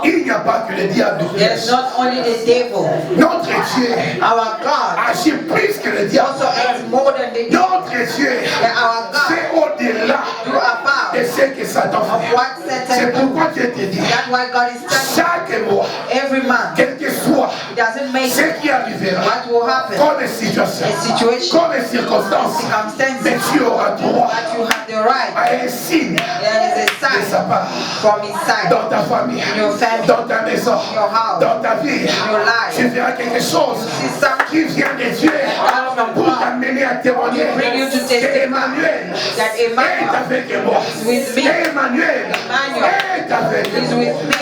Speaker 6: Il n'y a pas que le diable.
Speaker 7: There's not only the devil.
Speaker 6: Notre Dieu
Speaker 7: Our God
Speaker 6: agit plus que le diable.
Speaker 7: also acts more than the devil.
Speaker 6: Notre Dieu
Speaker 7: Our God
Speaker 6: c'est au-delà
Speaker 7: do above
Speaker 6: de ce que Satan fait.
Speaker 7: what
Speaker 6: C'est
Speaker 7: Satan
Speaker 6: pourquoi Dieu te dit
Speaker 7: That's why God is telling
Speaker 6: chaque mois,
Speaker 7: every month.
Speaker 6: quel que soit
Speaker 7: It doesn't make
Speaker 6: ce qui arrivera,
Speaker 7: what will happen.
Speaker 6: comme situation, comme circonstance, mais tu auras droit
Speaker 7: But you have the right.
Speaker 6: à un signe
Speaker 7: There is a
Speaker 6: de sa
Speaker 7: sign
Speaker 6: part
Speaker 7: from his side.
Speaker 6: dans ta famille,
Speaker 7: Your family.
Speaker 6: dans ta maison,
Speaker 7: Your house.
Speaker 6: dans ta vie.
Speaker 7: Your life.
Speaker 6: Tu verras quelque chose
Speaker 7: See something
Speaker 6: qui vient de Dieu pour t'amener à témoigner
Speaker 7: Bring you to
Speaker 6: que
Speaker 7: testify
Speaker 6: Emmanuel
Speaker 7: that Emmanuel
Speaker 6: est avec moi.
Speaker 7: with me.
Speaker 6: Emmanuel est avec
Speaker 7: is
Speaker 6: moi.
Speaker 7: with me.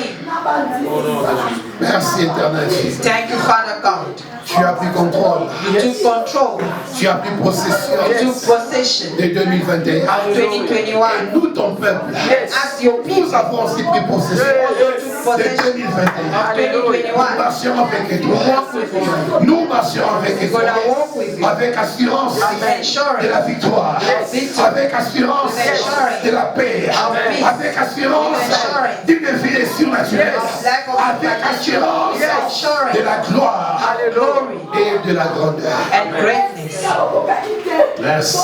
Speaker 6: Merci éternel.
Speaker 7: Thank you, Father God.
Speaker 6: Tu as pris contrôle.
Speaker 7: You took control.
Speaker 6: Tu as pris possession
Speaker 7: You took possession
Speaker 6: de 2021.
Speaker 7: of 2021.
Speaker 6: Et nous, ton peuple,
Speaker 7: As your people,
Speaker 6: nous avons aussi pris possession de 2021. Nous marchons avec toi. Nous marchons avec toi. Avec assurance de la victoire. Avec assurance de la paix. Avec assurance d'une vie surnaturelle. Avec assurance de la gloire et de la grandeur.
Speaker 7: and greatness.
Speaker 6: Merci.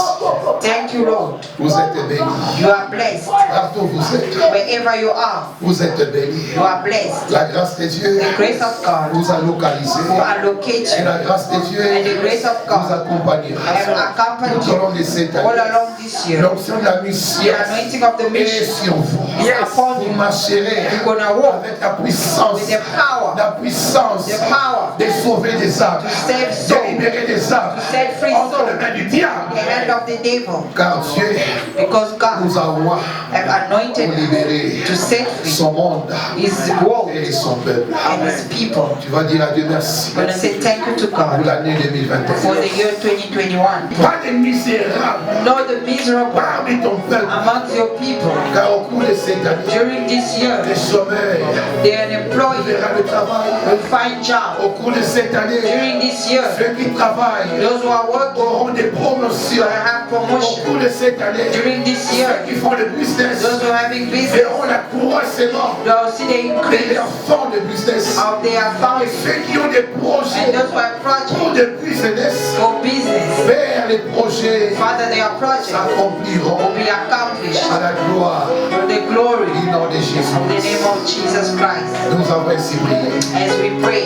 Speaker 4: Thank you, Lord.
Speaker 6: Vous êtes bénis.
Speaker 4: You are blessed.
Speaker 6: Partout où vous êtes.
Speaker 4: Wherever you are,
Speaker 6: Vous êtes bénis.
Speaker 4: you are blessed.
Speaker 6: La grâce de Dieu
Speaker 4: The grace of God
Speaker 6: vous a localisé.
Speaker 4: will allocate
Speaker 6: Et
Speaker 4: you.
Speaker 6: la grâce de Dieu
Speaker 4: And the grace of
Speaker 6: vous
Speaker 4: God
Speaker 6: accompagnera.
Speaker 4: will accompany
Speaker 6: Tout au long
Speaker 4: you
Speaker 6: de cette
Speaker 4: all
Speaker 6: année.
Speaker 4: along this year.
Speaker 6: L'onction de la mission
Speaker 4: The anointing of the
Speaker 6: est
Speaker 4: mission
Speaker 6: sur vous.
Speaker 4: is upon
Speaker 6: Vous
Speaker 4: you.
Speaker 6: marcherez
Speaker 4: You're gonna walk
Speaker 6: avec la puissance.
Speaker 4: with the power,
Speaker 6: La puissance
Speaker 4: the power
Speaker 6: de sauver des âmes.
Speaker 4: to save
Speaker 6: De
Speaker 4: souls,
Speaker 6: libérer des âmes.
Speaker 4: to set free
Speaker 6: Entre
Speaker 4: souls,
Speaker 6: les mains du diable.
Speaker 4: the hand of the devil.
Speaker 6: Car Dieu
Speaker 4: Because God
Speaker 6: nous envoie
Speaker 4: have anointed
Speaker 6: pour
Speaker 4: him
Speaker 6: libérer
Speaker 4: to set free
Speaker 6: son monde
Speaker 4: his world
Speaker 6: et son peuple.
Speaker 4: and his people.
Speaker 6: Tu vas dire à Dieu merci
Speaker 4: I'm gonna say thank you to
Speaker 6: pour
Speaker 4: God
Speaker 6: l'année 2021.
Speaker 4: for the year 2021.
Speaker 6: Pas de misérables
Speaker 4: Know the miserable
Speaker 6: parmi ton peuple.
Speaker 4: amongst your people.
Speaker 6: Car au cours de cette année,
Speaker 4: During this year,
Speaker 6: les chômeurs
Speaker 4: the unemployed
Speaker 6: verront le travail.
Speaker 4: will find job.
Speaker 6: Au cours de cette année,
Speaker 4: During this year,
Speaker 6: ceux qui travaillent
Speaker 4: those who are working
Speaker 6: auront des promotions.
Speaker 4: will have
Speaker 6: Au
Speaker 4: promotion.
Speaker 6: cours de cette année,
Speaker 4: During this
Speaker 6: ceux
Speaker 4: year,
Speaker 6: qui font le business
Speaker 4: those who are having business,
Speaker 6: verront l'accroissement
Speaker 4: they'll see the
Speaker 6: de
Speaker 4: increase
Speaker 6: leur fonds de business.
Speaker 4: of their
Speaker 6: Et
Speaker 4: funds.
Speaker 6: ceux qui ont des projets
Speaker 4: And those who are
Speaker 6: pour
Speaker 4: projects
Speaker 6: des business,
Speaker 4: for business,
Speaker 6: vers les projets
Speaker 4: Father, their projects will
Speaker 6: s'accompliront
Speaker 4: be accomplished
Speaker 6: à la gloire
Speaker 4: for the glory
Speaker 6: du nom de
Speaker 4: of the
Speaker 6: Jésus.
Speaker 4: name of Jesus Christ.
Speaker 6: Nous avons ainsi prié.
Speaker 4: As we pray,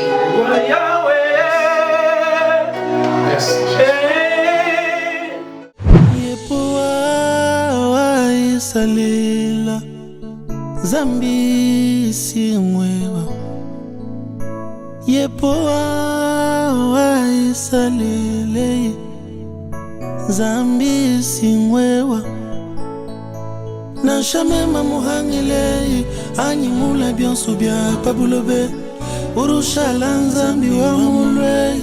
Speaker 6: Merci.
Speaker 1: Yepoa wa isalela Zambi singwewa Yepoa wa isalele Zambi singwewa Nashamema muhangile Anyimula byonso bya pabulobe Urushala nzambi wa mulwe